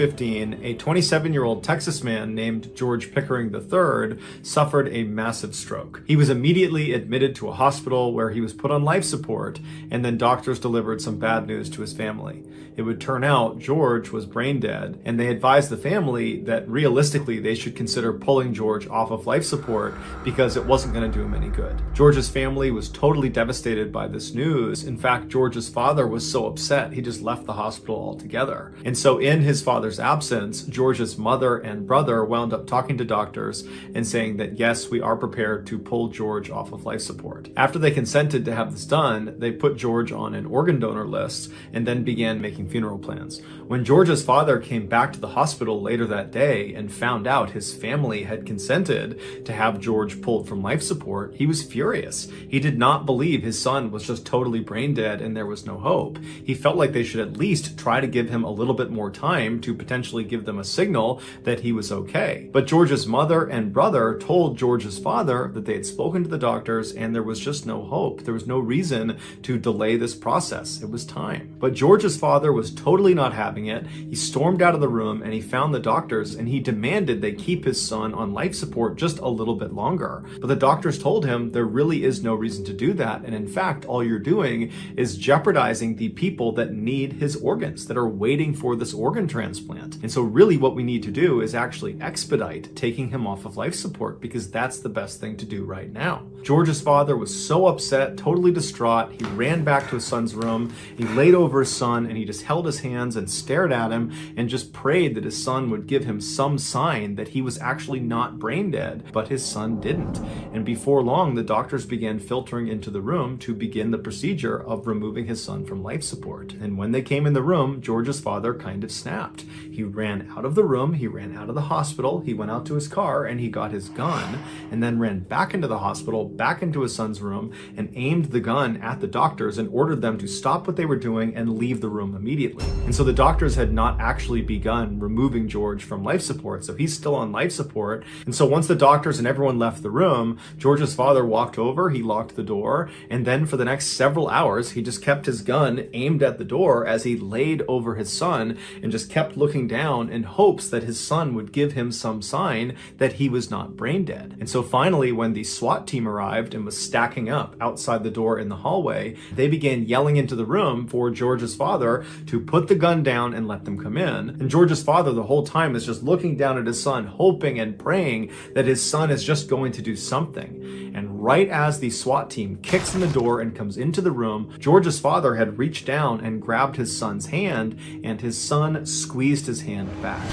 2015, a 27-year-old Texas man named George Pickering III suffered a massive stroke. He was immediately admitted to a hospital where he was put on life support, and then doctors delivered some bad news to his family. It would turn out George was brain dead, and they advised the family that realistically they should consider pulling George off of life support because it wasn't going to do him any good. George's family was totally devastated by this news. In fact, George's father was so upset he just left the hospital altogether. And so in his father's absence, George's mother and brother wound up talking to doctors and saying that yes, we are prepared to pull George off of life support. After they consented to have this done, they put George on an organ donor list and then began making funeral plans. When George's father came back to the hospital later that day and found out his family had consented to have George pulled from life support, he was furious. He did not believe his son was just totally brain dead and there was no hope. He felt like they should at least try to give him a little bit more time to potentially give them a signal that he was okay. But George's mother and brother told George's father that they had spoken to the doctors and there was just no hope. There was no reason to delay this process. It was time. But George's father was totally not having it. He stormed out of the room and he found the doctors and he demanded they keep his son on life support just a little bit longer. But the doctors told him there really is no reason to do that. And in fact, all you're doing is jeopardizing the people that need his organs, that are waiting for this organ transplant. And so really what we need to do is actually expedite taking him off of life support because that's the best thing to do right now. George's father was so upset, totally distraught. He ran back to his son's room. He laid over his son and he just held his hands and stared at him and just prayed that his son would give him some sign that he was actually not brain dead, but his son didn't. And before long, the doctors began filtering into the room to begin the procedure of removing his son from life support. And when they came in the room, George's father kind of snapped. He ran out of the room, he ran out of the hospital, he went out to his car and he got his gun and then ran back into the hospital, back into his son's room and aimed the gun at the doctors and ordered them to stop what they were doing and leave the room immediately. And so the doctors had not actually begun removing George from life support, so he's still on life support. And so once the doctors and everyone left the room, George's father walked over, he locked the door, and then for the next several hours, he just kept his gun aimed at the door as he laid over his son and just kept looking down in hopes that his son would give him some sign that he was not brain dead. And so finally, when the SWAT team arrived and was stacking up outside the door in the hallway, they began yelling into the room for George's father to put the gun down and let them come in. And George's father the whole time is just looking down at his son, hoping and praying that his son is just going to do something. And right as the SWAT team kicks in the door and comes into the room, George's father had reached down and grabbed his son's hand, and his son squeezed his hand back.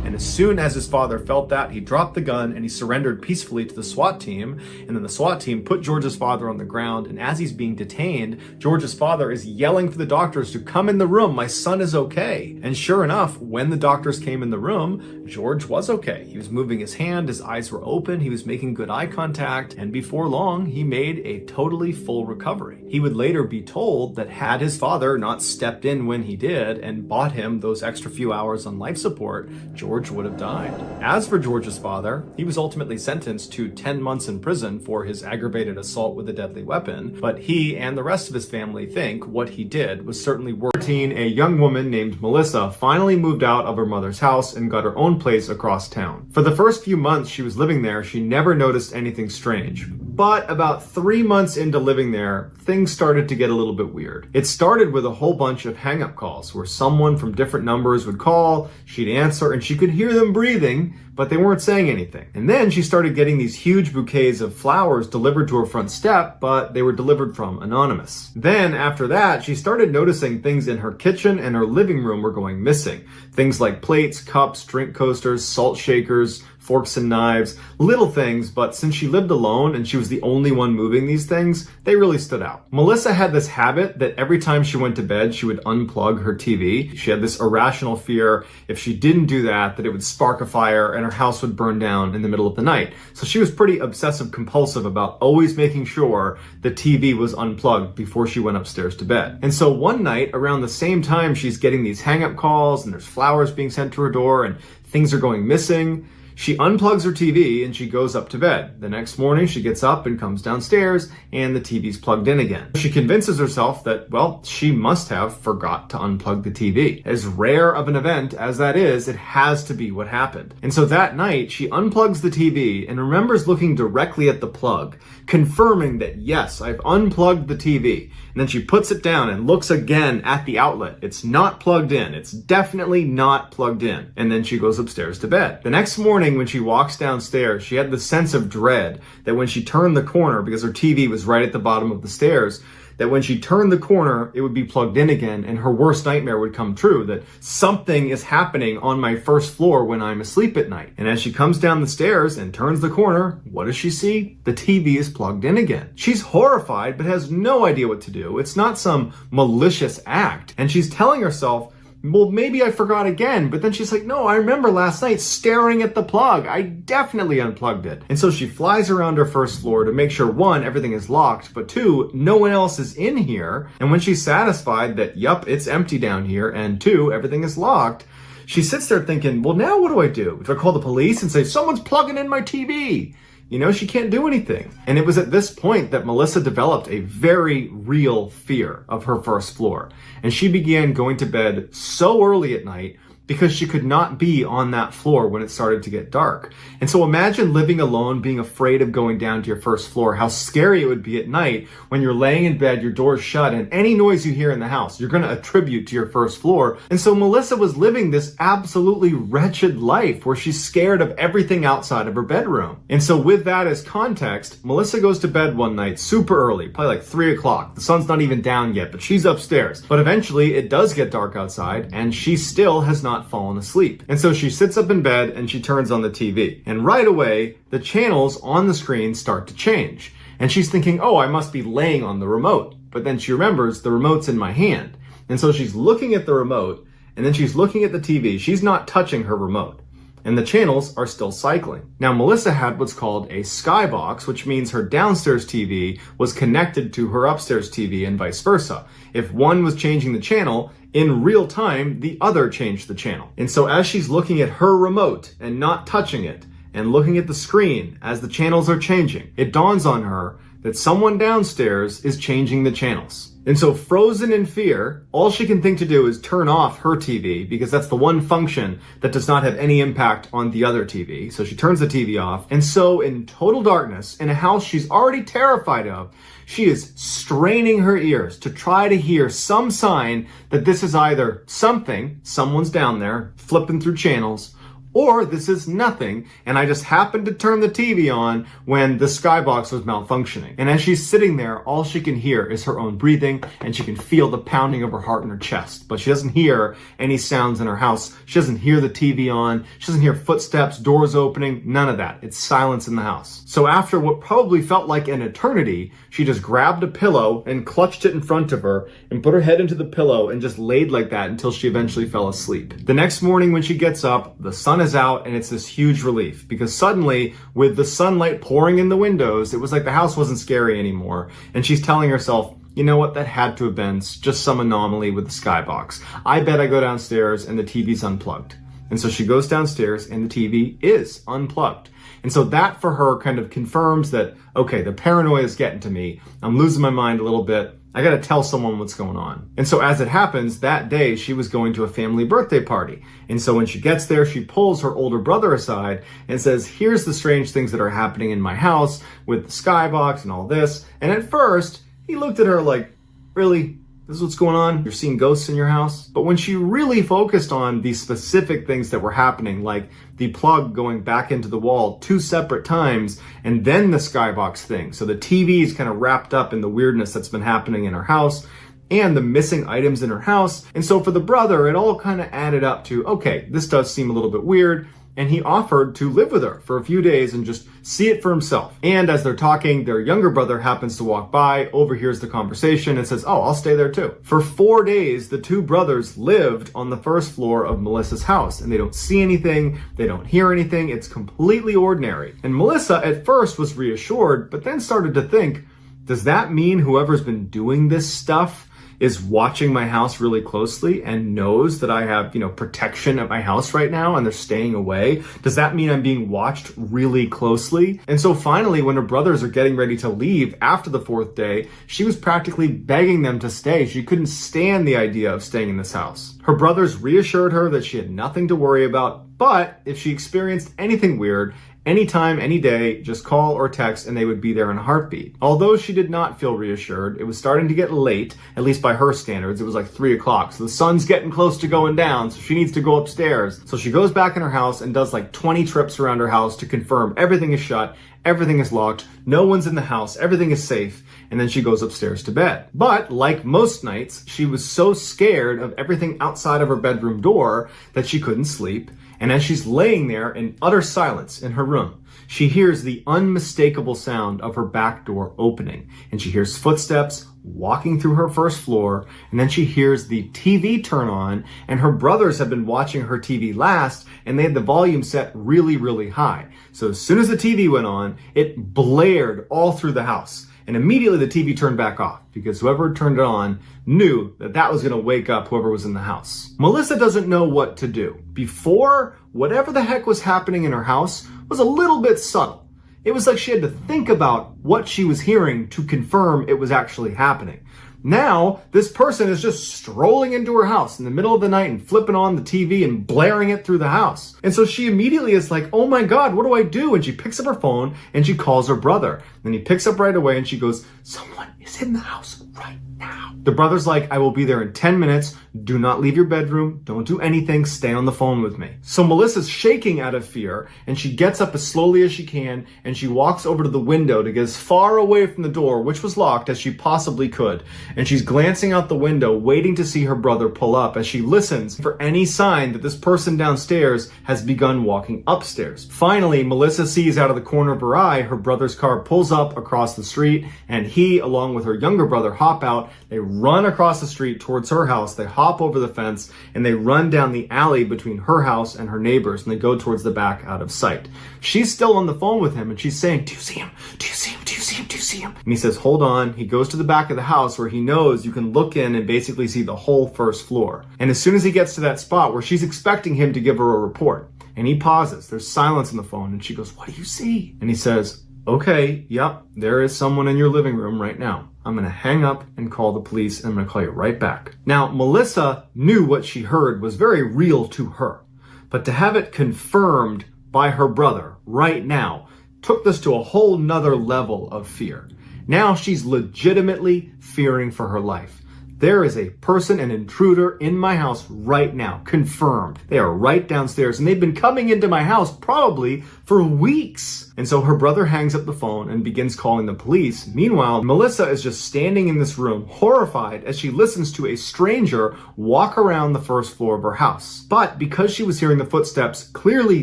And as soon as his father felt that, he dropped the gun and he surrendered peacefully to the SWAT team. And then the SWAT team put George's father on the ground. And as he's being detained, George's father is yelling for the doctors to come in the room. My son is okay. And sure enough, when the doctors came in the room, George was okay. He was moving his hand, his eyes were open, he was making good eye contact. And before long, he made a totally full recovery. He would later be told that had his father not stepped in when he did and bought him those extra few hours on life support, George would have died. As for George's father, he was ultimately sentenced to 10 months in prison for his aggravated assault with a deadly weapon, but he and the rest of his family think what he did was certainly worth. A young woman named Melissa finally moved out of her mother's house and got her own place across town. For the first few months she was living there, she never noticed anything strange. But about 3 months into living there, things started to get a little bit weird. It started with a whole bunch of hang-up calls where someone from different numbers would call, she'd answer, and she could hear them breathing, but they weren't saying anything. And then she started getting these huge bouquets of flowers delivered to her front step, but they were delivered from anonymous. Then after that, she started noticing things in her kitchen and her living room were going missing. Things like plates, cups, drink coasters, salt shakers, forks and knives, little things, but since she lived alone and she was the only one moving these things, they really stood out. Melissa had this habit that every time she went to bed, she would unplug her TV. She had this irrational fear if she didn't do that, that it would spark a fire and her house would burn down in the middle of the night. So she was pretty obsessive compulsive about always making sure the TV was unplugged before she went upstairs to bed. And so one night, around the same time she's getting these hang-up calls and there's flowers being sent to her door and things are going missing, She unplugs her TV and she goes up to bed. The next morning, she gets up and comes downstairs and the TV's plugged in again. She convinces herself that, well, she must have forgot to unplug the TV. As rare of an event as that is, it has to be what happened. And so that night, she unplugs the TV and remembers looking directly at the plug, confirming that, yes, I've unplugged the TV. And then she puts it down and looks again at the outlet. It's not plugged in. It's definitely not plugged in. And then she goes upstairs to bed. The next morning when she walks downstairs, she had the sense of dread that when she turned the corner, because her TV was right at the bottom of the stairs, that when she turned the corner, it would be plugged in again and her worst nightmare would come true, that something is happening on my first floor when I'm asleep at night. And as she comes down the stairs and turns the corner, what does she see? The TV is plugged in again. She's horrified, but has no idea what to do. It's not some malicious act. And she's telling herself, well, maybe I forgot again. But then she's like, no, I remember last night staring at the plug. I definitely unplugged it. And so she flies around her first floor to make sure, one, everything is locked, but two, no one else is in here. And when she's satisfied that, yup, it's empty down here, and two, everything is locked, she sits there thinking, well, now what do? Do I call the police and say, someone's plugging in my TV? You know, she can't do anything. And it was at this point that Melissa developed a very real fear of her first floor. And she began going to bed so early at night because she could not be on that floor when it started to get dark. And so imagine living alone, being afraid of going down to your first floor, how scary it would be at night when you're laying in bed, your door's shut, and any noise you hear in the house, you're going to attribute to your first floor. And so Melissa was living this absolutely wretched life where she's scared of everything outside of her bedroom. And so with that as context, Melissa goes to bed one night super early, probably like 3 o'clock. The sun's not even down yet, but she's upstairs. But eventually it does get dark outside and she still has not fallen asleep. And so she sits up in bed and she turns on the TV. And right away, the channels on the screen start to change. And she's thinking, oh, I must be laying on the remote. But then she remembers the remote's in my hand. And so she's looking at the remote and then she's looking at the TV. She's not touching her remote. And the channels are still cycling. Now, Melissa had what's called a skybox, which means her downstairs TV was connected to her upstairs TV and vice versa. If one was changing the channel, in real time, the other changed the channel. And so as she's looking at her remote and not touching it, and looking at the screen as the channels are changing, it dawns on her that someone downstairs is changing the channels. And so frozen in fear, all she can think to do is turn off her TV because that's the one function that does not have any impact on the other TV. So she turns the TV off. And so in total darkness, in a house she's already terrified of, she is straining her ears to try to hear some sign that this is either something, someone's down there flipping through channels, or this is nothing, and I just happened to turn the TV on when the skybox was malfunctioning. And as she's sitting there, all she can hear is her own breathing, and she can feel the pounding of her heart in her chest. But she doesn't hear any sounds in her house. She doesn't hear the TV on. She doesn't hear footsteps, doors opening, none of that. It's silence in the house. So after what probably felt like an eternity, she just grabbed a pillow and clutched it in front of her and put her head into the pillow and just laid like that until she eventually fell asleep. The next morning when she gets up, the sun is out and it's this huge relief because suddenly with the sunlight pouring in the windows, it was like the house wasn't scary anymore. And she's telling herself, you know what, that had to have been just some anomaly with the skybox. I bet I go downstairs and the TV's unplugged. And so she goes downstairs and the TV is unplugged. And so that for her kind of confirms that, okay, the paranoia is getting to me. I'm losing my mind a little bit. I gotta tell someone what's going on. And so as it happens, that day she was going to a family birthday party. And so when she gets there, she pulls her older brother aside and says, here's the strange things that are happening in my house with the skybox and all this. And at first, he looked at her like, really? This is what's going on? You're seeing ghosts in your house? But when she really focused on the specific things that were happening, like the plug going back into the wall 2 separate times, and then the skybox thing. So the TV is kind of wrapped up in the weirdness that's been happening in her house and the missing items in her house. And so for the brother, it all kind of added up to, okay, this does seem a little bit weird. And he offered to live with her for a few days and just see it for himself. And as they're talking, their younger brother happens to walk by, overhears the conversation, and says, oh, I'll stay there too. For 4 days, the two brothers lived on the first floor of Melissa's house, and they don't see anything, they don't hear anything, it's completely ordinary. And Melissa at first was reassured, but then started to think, does that mean whoever's been doing this stuff is watching my house really closely and knows that I have, protection at my house right now and they're staying away? Does that mean I'm being watched really closely? And so finally, when her brothers are getting ready to leave after the 4th day, she was practically begging them to stay. She couldn't stand the idea of staying in this house. Her brothers reassured her that she had nothing to worry about, but if she experienced anything weird, anytime, any day, just call or text and they would be there in a heartbeat. Although she did not feel reassured, it was starting to get late, at least by her standards. It was like 3 o'clock, so the sun's getting close to going down, so she needs to go upstairs. So she goes back in her house and does like 20 trips around her house to confirm everything is shut, everything is locked, no one's in the house, everything is safe, and then she goes upstairs to bed. But like most nights, she was so scared of everything outside of her bedroom door that she couldn't sleep. And as she's laying there in utter silence in her room, she hears the unmistakable sound of her back door opening. And she hears footsteps walking through her first floor. And then she hears the TV turn on. And her brothers have been watching her TV last, and they had the volume set really, really high. So as soon as the TV went on, it blared all through the house. And immediately the TV turned back off because whoever turned it on knew that that was going to wake up whoever was in the house. Melissa doesn't know what to do. Before, whatever the heck was happening in her house was a little bit subtle. It was like she had to think about what she was hearing to confirm it was actually happening. Now, this person is just strolling into her house in the middle of the night and flipping on the TV and blaring it through the house. And so she immediately is like, oh my God, what do I do? And she picks up her phone and she calls her brother. Then he picks up right away and she goes, someone is in the house right now. The brother's like, I will be there in 10 minutes. Do not leave your bedroom. Don't do anything. Stay on the phone with me. So Melissa's shaking out of fear and she gets up as slowly as she can and she walks over to the window to get as far away from the door, which was locked, as she possibly could. And she's glancing out the window, waiting to see her brother pull up as she listens for any sign that this person downstairs has begun walking upstairs. Finally, Melissa sees out of the corner of her eye her brother's car pulls up across the street, and he, along with her younger brother, hop out. They run across the street towards her house. They hop over the fence and they run down the alley between her house and her neighbors, and they go towards the back out of sight. She's still on the phone with him and she's saying, do you see him? Do you see him? Do you see him? Do you see him? And he says, hold on. He goes to the back of the house where he knows you can look in and basically see the whole first floor. And as soon as he gets to that spot where she's expecting him to give her a report, and he pauses, there's silence on the phone, and she goes, what do you see? And he says, okay, yep, there is someone in your living room right now. I'm going to hang up and call the police, and I'm going to call you right back. Now, Melissa knew what she heard was very real to her, but to have it confirmed by her brother right now took this to a whole nother level of fear. Now she's legitimately fearing for her life. There is a person, an intruder in my house right now, confirmed. They are right downstairs and they've been coming into my house probably for weeks. And so her brother hangs up the phone and begins calling the police. Meanwhile, Melissa is just standing in this room, horrified, as she listens to a stranger walk around the first floor of her house. But because she was hearing the footsteps clearly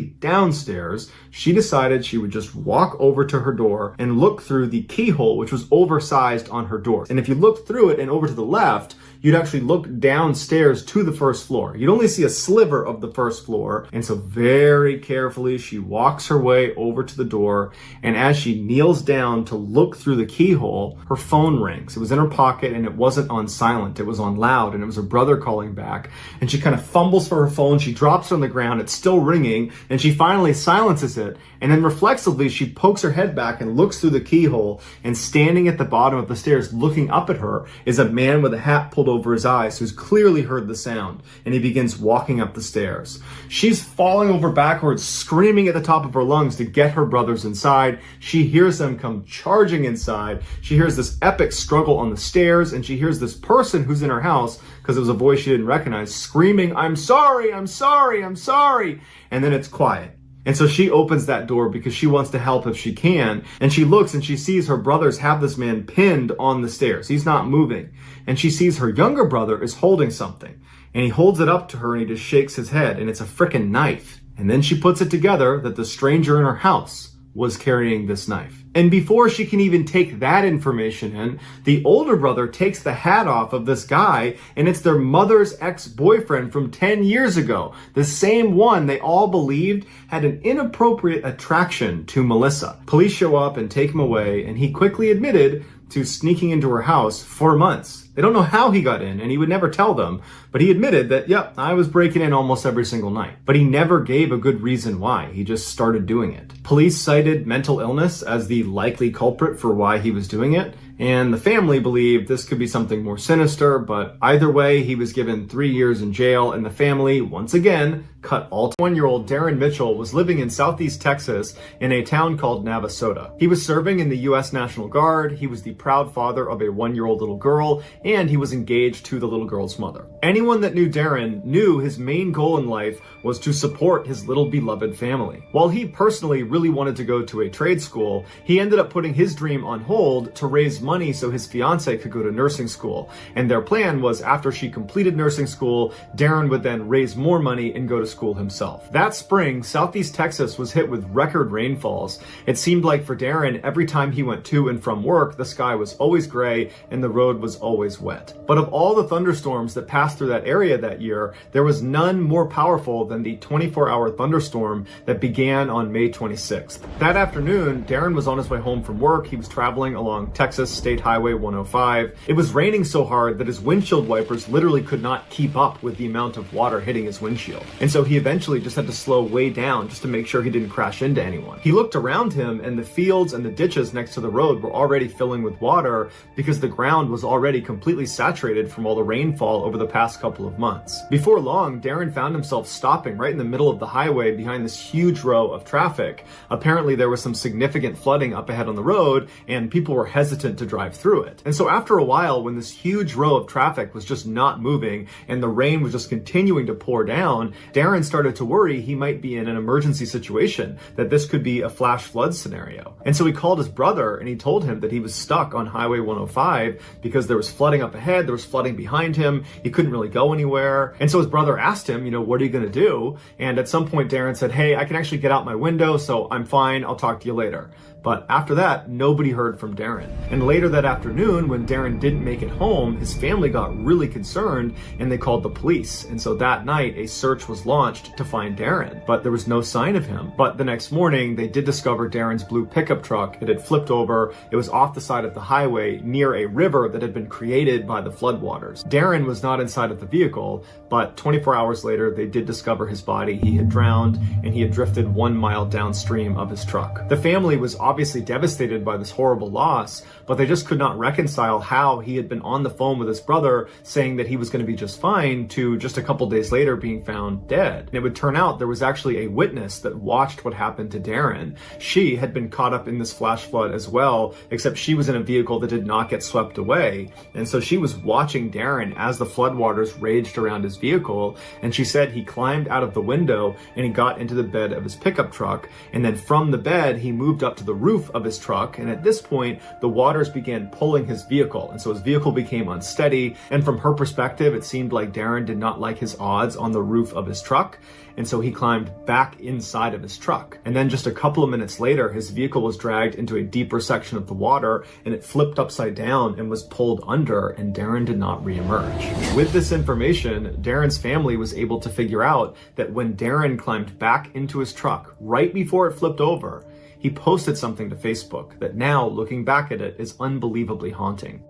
downstairs, she decided she would just walk over to her door and look through the keyhole, which was oversized on her door. And if you looked through it and over to the left, you'd actually look downstairs to the first floor. You'd only see a sliver of the first floor. And so very carefully, she walks her way over to the door. And as she kneels down to look through the keyhole, her phone rings. It was in her pocket and it wasn't on silent. It was on loud, and it was her brother calling back. And she kind of fumbles for her phone. She drops it on the ground. It's still ringing. And she finally silences it. And then reflexively, she pokes her head back and looks through the keyhole. And standing at the bottom of the stairs, looking up at her, is a man with a hat pulled over his eyes who's clearly heard the sound, and he begins walking up the stairs. She's falling over backwards, screaming at the top of her lungs to get her brothers inside. She hears them come charging inside. She hears this epic struggle on the stairs, and she hears this person who's in her house, because it was a voice she didn't recognize, screaming, I'm sorry, I'm sorry, I'm sorry. And then it's quiet. And so she opens that door because she wants to help if she can. And she looks and she sees her brothers have this man pinned on the stairs. He's not moving. And she sees her younger brother is holding something. And he holds it up to her and he just shakes his head. And it's a frickin' knife. And then she puts it together that the stranger in her house was carrying this knife. And before she can even take that information in, the older brother takes the hat off of this guy, and it's their mother's ex-boyfriend from 10 years ago. The same one they all believed had an inappropriate attraction to Melissa. Police show up and take him away, and he quickly admitted to sneaking into her house for months. They don't know how he got in, and he would never tell them, but he admitted that, yep, I was breaking in almost every single night. But he never gave a good reason why. He just started doing it. Police cited mental illness as the likely culprit for why he was doing it, and the family believed this could be something more sinister, but either way, he was given 3 years in jail, and the family, once again, cut all. 21-year-old Darren Mitchell was living in southeast Texas in a town called Navasota. He was serving in the U.S. National Guard, he was the proud father of a 1-year-old little girl, and he was engaged to the little girl's mother. Anyone that knew Darren knew his main goal in life was to support his little beloved family. While he personally really wanted to go to a trade school, he ended up putting his dream on hold to raise money so his fiance could go to nursing school. And their plan was after she completed nursing school, Darren would then raise more money and go to school himself. That spring, southeast Texas was hit with record rainfalls. It seemed like for Darren, every time he went to and from work, the sky was always gray and the road was always wet. But of all the thunderstorms that passed through that area that year, there was none more powerful than the 24-hour thunderstorm that began on May 26th. That afternoon, Darren was on his way home from work. He was traveling along Texas State Highway 105. It was raining so hard that his windshield wipers literally could not keep up with the amount of water hitting his windshield. And so he eventually just had to slow way down just to make sure he didn't crash into anyone. He looked around him and the fields and the ditches next to the road were already filling with water because the ground was already completely saturated from all the rainfall over the past couple of months. Before long, Darren found himself stopping right in the middle of the highway behind this huge row of traffic. Apparently there was some significant flooding up ahead on the road and people were hesitant to drive through it. And so after a while, when this huge row of traffic was just not moving and the rain was just continuing to pour down, Darren started to worry he might be in an emergency situation, that this could be a flash flood scenario. And so he called his brother and he told him that he was stuck on Highway 105 because there was flooding up ahead, there was flooding behind him, he couldn't really go anywhere. And so his brother asked him, what are you going to do? And at some point Darren said, hey, I can actually get out my window, so I'm fine, I'll talk to you later. But after that, nobody heard from Darren. And later that afternoon, when Darren didn't make it home, his family got really concerned and they called the police. And so that night, a search was launched to find Darren, but there was no sign of him. But the next morning, they did discover Darren's blue pickup truck. It had flipped over. It was off the side of the highway near a river that had been created by the floodwaters. Darren was not inside of the vehicle, but 24 hours later, they did discover his body. He had drowned and he had drifted 1 mile downstream of his truck. The family was obviously devastated by this horrible loss, but they just could not reconcile how he had been on the phone with his brother saying that he was going to be just fine to just a couple days later being found dead. And it would turn out there was actually a witness that watched what happened to Darren. She had been caught up in this flash flood as well, except she was in a vehicle that did not get swept away. And so she was watching Darren as the floodwaters raged around his vehicle, and she said he climbed out of the window and he got into the bed of his pickup truck, and then from the bed he moved up to the roof of his truck, and at this point the waters began pulling his vehicle, and so his vehicle became unsteady, and from her perspective it seemed like Darren did not like his odds on the roof of his truck, and so he climbed back inside of his truck. And then just a couple of minutes later, his vehicle was dragged into a deeper section of the water and it flipped upside down and was pulled under, and Darren did not reemerge. With this information, Darren's family was able to figure out that when Darren climbed back into his truck right before it flipped over, he posted something to Facebook that now, looking back at it, is unbelievably haunting.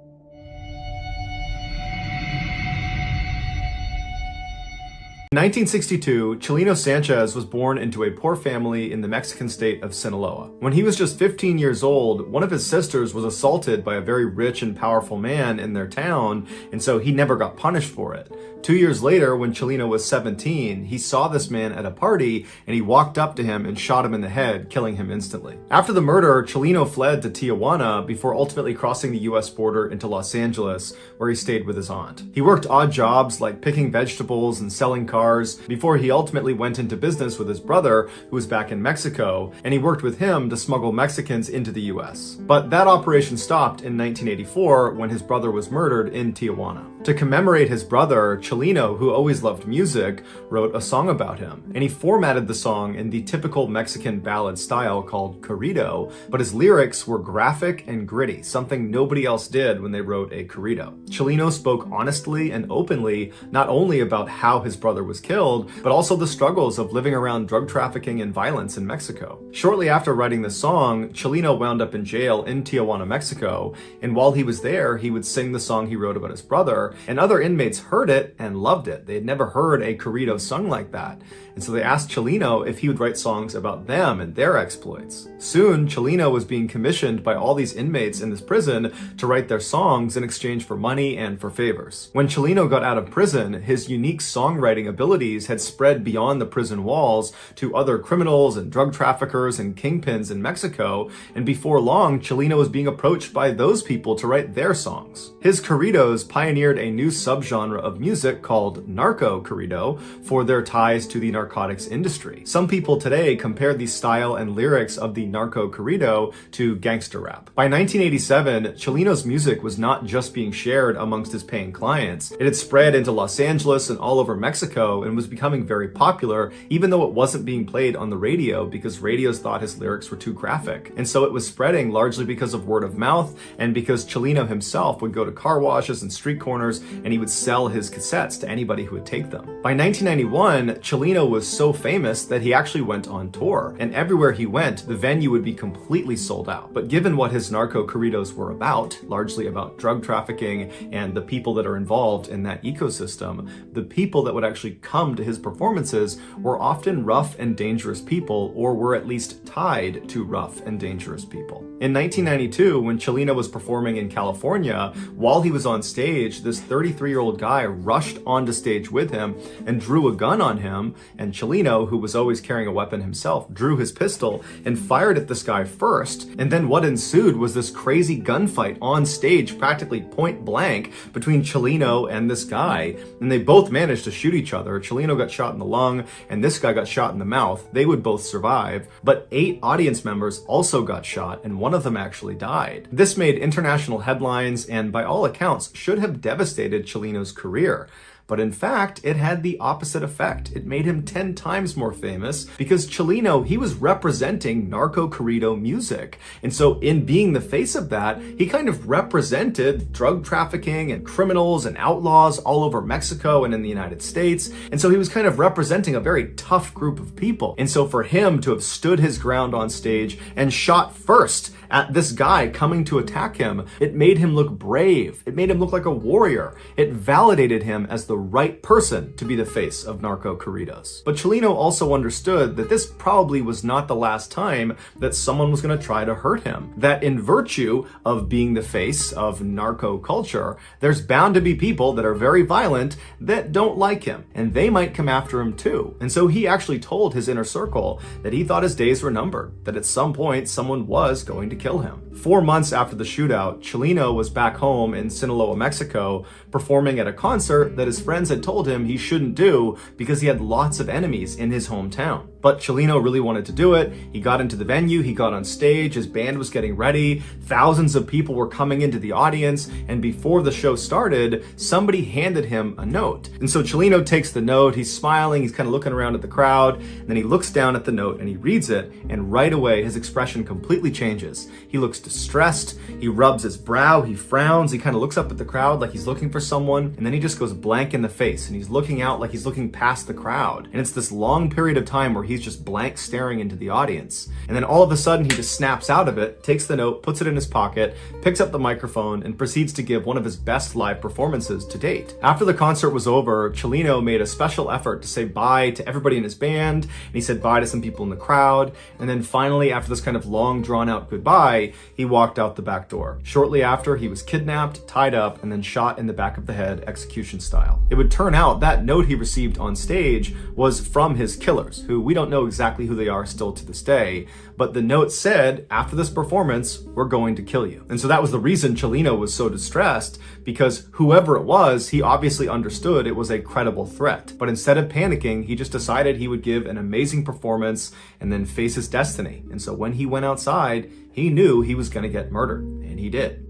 In 1962, Chileno Sanchez was born into a poor family in the Mexican state of Sinaloa. When he was just 15 years old, one of his sisters was assaulted by a very rich and powerful man in their town, and so he never got punished for it. 2 years later, when Chileno was 17, he saw this man at a party and he walked up to him and shot him in the head, killing him instantly. After the murder, Chileno fled to Tijuana before ultimately crossing the US border into Los Angeles, where he stayed with his aunt. He worked odd jobs like picking vegetables and selling cars before he ultimately went into business with his brother, who was back in Mexico, and he worked with him to smuggle Mexicans into the US. But that operation stopped in 1984 when his brother was murdered in Tijuana. To commemorate his brother, Chileno, who always loved music, wrote a song about him. And he formatted the song in the typical Mexican ballad style called corrido, but his lyrics were graphic and gritty, something nobody else did when they wrote a corrido. Chileno spoke honestly and openly, not only about how his brother was killed, but also the struggles of living around drug trafficking and violence in Mexico. Shortly after writing the song, Chileno wound up in jail in Tijuana, Mexico, and while he was there, he would sing the song he wrote about his brother, and other inmates heard it and loved it. They had never heard a corrido sung like that, and so they asked Chileno if he would write songs about them and their exploits. Soon, Chileno was being commissioned by all these inmates in this prison to write their songs in exchange for money and for favors. When Chileno got out of prison, his unique songwriting abilities had spread beyond the prison walls to other criminals and drug traffickers and kingpins in Mexico, and before long, Chileno was being approached by those people to write their songs. His corridos pioneered a new subgenre of music called narco corrido for their ties to the narcotics industry. Some people today compare the style and lyrics of the narco corrido to gangster rap. By 1987, Chileno's music was not just being shared amongst his paying clients. It had spread into Los Angeles and all over Mexico and was becoming very popular, even though it wasn't being played on the radio because radios thought his lyrics were too graphic. And so it was spreading largely because of word of mouth and because Chileno himself would go to car washes and street corners and he would sell his cassettes to anybody who would take them. By 1991, Chileno was so famous that he actually went on tour, and everywhere he went, the venue would be completely sold out. But given what his narco corridos were about, largely about drug trafficking and the people that are involved in that ecosystem, the people that would actually come to his performances were often rough and dangerous people, or were at least tied to rough and dangerous people. In 1992, when Chileno was performing in California, while he was on stage, this 33-year-old guy rushed onto stage with him and drew a gun on him, and Chileno, who was always carrying a weapon himself, drew his pistol and fired at this guy first, and then what ensued was this crazy gunfight on stage, practically point blank, between Chileno and this guy, and they both managed to shoot each other. Chileno got shot in the lung, and this guy got shot in the mouth. They would both survive, but 8 audience members also got shot, and one of them actually died. This made international headlines, and by all accounts, should have devastated Chileno's career. But in fact, it had the opposite effect. It made him 10 times more famous because Chileno, he was representing narco corrido music. And so in being the face of that, he kind of represented drug trafficking and criminals and outlaws all over Mexico and in the United States. And so he was kind of representing a very tough group of people. And so for him to have stood his ground on stage and shot first at this guy coming to attack him, it made him look brave. It made him look like a warrior. It validated him as the right person to be the face of narco corridos. But Chileno also understood that this probably was not the last time that someone was going to try to hurt him. That in virtue of being the face of narco culture, there's bound to be people that are very violent that don't like him, and they might come after him too. And so he actually told his inner circle that he thought his days were numbered, that at some point someone was going to kill him. 4 months after the shootout, Chileno was back home in Sinaloa, Mexico, performing at a concert that his friends had told him he shouldn't do because he had lots of enemies in his hometown. But Chileno really wanted to do it. He got into the venue, he got on stage, his band was getting ready, thousands of people were coming into the audience, and before the show started, somebody handed him a note. And so Chileno takes the note, he's smiling, he's kind of looking around at the crowd, and then he looks down at the note and he reads it, and right away his expression completely changes. He looks distressed, he rubs his brow, he frowns, he kind of looks up at the crowd like he's looking for someone, and then he just goes blank in the face, and he's looking out like he's looking past the crowd. And it's this long period of time where he's just blank staring into the audience. And then all of a sudden he just snaps out of it, takes the note, puts it in his pocket, picks up the microphone, and proceeds to give one of his best live performances to date. After the concert was over, Chileno made a special effort to say bye to everybody in his band, and he said bye to some people in the crowd, and then finally, after this kind of long drawn out goodbye, he walked out the back door. Shortly after, he was kidnapped, tied up, and then shot in the back of the head, execution style. It would turn out that note he received on stage was from his killers, who we don't know exactly who they are still to this day, but the note said, after this performance, we're going to kill you. And so that was the reason Chileno was so distressed, because whoever it was, he obviously understood it was a credible threat. But instead of panicking, he just decided he would give an amazing performance and then face his destiny. And so when he went outside, he knew he was going to get murdered, and he did.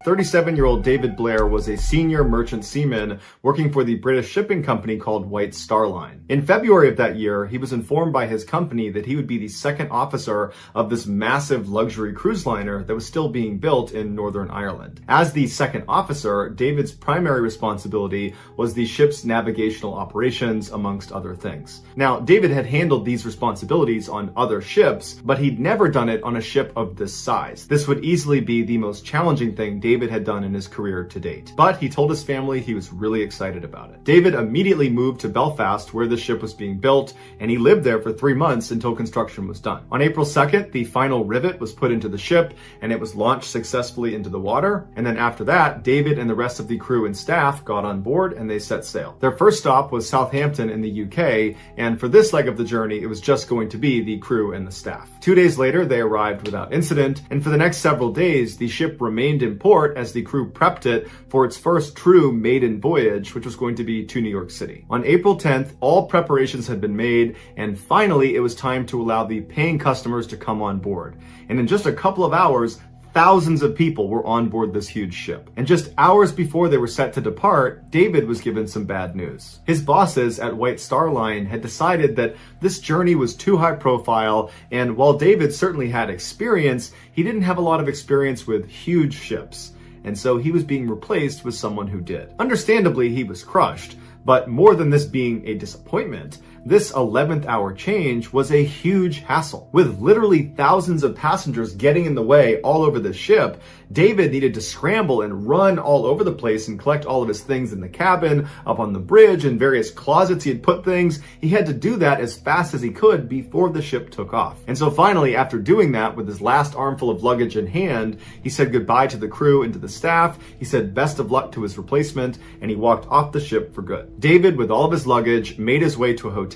37-year-old David Blair was a senior merchant seaman working for the British shipping company called White Star Line. In February of that year, he was informed by his company that he would be the second officer of this massive luxury cruise liner that was still being built in Northern Ireland. As the second officer, David's primary responsibility was the ship's navigational operations, amongst other things. Now, David had handled these responsibilities on other ships, but he'd never done it on a ship of this size. This would easily be the most challenging thing David had done in his career to date. But he told his family he was really excited about it. David immediately moved to Belfast, where the ship was being built, and he lived there for 3 months until construction was done. On April 2nd, the final rivet was put into the ship, and it was launched successfully into the water. And then after that, David and the rest of the crew and staff got on board and they set sail. Their first stop was Southampton in the UK, and for this leg of the journey, it was just going to be the crew and the staff. 2 days later, they arrived without incident, and for the next several days, the ship remained in port as the crew prepped it for its first true maiden voyage, which was going to be to New York City. On April 10th, all preparations had been made, and finally it was time to allow the paying customers to come on board. And in just a couple of hours, thousands of people were on board this huge ship. And just hours before they were set to depart, David was given some bad news. His bosses at White Star Line had decided that this journey was too high profile, and while David certainly had experience, he didn't have a lot of experience with huge ships. And so he was being replaced with someone who did. Understandably, he was crushed, but more than this being a disappointment, this 11th hour change was a huge hassle. With literally thousands of passengers getting in the way all over the ship, David needed to scramble and run all over the place and collect all of his things in the cabin, up on the bridge, and various closets he had put things. He had to do that as fast as he could before the ship took off. And so finally, after doing that with his last armful of luggage in hand, he said goodbye to the crew and to the staff. He said best of luck to his replacement, and he walked off the ship for good. David, with all of his luggage, made his way to a hotel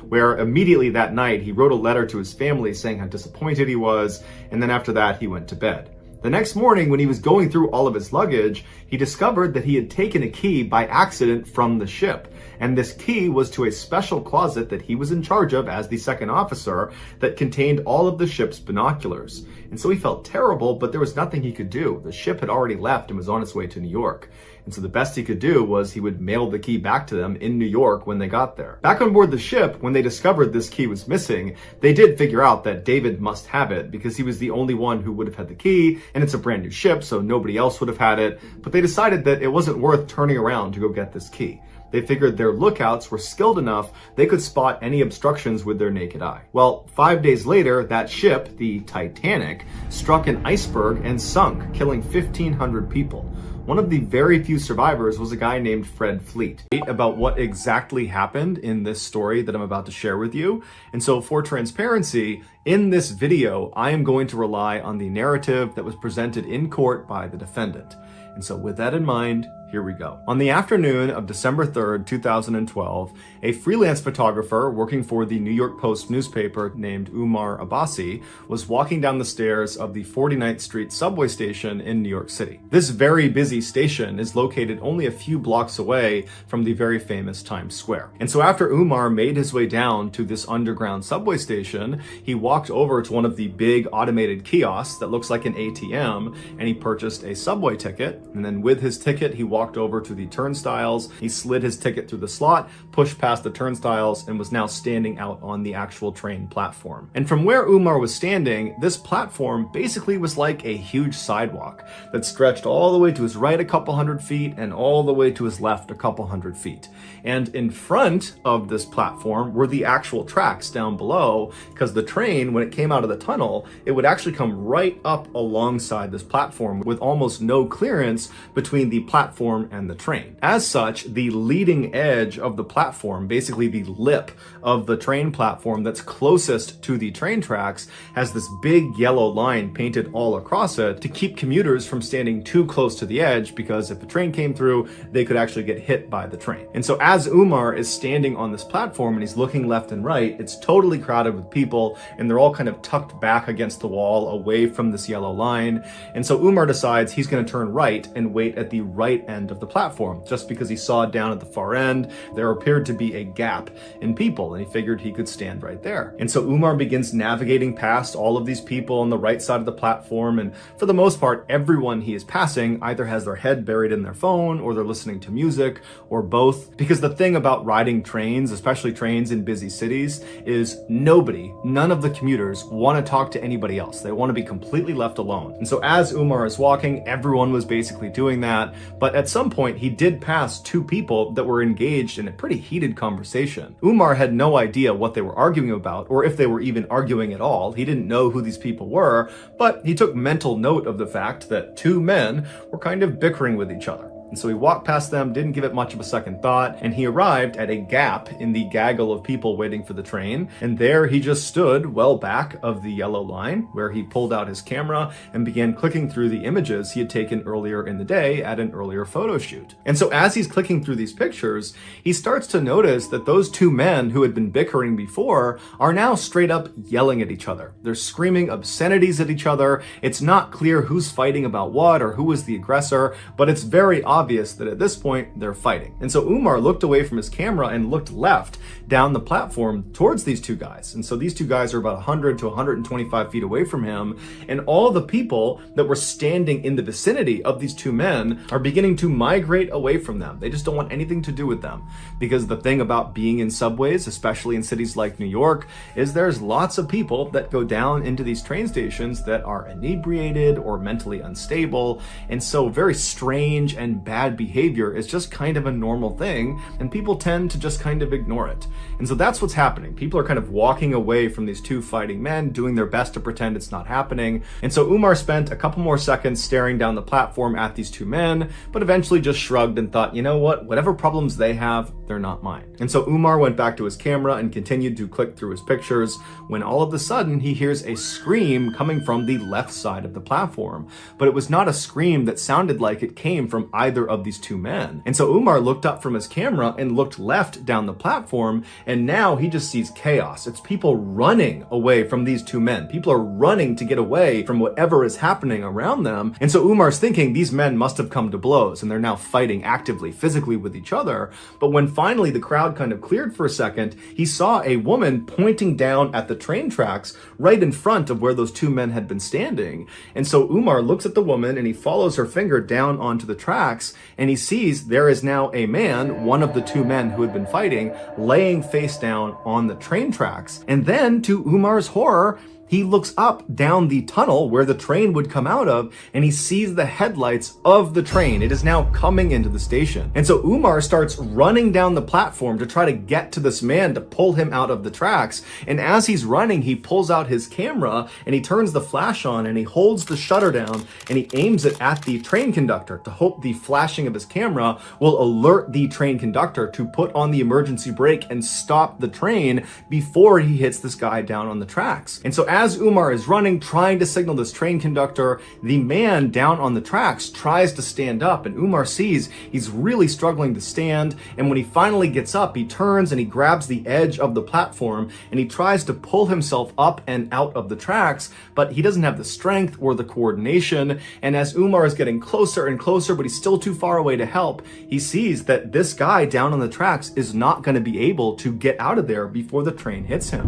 where immediately that night he wrote a letter to his family saying how disappointed he was, and then after that he went to bed. The next morning, when he was going through all of his luggage, he discovered that he had taken a key by accident from the ship. And this key was to a special closet that he was in charge of as the second officer that contained all of the ship's binoculars. And so he felt terrible, but there was nothing he could do. The ship had already left and was on its way to New York. And so the best he could do was he would mail the key back to them in New York when they got there. Back on board the ship, when they discovered this key was missing, they did figure out that David must have it because he was the only one who would have had the key, and it's a brand new ship, so nobody else would have had it. But they decided that it wasn't worth turning around to go get this key. They figured their lookouts were skilled enough they could spot any obstructions with their naked eye. Well, 5 days later, that ship, the Titanic, struck an iceberg and sunk, killing 1,500 people. One of the very few survivors was a guy named Fred Fleet. About what exactly happened in this story that I'm about to share with you. And so for transparency, in this video, I am going to rely on the narrative that was presented in court by the defendant. And so with that in mind, here we go. On the afternoon of December 3rd, 2012, a freelance photographer working for the New York Post newspaper named Umar Abbasi was walking down the stairs of the 49th Street subway station in New York City. This very busy station is located only a few blocks away from the very famous Times Square. And so after Umar made his way down to this underground subway station, he walked over to one of the big automated kiosks that looks like an ATM, and he purchased a subway ticket. And then with his ticket, he walked over to the turnstiles. He slid his ticket through the slot, pushed past the turnstiles, and was now standing out on the actual train platform. And from where Umar was standing, this platform basically was like a huge sidewalk that stretched all the way to his right a couple hundred feet and all the way to his left a couple hundred feet. And in front of this platform were the actual tracks down below, because the train, when it came out of the tunnel, it would actually come right up alongside this platform with almost no clearance between the platform and the train. As such, the leading edge of the platform, basically the lip of the train platform that's closest to the train tracks, has this big yellow line painted all across it to keep commuters from standing too close to the edge, because if a train came through, they could actually get hit by the train. And so as Umar is standing on this platform and he's looking left and right, it's totally crowded with people, and they're all kind of tucked back against the wall away from this yellow line. And so Umar decides he's going to turn right and wait at the right end end of the platform, just because he saw down at the far end there appeared to be a gap in people, and he figured he could stand right there. And so Umar begins navigating past all of these people on the right side of the platform, and for the most part, everyone he is passing either has their head buried in their phone, or they're listening to music, or both. Because the thing about riding trains, especially trains in busy cities, is none of the commuters want to talk to anybody else. They want to be completely left alone. And so as Umar is walking, everyone was basically doing that. But at some point, he did pass two people that were engaged in a pretty heated conversation. Umar had no idea what they were arguing about, or if they were even arguing at all. He didn't know who these people were, but he took mental note of the fact that two men were kind of bickering with each other. And so he walked past them, didn't give it much of a second thought, and he arrived at a gap in the gaggle of people waiting for the train. And there he just stood well back of the yellow line, where he pulled out his camera and began clicking through the images he had taken earlier in the day at an earlier photo shoot. And so as he's clicking through these pictures, he starts to notice that those two men who had been bickering before are now straight up yelling at each other. They're screaming obscenities at each other. It's not clear who's fighting about what or who was the aggressor, but it's very obvious that at this point they're fighting. And so Umar looked away from his camera and looked left down the platform towards these two guys. And so these two guys are about 100 to 125 feet away from him. And all the people that were standing in the vicinity of these two men are beginning to migrate away from them. They just don't want anything to do with them. Because the thing about being in subways, especially in cities like New York, is there's lots of people that go down into these train stations that are inebriated or mentally unstable. And so very strange and bad behavior is just kind of a normal thing, and people tend to just kind of ignore it. And so that's what's happening. People are kind of walking away from these two fighting men, doing their best to pretend it's not happening. And so Umar spent a couple more seconds staring down the platform at these two men, but eventually just shrugged and thought, you know what, whatever problems they have, they're not mine. And so Umar went back to his camera and continued to click through his pictures, when all of a sudden he hears a scream coming from the left side of the platform. But it was not a scream that sounded like it came from either of these two men. And so Umar looked up from his camera and looked left down the platform, and now he just sees chaos. It's people running away from these two men. People are running to get away from whatever is happening around them. And so Umar's thinking these men must have come to blows and they're now fighting actively, physically with each other. But when finally the crowd kind of cleared for a second, he saw a woman pointing down at the train tracks right in front of where those two men had been standing. And so Umar looks at the woman and he follows her finger down onto the tracks, and he sees there is now a man, one of the two men who had been fighting, laying face down on the train tracks. And then, to Umar's horror, he looks up down the tunnel where the train would come out of, and he sees the headlights of the train. It is now coming into the station. And so Umar starts running down the platform to try to get to this man to pull him out of the tracks. And as he's running, he pulls out his camera and he turns the flash on and he holds the shutter down and he aims it at the train conductor to hope the flashing of his camera will alert the train conductor to put on the emergency brake and stop the train before he hits this guy down on the tracks. And so as Umar is running, trying to signal this train conductor, the man down on the tracks tries to stand up, and Umar sees he's really struggling to stand. And when he finally gets up, he turns and he grabs the edge of the platform and he tries to pull himself up and out of the tracks, but he doesn't have the strength or the coordination. And as Umar is getting closer and closer, but he's still too far away to help, he sees that this guy down on the tracks is not going to be able to get out of there before the train hits him.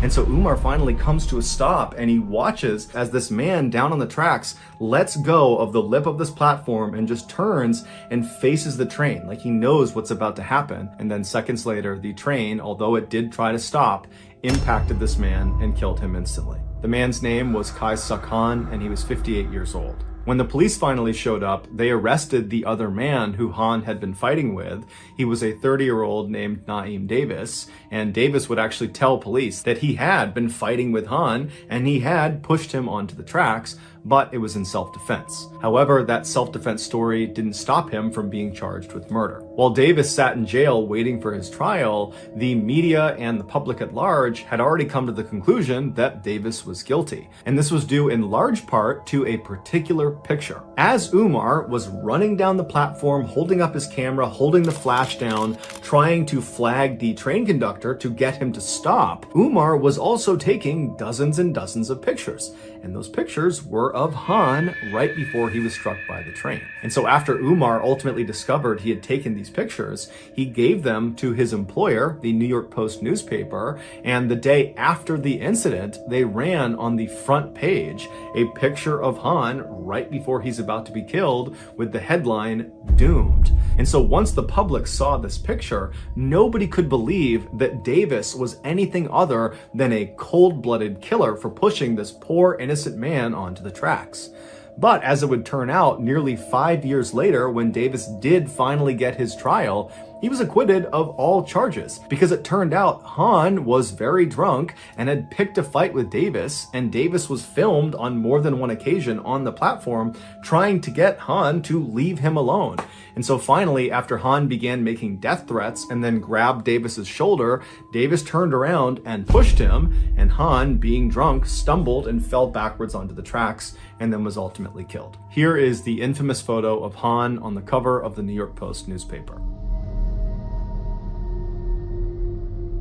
And so Umar finally comes to a stop and he watches as this man down on the tracks lets go of the lip of this platform and just turns and faces the train like he knows what's about to happen. And then seconds later, the train, although it did try to stop, impacted this man and killed him instantly. The man's name was Kaisa Khan, and he was 58 years old. When the police finally showed up, they arrested the other man who Han had been fighting with. He was a 30-year-old named Naeem Davis, and Davis would actually tell police that he had been fighting with Han and he had pushed him onto the tracks, but it was in self-defense. However, that self-defense story didn't stop him from being charged with murder. While Davis sat in jail waiting for his trial, the media and the public at large had already come to the conclusion that Davis was guilty. And this was due in large part to a particular picture. As Umar was running down the platform, holding up his camera, holding the flash down, trying to flag the train conductor to get him to stop, Umar was also taking dozens and dozens of pictures. And those pictures were picture of Han right before he was struck by the train. And so after Umar ultimately discovered he had taken these pictures, he gave them to his employer, the New York Post newspaper, and the day after the incident, they ran on the front page a picture of Han right before he's about to be killed with the headline, "Doomed." And so once the public saw this picture, nobody could believe that Davis was anything other than a cold-blooded killer for pushing this poor innocent man onto the tracks. But as it would turn out, nearly 5 years later, when Davis did finally get his trial, he was acquitted of all charges because it turned out Han was very drunk and had picked a fight with Davis, and Davis was filmed on more than one occasion on the platform trying to get Han to leave him alone. And so finally, after Han began making death threats and then grabbed Davis's shoulder, Davis turned around and pushed him, and Han, being drunk, stumbled and fell backwards onto the tracks and then was ultimately killed. Here is the infamous photo of Han on the cover of the New York Post newspaper.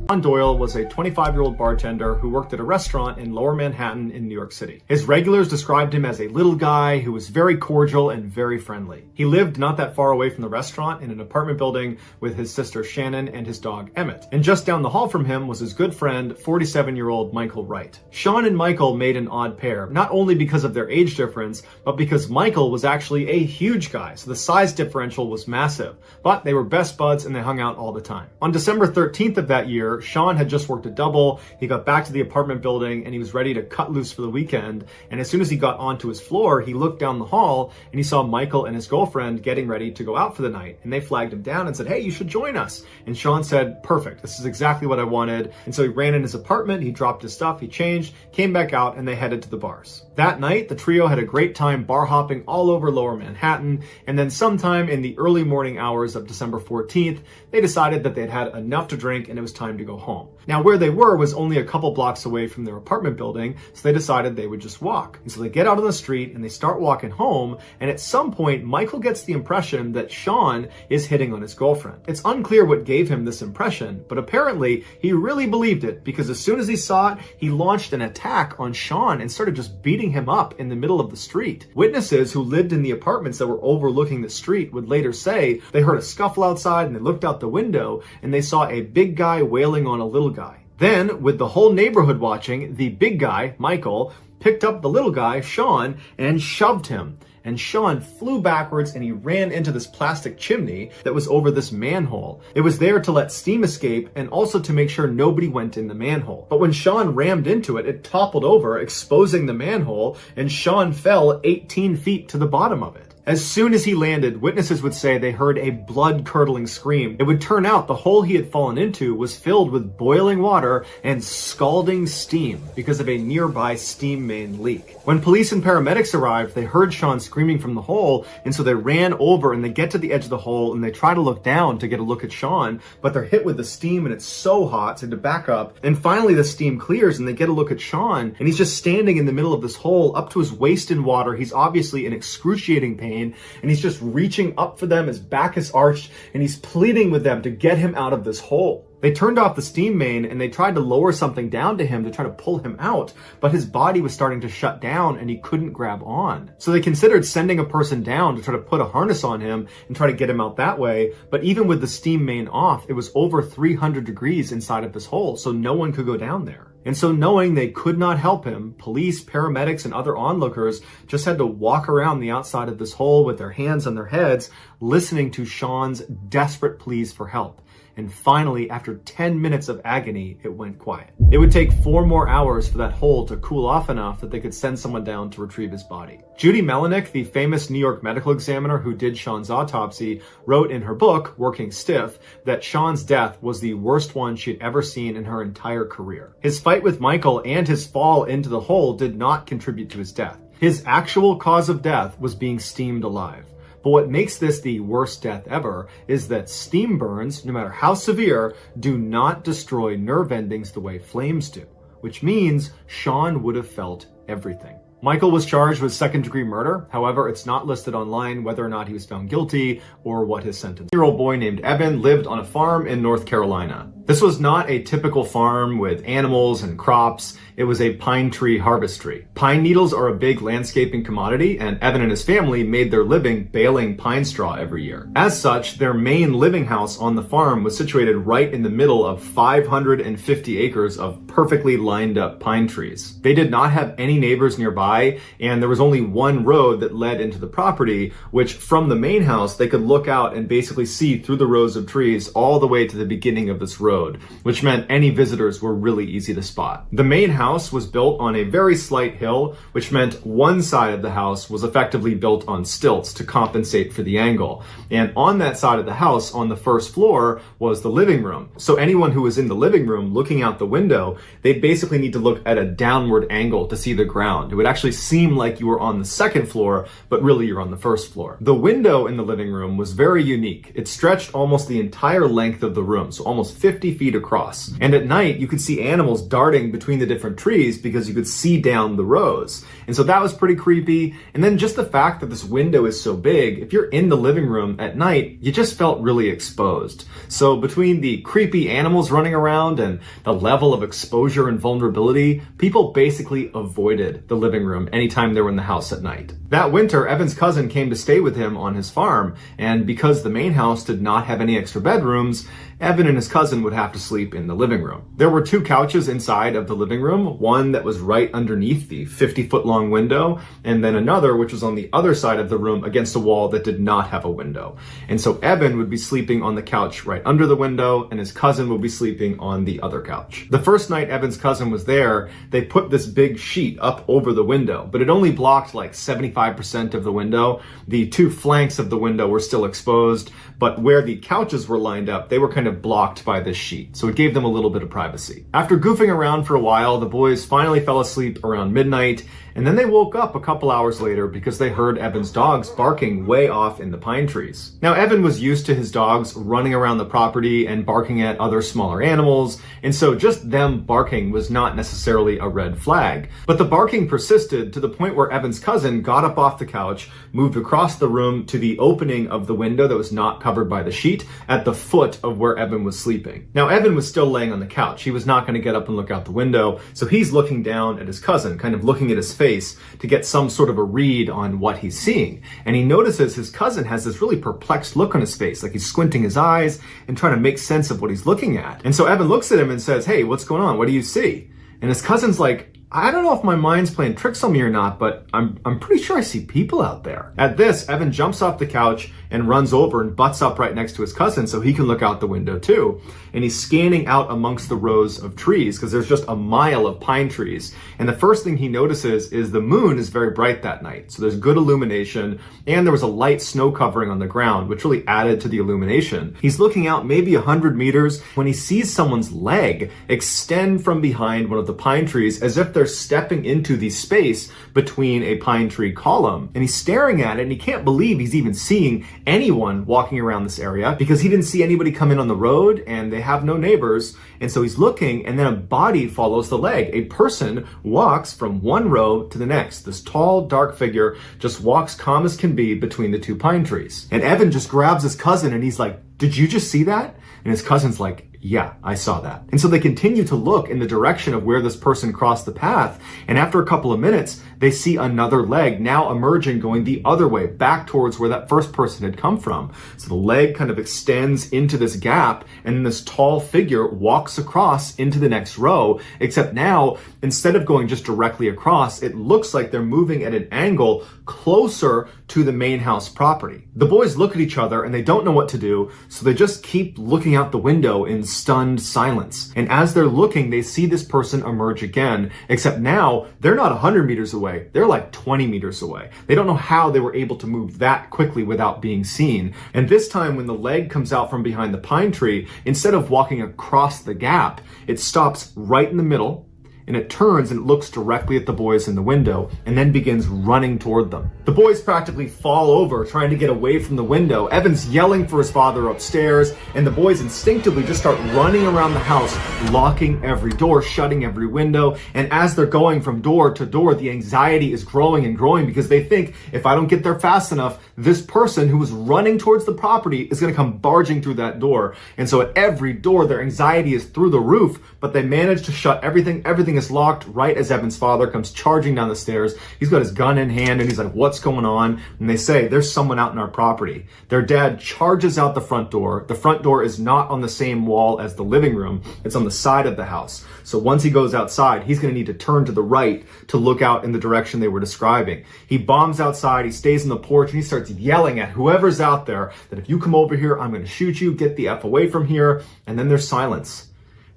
John Doyle was a 25-year-old bartender who worked at a restaurant in Lower Manhattan in New York City. His regulars described him as a little guy who was very cordial and very friendly. He lived not that far away from the restaurant in an apartment building with his sister Shannon and his dog Emmett. And just down the hall from him was his good friend, 47-year-old Michael Wright. Sean and Michael made an odd pair, not only because of their age difference, but because Michael was actually a huge guy, so the size differential was massive. But they were best buds and they hung out all the time. On December 13th of that year, Sean had just worked a double. He got back to the apartment building and he was ready to cut loose for the weekend. And as soon as he got onto his floor, he looked down the hall and he saw Michael and his girlfriend getting ready to go out for the night. And they flagged him down and said, "Hey, you should join us." And Sean said, "Perfect. This is exactly what I wanted." And so he ran in his apartment, he dropped his stuff, he changed, came back out, and they headed to the bars. That night, the trio had a great time bar hopping all over Lower Manhattan. And then sometime in the early morning hours of December 14th, they decided that they'd had enough to drink and it was time to go home. Now, where they were was only a couple blocks away from their apartment building, so they decided they would just walk. And so they get out on the street and they start walking home, and at some point, Michael gets the impression that Sean is hitting on his girlfriend. It's unclear what gave him this impression, but apparently he really believed it, because as soon as he saw it, he launched an attack on Sean and started just beating him up in the middle of the street. Witnesses who lived in the apartments that were overlooking the street would later say they heard a scuffle outside and they looked out the window and they saw a big guy wailing on a little guy. Then, with the whole neighborhood watching, the big guy, Michael, picked up the little guy, Sean, and shoved him. And Sean flew backwards and he ran into this plastic chimney that was over this manhole. It was there to let steam escape and also to make sure nobody went in the manhole. But when Sean rammed into it, it toppled over, exposing the manhole, and Sean fell 18 feet to the bottom of it. As soon as he landed, witnesses would say they heard a blood-curdling scream. It would turn out the hole he had fallen into was filled with boiling water and scalding steam because of a nearby steam main leak. When police and paramedics arrived, they heard Sean screaming from the hole, and so they ran over and they get to the edge of the hole and they try to look down to get a look at Sean, but they're hit with the steam and it's so hot, so they had to back up. And finally the steam clears and they get a look at Sean, and he's just standing in the middle of this hole up to his waist in water. He's obviously in excruciating pain, and he's just reaching up for them, his back is arched, and he's pleading with them to get him out of this hole. They turned off the steam main and they tried to lower something down to him to try to pull him out, but his body was starting to shut down and he couldn't grab on. So they considered sending a person down to try to put a harness on him and try to get him out that way, but even with the steam main off, it was over 300 degrees inside of this hole, so no one could go down there. And so knowing they could not help him, police, paramedics, and other onlookers just had to walk around the outside of this hole with their hands on their heads, listening to Sean's desperate pleas for help. And finally, after 10 minutes of agony, it went quiet. It would take 4 more hours for that hole to cool off enough that they could send someone down to retrieve his body. Judy Melinek, the famous New York medical examiner who did Sean's autopsy, wrote in her book, Working Stiff, that Sean's death was the worst one she'd ever seen in her entire career. His fight with Michael and his fall into the hole did not contribute to his death. His actual cause of death was being steamed alive. But what makes this the worst death ever is that steam burns, no matter how severe, do not destroy nerve endings the way flames do, which means Sean would have felt everything. Michael was charged with second-degree murder. However, it's not listed online whether or not he was found guilty or what his sentence. A 10-year-old boy named Eben lived on a farm in North Carolina. This was not a typical farm with animals and crops. It was a pine tree harvest tree. Pine needles are a big landscaping commodity, and Evan and his family made their living baling pine straw every year. As such, their main living house on the farm was situated right in the middle of 550 acres of perfectly lined up pine trees. They did not have any neighbors nearby, and there was only one road that led into the property, which from the main house, they could look out and basically see through the rows of trees all the way to the beginning of this road, which meant any visitors were really easy to spot. The main house was built on a very slight hill, which meant one side of the house was effectively built on stilts to compensate for the angle. And on that side of the house, on the first floor, was the living room. So anyone who was in the living room looking out the window, they'd basically need to look at a downward angle to see the ground. It would actually seem like you were on the second floor, but really you're on the first floor. The window in the living room was very unique. It stretched almost the entire length of the room, so almost 50 feet across. And at night, you could see animals darting between the different trees because you could see down the rows. And so that was pretty creepy. And then just the fact that this window is so big, if you're in the living room at night, you just felt really exposed. So between the creepy animals running around and the level of exposure and vulnerability, people basically avoided the living room anytime they were in the house at night. That winter, Evan's cousin came to stay with him on his farm, and because the main house did not have any extra bedrooms, Evan and his cousin would have to sleep in the living room. There were two couches inside of the living room, one that was right underneath the 50-foot long window, and then another which was on the other side of the room against a wall that did not have a window. And so Evan would be sleeping on the couch right under the window, and his cousin would be sleeping on the other couch. The first night Evan's cousin was there, they put this big sheet up over the window, but it only blocked like 75% of the window. The two flanks of the window were still exposed, but where the couches were lined up, they were kind of blocked by this sheet, so it gave them a little bit of privacy. After goofing around for a while, the boys finally fell asleep around midnight, and then they woke up a couple hours later because they heard Evan's dogs barking way off in the pine trees. Now, Evan was used to his dogs running around the property and barking at other smaller animals, and so just them barking was not necessarily a red flag. But the barking persisted to the point where Evan's cousin got up off the couch, moved across the room to the opening of the window that was not covered by the sheet at the foot of where Evan was sleeping. Now, Evan was still laying on the couch. He was not going to get up and look out the window, so he's looking down at his cousin, kind of looking at his face to get some sort of a read on what he's seeing. And he notices his cousin has this really perplexed look on his face, like he's squinting his eyes and trying to make sense of what he's looking at. And so Evan looks at him and says, "Hey, what's going on? What do you see?" And his cousin's like, "I don't know if my mind's playing tricks on me or not, but I'm pretty sure I see people out there." At this, Evan jumps off the couch and runs over and butts up right next to his cousin so he can look out the window too. And he's scanning out amongst the rows of trees because there's just a mile of pine trees. And the first thing he notices is the moon is very bright that night. So there's good illumination, and there was a light snow covering on the ground, which really added to the illumination. He's looking out maybe 100 meters when he sees someone's leg extend from behind one of the pine trees as if they're stepping into the space between a pine tree column. And he's staring at it, and he can't believe he's even seeing anyone walking around this area because he didn't see anybody come in on the road and they have no neighbors. And so he's looking, and then a body follows the leg. A person walks from one row to the next. This tall, dark figure just walks calm as can be between the two pine trees. And Evan just grabs his cousin and he's like, "Did you just see that?" And his cousin's like, "Yeah, I saw that." And so they continue to look in the direction of where this person crossed the path. And after a couple of minutes, they see another leg now emerging, going the other way, back towards where that first person had come from. So the leg kind of extends into this gap, and then this tall figure walks across into the next row, except now, instead of going just directly across, it looks like they're moving at an angle closer to the main house property. The boys look at each other and they don't know what to do, so they just keep looking out the window in stunned silence. And as they're looking, they see this person emerge again, except now they're not 100 meters away, they're like 20 meters away. They don't know how they were able to move that quickly without being seen. And this time when the leg comes out from behind the pine tree, instead of walking across the gap, it stops right in the middle, and it turns and it looks directly at the boys in the window and then begins running toward them. The boys practically fall over trying to get away from the window. Evan's yelling for his father upstairs, and the boys instinctively just start running around the house, locking every door, shutting every window. And as they're going from door to door, the anxiety is growing and growing because they think, if I don't get there fast enough, this person who was running towards the property is going to come barging through that door. And so at every door, their anxiety is through the roof, but they manage to shut everything. Everything is locked right as Evan's father comes charging down the stairs. He's got his gun in hand and he's like, what's going on? And they say, there's someone out in our property. Their dad charges out the front door. The front door is not on the same wall as the living room. It's on the side of the house. So once he goes outside, he's going to need to turn to the right to look out in the direction they were describing. He bombs outside, he stays on the porch, and he starts yelling at whoever's out there that if you come over here, I'm going to shoot you, get the F away from here. And then there's silence.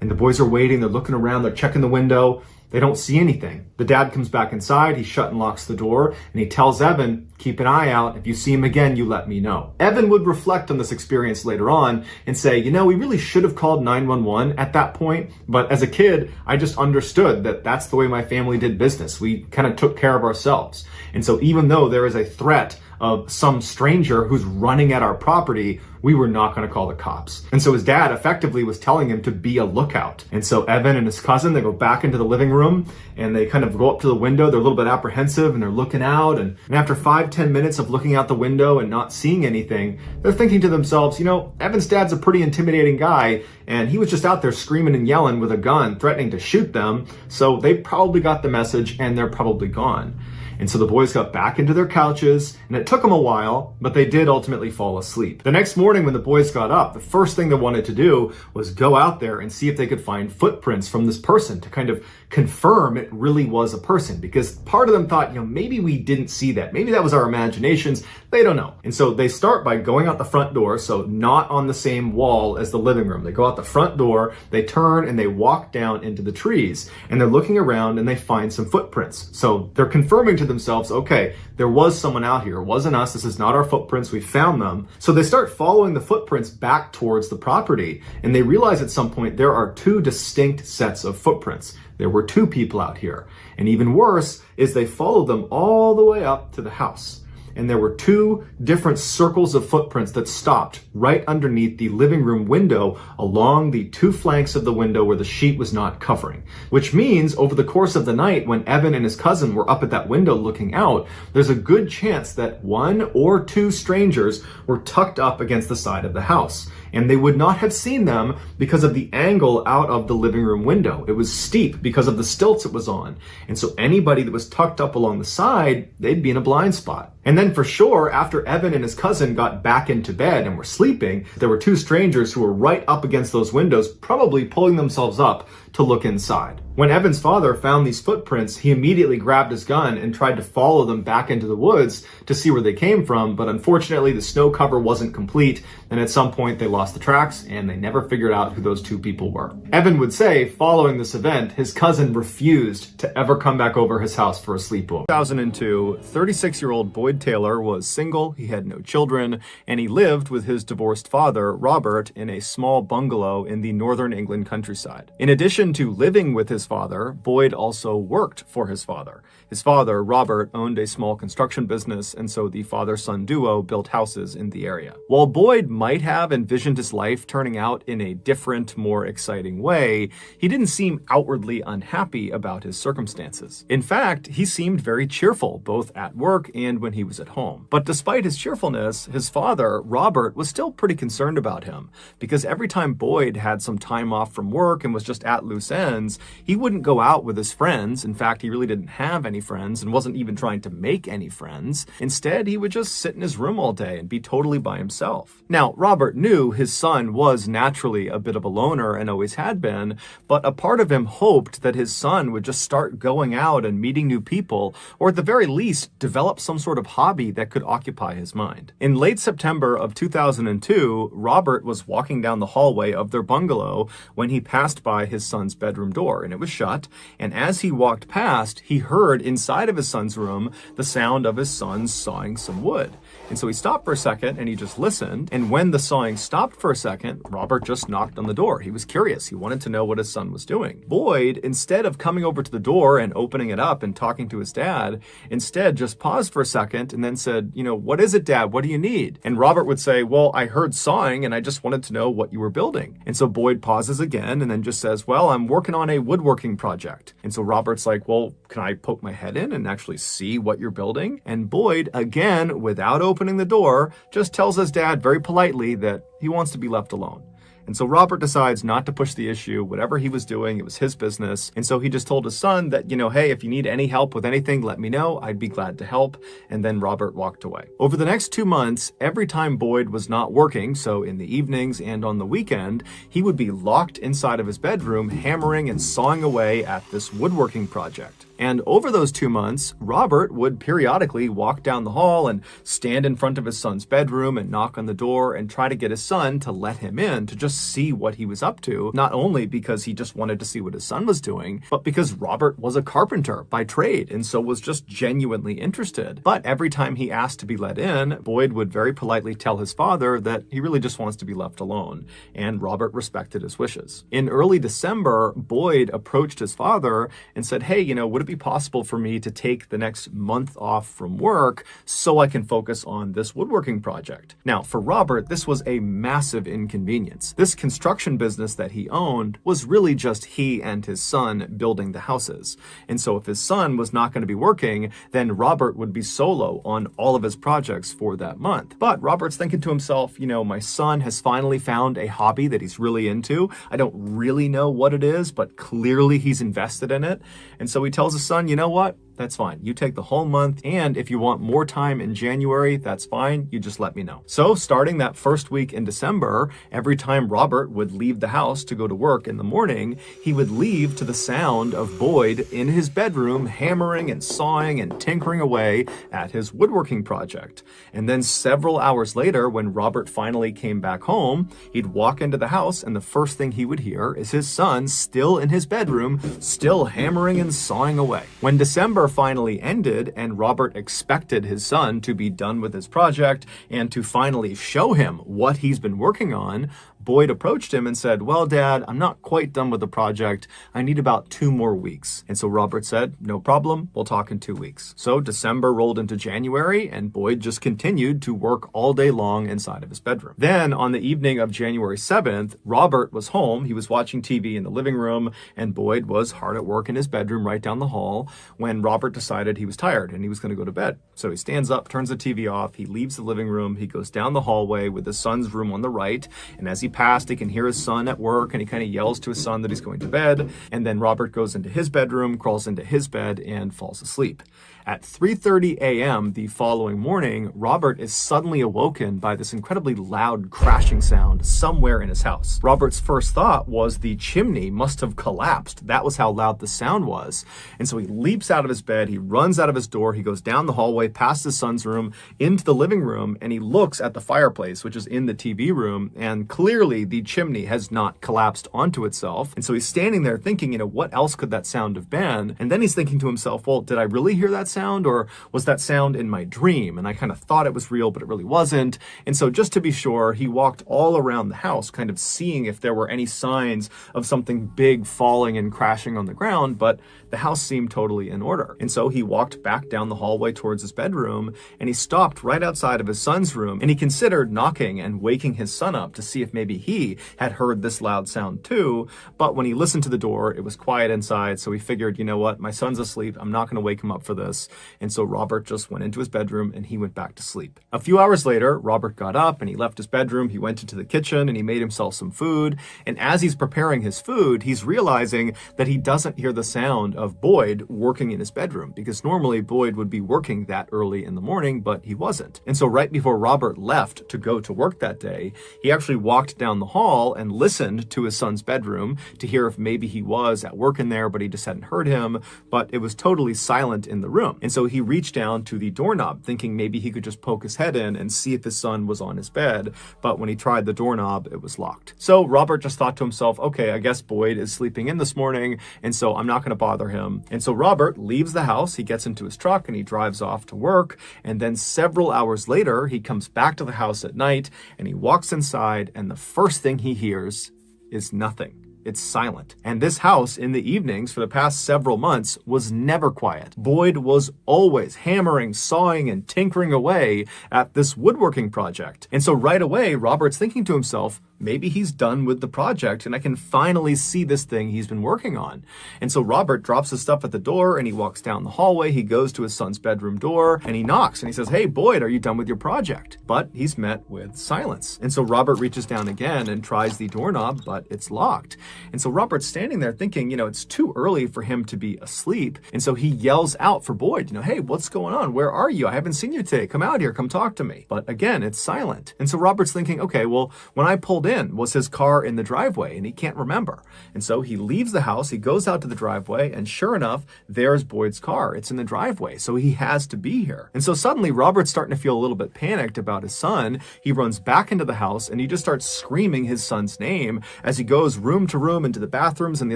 And the boys are waiting, they're looking around, they're checking the window. They don't see anything. The dad comes back inside, he shut and locks the door, and he tells Evan, keep an eye out. If you see him again, you let me know. Evan would reflect on this experience later on and say, you know, we really should have called 911 at that point. But as a kid, I just understood that that's the way my family did business. We kind of took care of ourselves. And so even though there is a threat of some stranger who's running at our property, we were not going to call the cops. And so his dad effectively was telling him to be a lookout. And so Evan and his cousin, they go back into the living room and they kind of go up to the window. They're a little bit apprehensive and they're looking out. And after 5-10 minutes of looking out the window and not seeing anything, they're thinking to themselves, you know, Evan's dad's a pretty intimidating guy and he was just out there screaming and yelling with a gun, threatening to shoot them. So they probably got the message and they're probably gone. And so the boys got back into their couches, and it took them a while, but they did ultimately fall asleep. The next morning when the boys got up, the first thing they wanted to do was go out there and see if they could find footprints from this person to kind of confirm it really was a person, because part of them thought, you know, maybe we didn't see that. Maybe that was our imaginations. They don't know. And so they start by going out the front door, so not on the same wall as the living room. They go out the front door, they turn and they walk down into the trees, and they're looking around and they find some footprints. So they're confirming to themselves, okay, there was someone out here. It wasn't us. This is not our footprints. We found them. So they start following the footprints back towards the property, and they realize at some point there are two distinct sets of footprints. There were two people out here. And even worse is they followed them all the way up to the house. And there were two different circles of footprints that stopped right underneath the living room window along the two flanks of the window where the sheet was not covering. Which means over the course of the night, when Evan and his cousin were up at that window looking out, there's a good chance that one or two strangers were tucked up against the side of the house. And they would not have seen them because of the angle out of the living room window. It was steep because of the stilts it was on. And so anybody that was tucked up along the side, they'd be in a blind spot. And then for sure, after Evan and his cousin got back into bed and were sleeping, there were two strangers who were right up against those windows, probably pulling themselves up to look inside. When Evan's father found these footprints, he immediately grabbed his gun and tried to follow them back into the woods to see where they came from, but unfortunately the snow cover wasn't complete, and at some point they lost the tracks and they never figured out who those two people were. Evan would say, following this event, his cousin refused to ever come back over his house for a sleepover. 2002, 36-year-old Boyd Taylor was single, he had no children, and he lived with his divorced father, Robert, in a small bungalow in the northern England countryside. In addition to living with his father, Boyd also worked for his father. His father, Robert, owned a small construction business, and so the father-son duo built houses in the area. While Boyd might have envisioned his life turning out in a different, more exciting way, he didn't seem outwardly unhappy about his circumstances. In fact, he seemed very cheerful, both at work and when he was at home. But despite his cheerfulness, his father, Robert, was still pretty concerned about him, because every time Boyd had some time off from work and was just at loose ends, he wouldn't go out with his friends. In fact, he really didn't have any friends and wasn't even trying to make any friends. Instead, he would just sit in his room all day and be totally by himself. Now, Robert knew his son was naturally a bit of a loner and always had been, but a part of him hoped that his son would just start going out and meeting new people, or at the very least, develop some sort of hobby that could occupy his mind. In late September of 2002, Robert was walking down the hallway of their bungalow when he passed by his son's bedroom door, and it was shut, and as he walked past, he heard inside of his son's room the sound of his son sawing some wood. And so he stopped for a second and he just listened, and when the sawing stopped for a second, Robert just knocked on the door. He was curious. He wanted to know what his son was doing. Boyd, instead of coming over to the door and opening it up and talking to his dad, instead just paused for a second and then said, you know, what is it, Dad? What do you need? And Robert would say, well, I heard sawing and I just wanted to know what you were building. And so Boyd pauses again and then just says, well, well, I'm working on a woodworking project. And so Robert's like, well, can I poke my head in and actually see what you're building? And Boyd, again, without opening the door, just tells his dad very politely that he wants to be left alone. And so Robert decides not to push the issue. Whatever he was doing, it was his business. And so he just told his son that, hey, if you need any help with anything, let me know. I'd be glad to help. And then Robert walked away. Over the next 2 months, every time Boyd was not working, so in the evenings and on the weekend, he would be locked inside of his bedroom, hammering and sawing away at this woodworking project. And over those 2 months, Robert would periodically walk down the hall and stand in front of his son's bedroom and knock on the door and try to get his son to let him in to just see what he was up to, not only because he just wanted to see what his son was doing, but because Robert was a carpenter by trade and so was just genuinely interested. But every time he asked to be let in, Boyd would very politely tell his father that he really just wants to be left alone, and Robert respected his wishes. In early December, Boyd approached his father and said, hey, would it be possible for me to take the next month off from work so I can focus on this woodworking project? Now, for Robert, this was a massive inconvenience. This construction business that he owned was really just he and his son building the houses. And so if his son was not going to be working, then Robert would be solo on all of his projects for that month. But Robert's thinking to himself, my son has finally found a hobby that he's really into. I don't really know what it is, but clearly he's invested in it. And so he tells his son, you know what? That's fine. You take the whole month, and if you want more time in January, that's fine. You just let me know. So starting that first week in December, every time Robert would leave the house to go to work in the morning, he would leave to the sound of Boyd in his bedroom hammering and sawing and tinkering away at his woodworking project. And then several hours later, when Robert finally came back home, he'd walk into the house, and the first thing he would hear is his son still in his bedroom, still hammering and sawing away. When December finally ended and Robert expected his son to be done with his project and to finally show him what he's been working on, Boyd approached him and said, well, Dad, I'm not quite done with the project. I need about 2 more weeks. And so Robert said, no problem. We'll talk in 2 weeks. So December rolled into January, and Boyd just continued to work all day long inside of his bedroom. Then on the evening of January 7th, Robert was home. He was watching TV in the living room, and Boyd was hard at work in his bedroom right down the hall when Robert decided he was tired and he was going to go to bed. So he stands up, turns the TV off, he leaves the living room, he goes down the hallway with his son's room on the right, and as he passed, he can hear his son at work, and he kind of yells to his son that he's going to bed, and then Robert goes into his bedroom, crawls into his bed, and falls asleep. At 3:30 a.m. the following morning, Robert is suddenly awoken by this incredibly loud crashing sound somewhere in his house. Robert's first thought was the chimney must have collapsed. That was how loud the sound was. And so he leaps out of his bed, he runs out of his door, he goes down the hallway, past his son's room, into the living room, and he looks at the fireplace, which is in the TV room, and clearly the chimney has not collapsed onto itself. And so he's standing there thinking, what else could that sound have been? And then he's thinking to himself, well, did I really hear that sound, or was that sound in my dream? And I kind of thought it was real, but it really wasn't. And so just to be sure, he walked all around the house, kind of seeing if there were any signs of something big falling and crashing on the ground, but the house seemed totally in order. And so he walked back down the hallway towards his bedroom, and he stopped right outside of his son's room, and he considered knocking and waking his son up to see if maybe he had heard this loud sound too. But when he listened to the door, it was quiet inside, so he figured, what, my son's asleep, I'm not going to wake him up for this. And so Robert just went into his bedroom and he went back to sleep. A few hours later, Robert got up and he left his bedroom, he went into the kitchen and he made himself some food. And as he's preparing his food, he's realizing that he doesn't hear the sound of Boyd working in his bedroom, because normally Boyd would be working that early in the morning, but he wasn't. And so right before Robert left to go to work that day, he actually walked down the hall and listened to his son's bedroom to hear if maybe he was at work in there, but he just hadn't heard him. But it was totally silent in the room. And so he reached down to the doorknob, thinking maybe he could just poke his head in and see if his son was on his bed. But when he tried the doorknob, it was locked. So Robert just thought to himself, okay, I guess Boyd is sleeping in this morning, and so I'm not going to bother him. And so Robert leaves the house, he gets into his truck, and he drives off to work. And then several hours later, he comes back to the house at night, and he walks inside, and the first thing he hears is nothing. It's silent. And this house in the evenings for the past several months was never quiet. Boyd was always hammering, sawing, and tinkering away at this woodworking project. And so right away, Robert's thinking to himself, maybe he's done with the project and I can finally see this thing he's been working on. And so Robert drops his stuff at the door and he walks down the hallway. He goes to his son's bedroom door and he knocks and he says, "Hey, Boyd, are you done with your project?" But he's met with silence. And so Robert reaches down again and tries the doorknob, but it's locked. And so Robert's standing there thinking, it's too early for him to be asleep. And so he yells out for Boyd, "Hey, what's going on? Where are you? I haven't seen you today. Come out here. Come talk to me." But again, it's silent. And so Robert's thinking, okay, well, when I pulled in, was his car in the driveway? And he can't remember. And so he leaves the house, he goes out to the driveway, and sure enough, there's Boyd's car. It's in the driveway. So he has to be here. And so suddenly Robert's starting to feel a little bit panicked about his son. He runs back into the house and he just starts screaming his son's name as he goes room to room into the bathrooms and the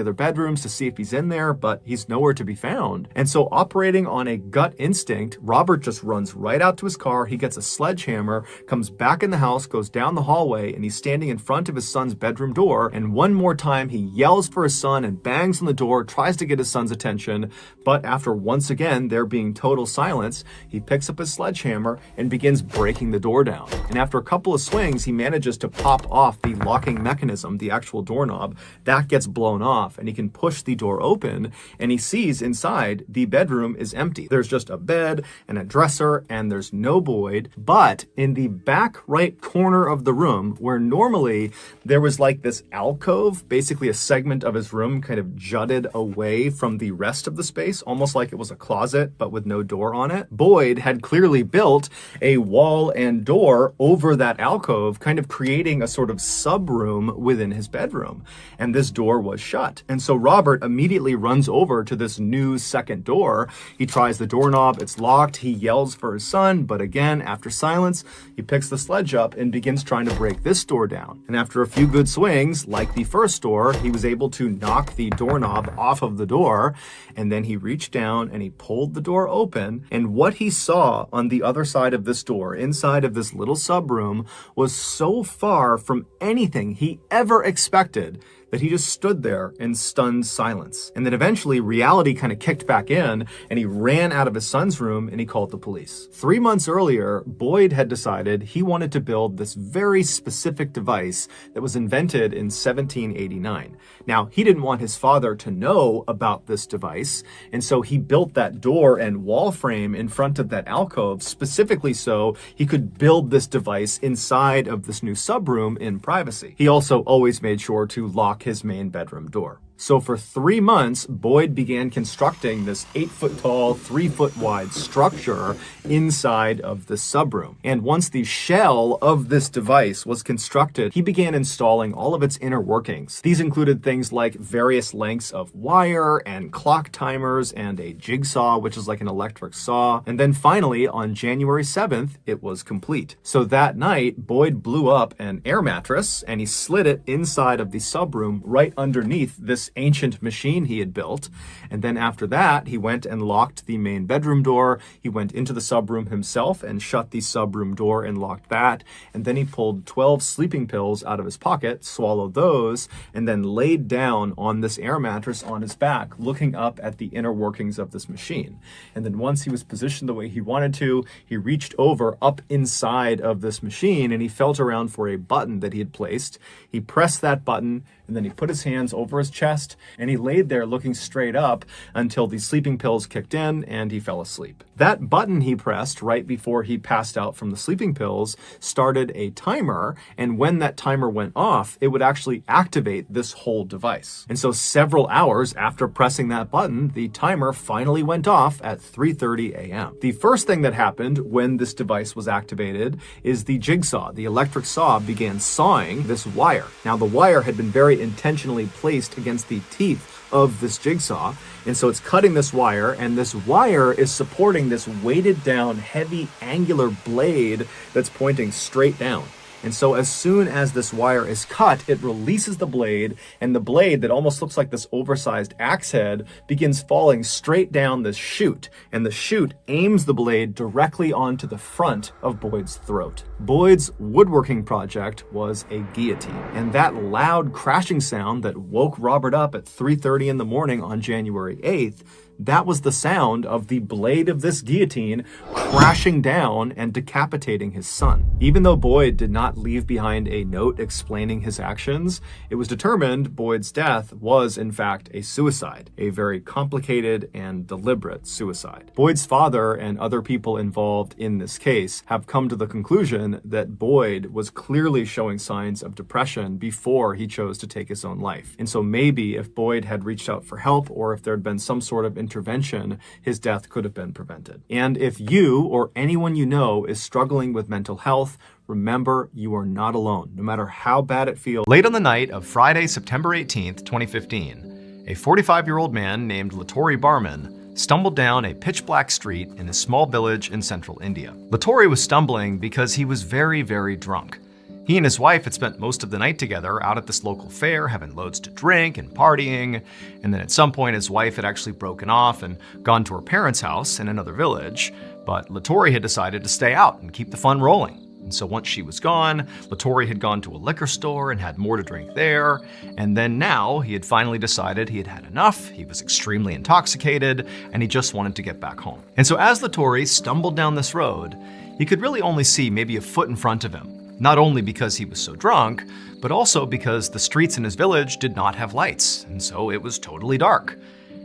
other bedrooms to see if he's in there, but he's nowhere to be found. And so operating on a gut instinct, Robert just runs right out to his car. He gets a sledgehammer, comes back in the house, goes down the hallway, and he's standing in front of his son's bedroom door. And one more time, he yells for his son and bangs on the door, tries to get his son's attention. But after once again there being total silence, he picks up his sledgehammer and begins breaking the door down. And after a couple of swings, he manages to pop off the locking mechanism, the actual doorknob. That gets blown off and he can push the door open and he sees inside the bedroom is empty. There's just a bed and a dresser and there's no Boyd. But in the back right corner of the room, where normally there was like this alcove, basically a segment of his room kind of jutted away from the rest of the space, almost like it was a closet but with no door on it, Boyd had clearly built a wall and door over that alcove, kind of creating a sort of sub-room within his bedroom. And this door was shut. And so Robert immediately runs over to this new second door. He tries the doorknob, it's locked. He yells for his son, but again, after silence, he picks the sledge up and begins trying to break this door down. And after a few good swings, like the first door, he was able to knock the doorknob off of the door. And then he reached down and he pulled the door open. And what he saw on the other side of this door, inside of this little sub-room, was so far from anything he ever expected that he just stood there in stunned silence. And then eventually reality kind of kicked back in and he ran out of his son's room and he called the police. 3 months earlier, Boyd had decided he wanted to build this very specific device that was invented in 1789. Now, he didn't want his father to know about this device, and so he built that door and wall frame in front of that alcove specifically so he could build this device inside of this new sub-room in privacy. He also always made sure to lock his main bedroom door. So for 3 months, Boyd began constructing this 8-foot tall, 3-foot wide structure inside of the subroom. And once the shell of this device was constructed, he began installing all of its inner workings. These included things like various lengths of wire and clock timers and a jigsaw, which is like an electric saw. And then finally, on January 7th, it was complete. So that night, Boyd blew up an air mattress and he slid it inside of the subroom right underneath this ancient machine he had built. And then after that, he went and locked the main bedroom door. He went into the subroom himself and shut the subroom door and locked that. And then he pulled 12 sleeping pills out of his pocket, swallowed those, and then laid down on this air mattress on his back, looking up at the inner workings of this machine. And then once he was positioned the way he wanted to, he reached over up inside of this machine and he felt around for a button that he had placed. He pressed that button and then he put his hands over his chest and he laid there looking straight up until the sleeping pills kicked in and he fell asleep. That button he pressed right before he passed out from the sleeping pills started a timer, and when that timer went off, it would actually activate this whole device. And so several hours after pressing that button, the timer finally went off at 3:30 a.m. The first thing that happened when this device was activated is the jigsaw, the electric saw, began sawing this wire. Now the wire had been very intentionally placed against the teeth of this jigsaw, and so it's cutting this wire, and this wire is supporting this weighted down heavy angular blade that's pointing straight down. And so as soon as this wire is cut, it releases the blade, and the blade that almost looks like this oversized axe head begins falling straight down this chute, and the chute aims the blade directly onto the front of Boyd's throat. Boyd's woodworking project was a guillotine, and that loud crashing sound that woke Robert up at 3:30 in the morning on January 8th That was the sound of the blade of this guillotine crashing down and decapitating his son. Even though Boyd did not leave behind a note explaining his actions, it was determined Boyd's death was in fact a suicide, a very complicated and deliberate suicide. Boyd's father and other people involved in this case have come to the conclusion that Boyd was clearly showing signs of depression before he chose to take his own life. And so maybe if Boyd had reached out for help, or if there had been some sort of intervention, his death could have been prevented. And if you or anyone you know is struggling with mental health, remember, you are not alone, no matter how bad it feels. Late on the night of Friday, September 18th, 2015, a 45-year-old man named Lattori Barman stumbled down a pitch-black street in a small village in central India. Lattori was stumbling because he was very, very drunk. He and his wife had spent most of the night together out at this local fair, having loads to drink and partying, and then at some point his wife had actually broken off and gone to her parents' house in another village, but Lattori had decided to stay out and keep the fun rolling. And so once she was gone, Lattori had gone to a liquor store and had more to drink there, and then now he had finally decided he had had enough, he was extremely intoxicated, and he just wanted to get back home. And so as Lattori stumbled down this road, he could really only see maybe a foot in front of him. Not only because he was so drunk, but also because the streets in his village did not have lights, and so it was totally dark.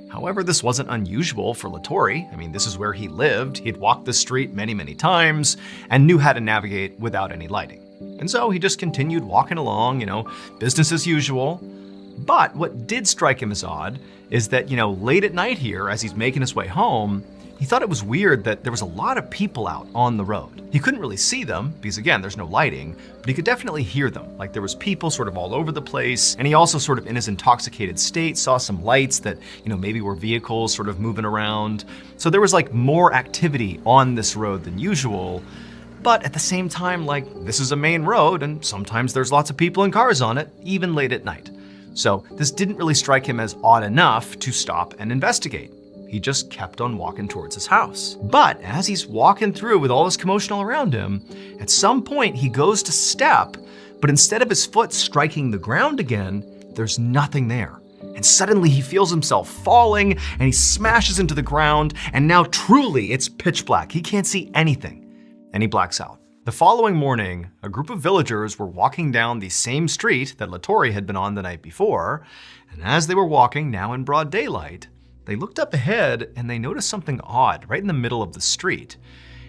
However, this wasn't unusual for Lattori. I mean, this is where he lived. He'd walked the street many, many times and knew how to navigate without any lighting. And so he just continued walking along, business as usual. But what did strike him as odd is that, late at night here, as he's making his way home, he thought it was weird that there was a lot of people out on the road. He couldn't really see them because, again, there's no lighting, but he could definitely hear them. Like there was people sort of all over the place, and he also sort of in his intoxicated state saw some lights that, maybe were vehicles sort of moving around. So there was like more activity on this road than usual. But at the same time, this is a main road, and sometimes there's lots of people and cars on it, even late at night. So this didn't really strike him as odd enough to stop and investigate. He just kept on walking towards his house. But as he's walking through with all this commotion all around him, at some point he goes to step, but instead of his foot striking the ground again, there's nothing there. And suddenly he feels himself falling and he smashes into the ground, and now truly it's pitch black. He can't see anything, and he blacks out. The following morning, a group of villagers were walking down the same street that Lattori had been on the night before, and as they were walking, now in broad daylight, they looked up ahead and they noticed something odd right in the middle of the street.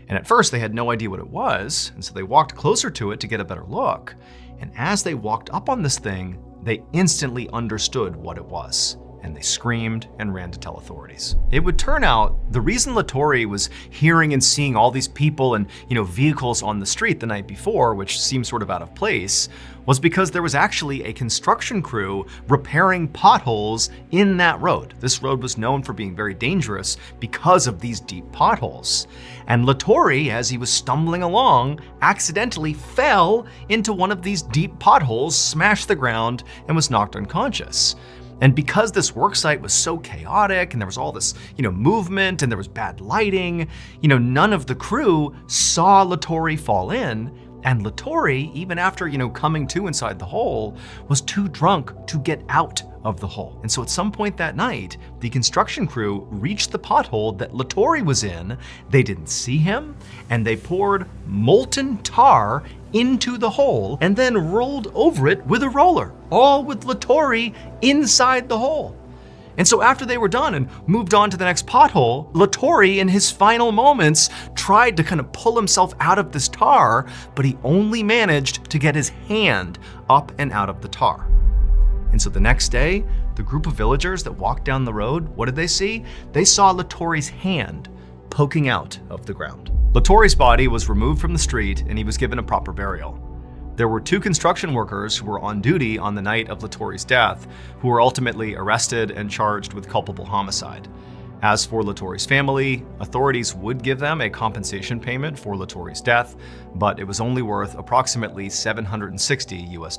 And at first they had no idea what it was, and so they walked closer to it to get a better look. And as they walked up on this thing, they instantly understood what it was. And they screamed and ran to tell authorities. It would turn out the reason Lattori was hearing and seeing all these people and vehicles on the street the night before, which seemed sort of out of place, was because there was actually a construction crew repairing potholes in that road. This road was known for being very dangerous because of these deep potholes. And Lattori, as he was stumbling along, accidentally fell into one of these deep potholes, smashed the ground, and was knocked unconscious. And because this worksite was so chaotic and there was all this, movement and there was bad lighting, none of the crew saw Lattori fall in. And Lattori, even after, coming to inside the hole, was too drunk to get out of the hole. And so at some point that night, the construction crew reached the pothole that Lattori was in. They didn't see him, and they poured molten tar into the hole and then rolled over it with a roller, all with Lattori inside the hole. And so after they were done and moved on to the next pothole, Lattori, in his final moments, tried to kind of pull himself out of this tar, but he only managed to get his hand up and out of the tar. And so the next day, the group of villagers that walked down the road, what did they see? They saw Lattori's hand poking out of the ground. Lattori's body was removed from the street and he was given a proper burial. There were 2 construction workers who were on duty on the night of Lattori's death, who were ultimately arrested and charged with culpable homicide. As for Lattori's family, authorities would give them a compensation payment for Lattori's death, but it was only worth approximately $760 US.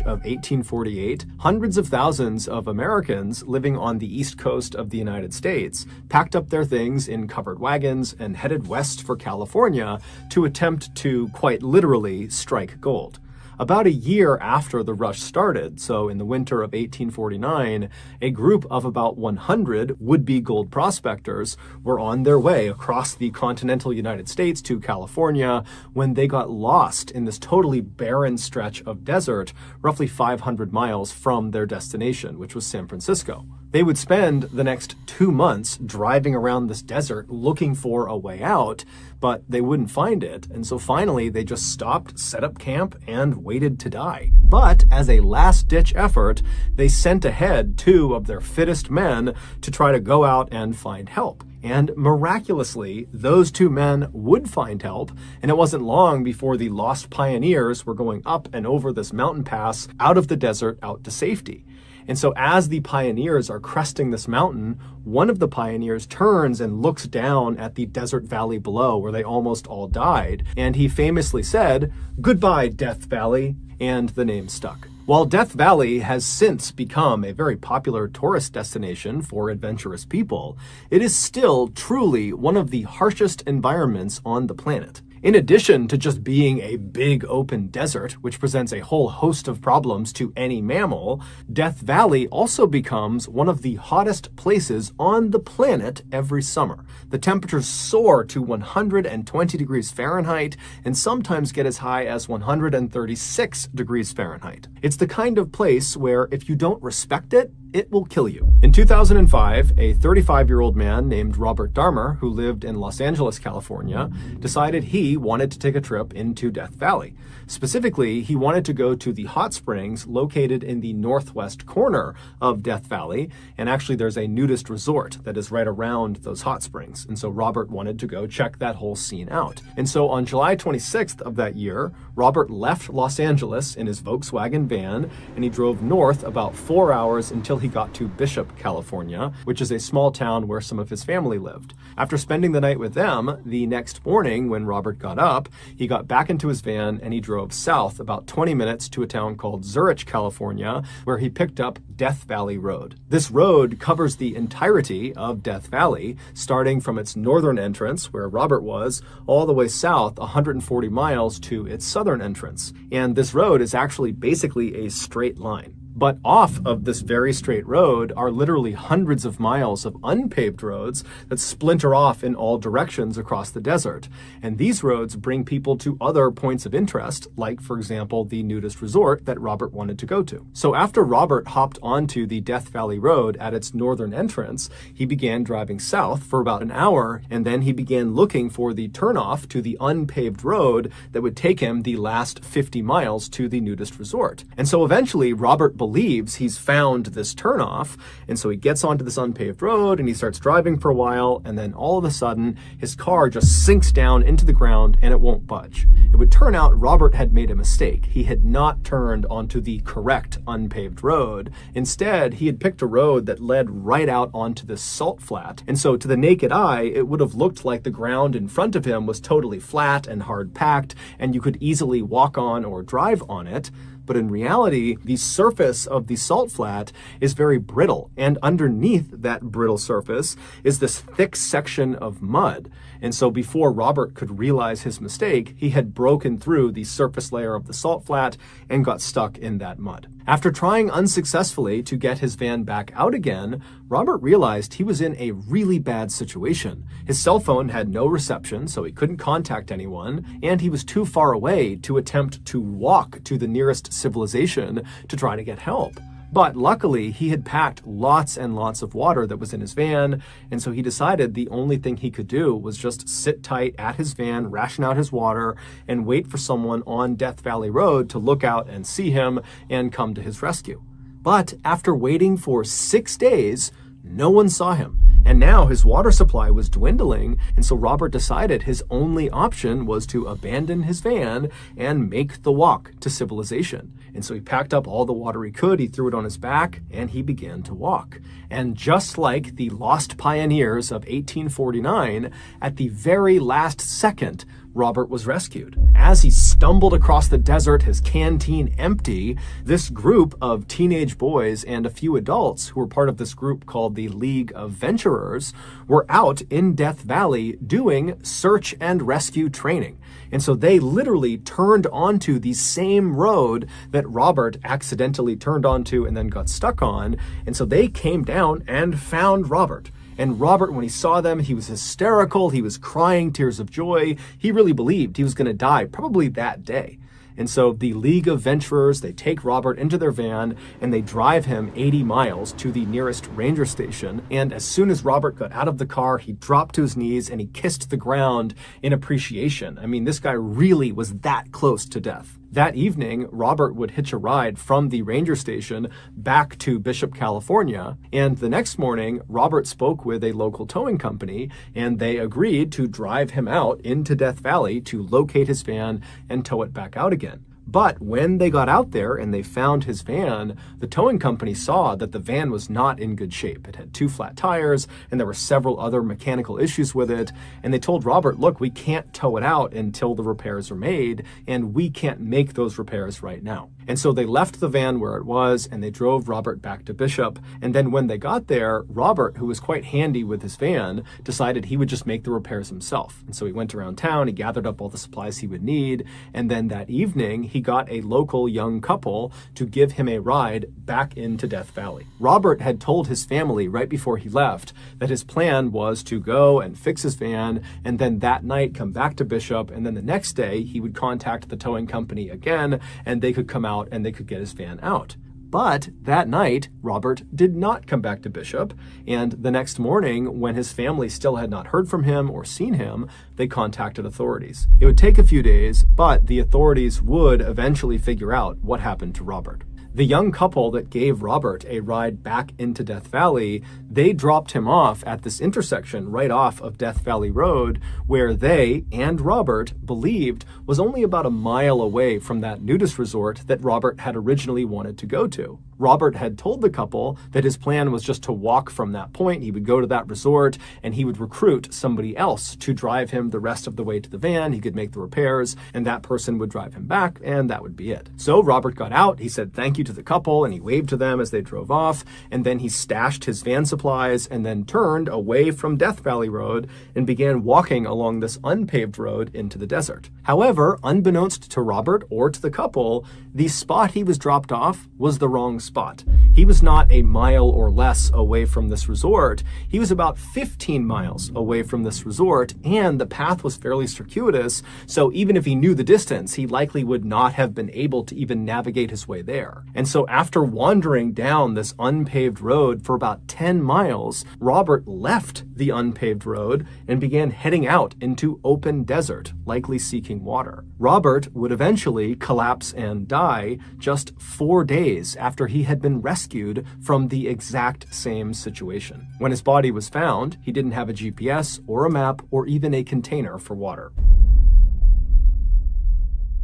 Of 1848, hundreds of thousands of Americans living on the east coast of the United States packed up their things in covered wagons and headed west for California to attempt to, quite literally, strike gold. About a year after the rush started, so in the winter of 1849, a group of about 100 would-be gold prospectors were on their way across the continental United States to California when they got lost in this totally barren stretch of desert, roughly 500 miles from their destination, which was San Francisco. They would spend the next 2 months driving around this desert looking for a way out, but they wouldn't find it, and so finally they just stopped, set up camp, and waited to die. But as a last-ditch effort, they sent ahead 2 of their fittest men to try to go out and find help. And miraculously, those 2 men would find help, and it wasn't long before the lost pioneers were going up and over this mountain pass out of the desert out to safety. And so as the pioneers are cresting this mountain, one of the pioneers turns and looks down at the desert valley below where they almost all died. And he famously said, "Goodbye, Death Valley," and the name stuck. While Death Valley has since become a very popular tourist destination for adventurous people, it is still truly one of the harshest environments on the planet. In addition to just being a big open desert, which presents a whole host of problems to any mammal, Death Valley also becomes one of the hottest places on the planet every summer. The temperatures soar to 120 degrees Fahrenheit and sometimes get as high as 136 degrees Fahrenheit. It's the kind of place where if you don't respect it, it will kill you. In 2005, a 35-year-old man named Robert Darmer, who lived in Los Angeles, California, decided he wanted to take a trip into Death Valley. Specifically, he wanted to go to the hot springs located in the northwest corner of Death Valley, and actually there's a nudist resort that is right around those hot springs, and so Robert wanted to go check that whole scene out. And so on July 26th of that year, Robert left Los Angeles in his Volkswagen van, and he drove north about 4 hours until he got to Bishop, California, which is a small town where some of his family lived. After spending the night with them, the next morning when Robert got up, he got back into his van and he drove south about 20 minutes to a town called Zurich, California, where he picked up Death Valley Road. This road covers the entirety of Death Valley, starting from its northern entrance, where Robert was, all the way south 140 miles to its southern entrance. And this road is actually basically a straight line. But off of this very straight road are literally hundreds of miles of unpaved roads that splinter off in all directions across the desert. And these roads bring people to other points of interest, like, for example, the nudist resort that Robert wanted to go to. So after Robert hopped onto the Death Valley Road at its northern entrance, he began driving south for about an hour, and then he began looking for the turnoff to the unpaved road that would take him the last 50 miles to the nudist resort. And so eventually, Robert believes he's found this turnoff, and so he gets onto this unpaved road and he starts driving for a while, and then all of a sudden his car just sinks down into the ground and it won't budge. It would turn out Robert had made a mistake. He had not turned onto the correct unpaved road. Instead, he had picked a road that led right out onto this salt flat, and so to the naked eye it would have looked like the ground in front of him was totally flat and hard packed and you could easily walk on or drive on it. But in reality, the surface of the salt flat is very brittle, and underneath that brittle surface is this thick section of mud. And so before Robert could realize his mistake, he had broken through the surface layer of the salt flat and got stuck in that mud. After trying unsuccessfully to get his van back out again, Robert realized he was in a really bad situation. His cell phone had no reception, so he couldn't contact anyone, and he was too far away to attempt to walk to the nearest civilization to try to get help. But luckily, he had packed lots and lots of water that was in his van, and so he decided the only thing he could do was just sit tight at his van, ration out his water, and wait for someone on Death Valley Road to look out and see him and come to his rescue. But after waiting for 6 days, no one saw him. And now his water supply was dwindling, and so Robert decided his only option was to abandon his van and make the walk to civilization. And so he packed up all the water he could, he threw it on his back, and he began to walk. And just like the lost pioneers of 1849, at the very last second, Robert was rescued. As he stumbled across the desert, his canteen empty, this group of teenage boys and a few adults who were part of this group called the League of Venturers were out in Death Valley doing search and rescue training. And so they literally turned onto the same road that Robert accidentally turned onto and then got stuck on. And so they came down and found Robert. And Robert, when he saw them, he was hysterical. He was crying tears of joy. He really believed he was going to die probably that day. And so the League of Venturers, they take Robert into their van and they drive him 80 miles to the nearest ranger station. And as soon as Robert got out of the car, he dropped to his knees and he kissed the ground in appreciation. I mean, this guy really was that close to death. That evening, Robert would hitch a ride from the ranger station back to Bishop, California. And the next morning, Robert spoke with a local towing company and they agreed to drive him out into Death Valley to locate his van and tow it back out again. But when they got out there and they found his van, the towing company saw that the van was not in good shape. It had 2 flat tires and there were several other mechanical issues with it. And they told Robert, look, we can't tow it out until the repairs are made and we can't make those repairs right now. And so they left the van where it was and they drove Robert back to Bishop. And then when they got there, Robert, who was quite handy with his van, decided he would just make the repairs himself. And so he went around town, he gathered up all the supplies he would need. And then that evening, he got a local young couple to give him a ride back into Death Valley. Robert had told his family right before he left that his plan was to go and fix his van and then that night come back to Bishop, and then the next day he would contact the towing company again and they could come out and they could get his van out. But that night, Robert did not come back to Bishop, and the next morning, when his family still had not heard from him or seen him, they contacted authorities. It would take a few days, but the authorities would eventually figure out what happened to Robert. The young couple that gave Robert a ride back into Death Valley, they dropped him off at this intersection right off of Death Valley Road, where they and Robert believed was only about a mile away from that nudist resort that Robert had originally wanted to go to. Robert had told the couple that his plan was just to walk from that point. He would go to that resort and he would recruit somebody else to drive him the rest of the way to the van. He could make the repairs and that person would drive him back and that would be it. So Robert got out. He said thank you to the couple and he waved to them as they drove off. And then he stashed his van supplies and then turned away from Death Valley Road and began walking along this unpaved road into the desert. However, unbeknownst to Robert or to the couple, the spot he was dropped off was the wrong spot. He was not a mile or less away from this resort. He was about 15 miles away from this resort, and the path was fairly circuitous, so even if he knew the distance, he likely would not have been able to even navigate his way there. And so after wandering down this unpaved road for about 10 miles, Robert left the unpaved road and began heading out into open desert, likely seeking water. Robert would eventually collapse and die just 4 days after he had been rescued from the exact same situation. When his body was found, he didn't have a GPS or a map or even a container for water.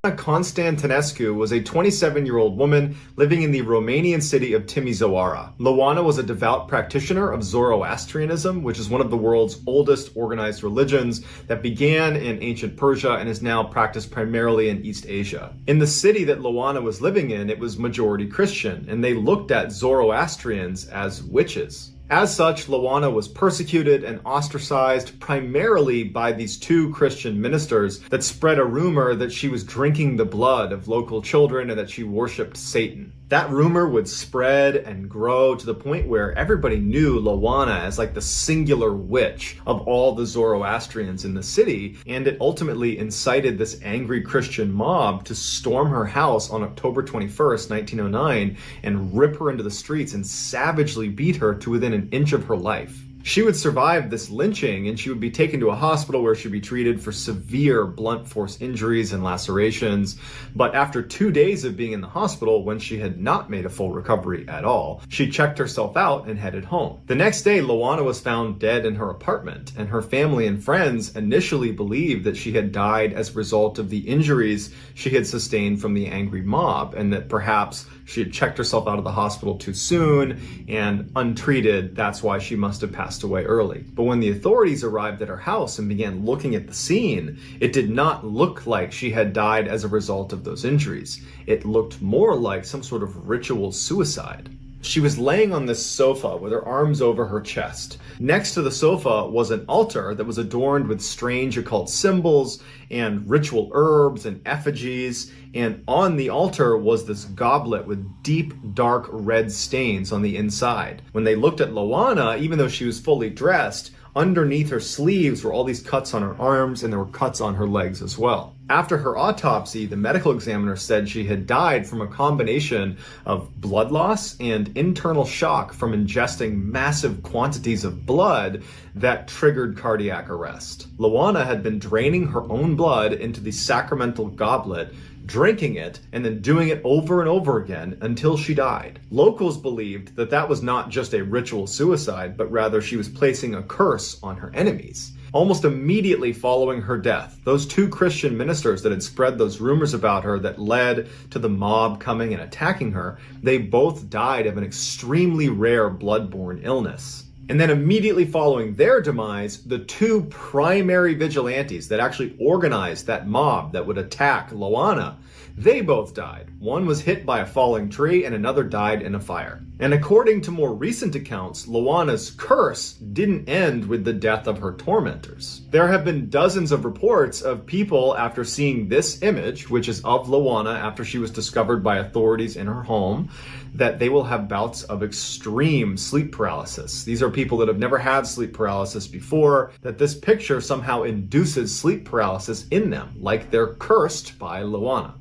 Constantinescu was a 27-year-old woman living in the Romanian city of Timișoara. Loana was a devout practitioner of Zoroastrianism, which is one of the world's oldest organized religions that began in ancient Persia and is now practiced primarily in East Asia. In the city that Loana was living in, it was majority Christian, and they looked at Zoroastrians as witches. As such, Loana was persecuted and ostracized primarily by these 2 Christian ministers that spread a rumor that she was drinking the blood of local children and that she worshipped Satan. That rumor would spread and grow to the point where everybody knew Loana as like the singular witch of all the Zoroastrians in the city, and it ultimately incited this angry Christian mob to storm her house on October 21st, 1909, and rip her into the streets and savagely beat her to within an inch of her life. She would survive this lynching and she would be taken to a hospital where she'd be treated for severe blunt force injuries and lacerations. But after 2 days of being in the hospital, when she had not made a full recovery at all, she checked herself out and headed home. The next day, Loana was found dead in her apartment, and her family and friends initially believed that she had died as a result of the injuries she had sustained from the angry mob, and that perhaps She had checked herself out of the hospital too soon, and untreated, that's why she must have passed away early. But when the authorities arrived at her house and began looking at the scene, it did not look like she had died as a result of those injuries. It looked more like some sort of ritual suicide. She was laying on this sofa with her arms over her chest. Next to the sofa was an altar that was adorned with strange occult symbols and ritual herbs and effigies. And on the altar was this goblet with deep, dark red stains on the inside. When they looked at Loana, even though she was fully dressed, underneath her sleeves were all these cuts on her arms, and there were cuts on her legs as well. After her autopsy, the medical examiner said she had died from a combination of blood loss and internal shock from ingesting massive quantities of blood that triggered cardiac arrest. Loana had been draining her own blood into the sacramental goblet, drinking it, and then doing it over and over again until she died. Locals believed that that was not just a ritual suicide, but rather she was placing a curse on her enemies. Almost immediately following her death, those two Christian ministers that had spread those rumors about her that led to the mob coming and attacking her, they both died of an extremely rare blood-borne illness. And then immediately following their demise, the two primary vigilantes that actually organized that mob that would attack Loana, they both died. One was hit by a falling tree and another died in a fire. And according to more recent accounts, Loana's curse didn't end with the death of her tormentors. There have been dozens of reports of people after seeing this image, which is of Loana after she was discovered by authorities in her home, that they will have bouts of extreme sleep paralysis. These are people that have never had sleep paralysis before, that this picture somehow induces sleep paralysis in them, like they're cursed by Loana.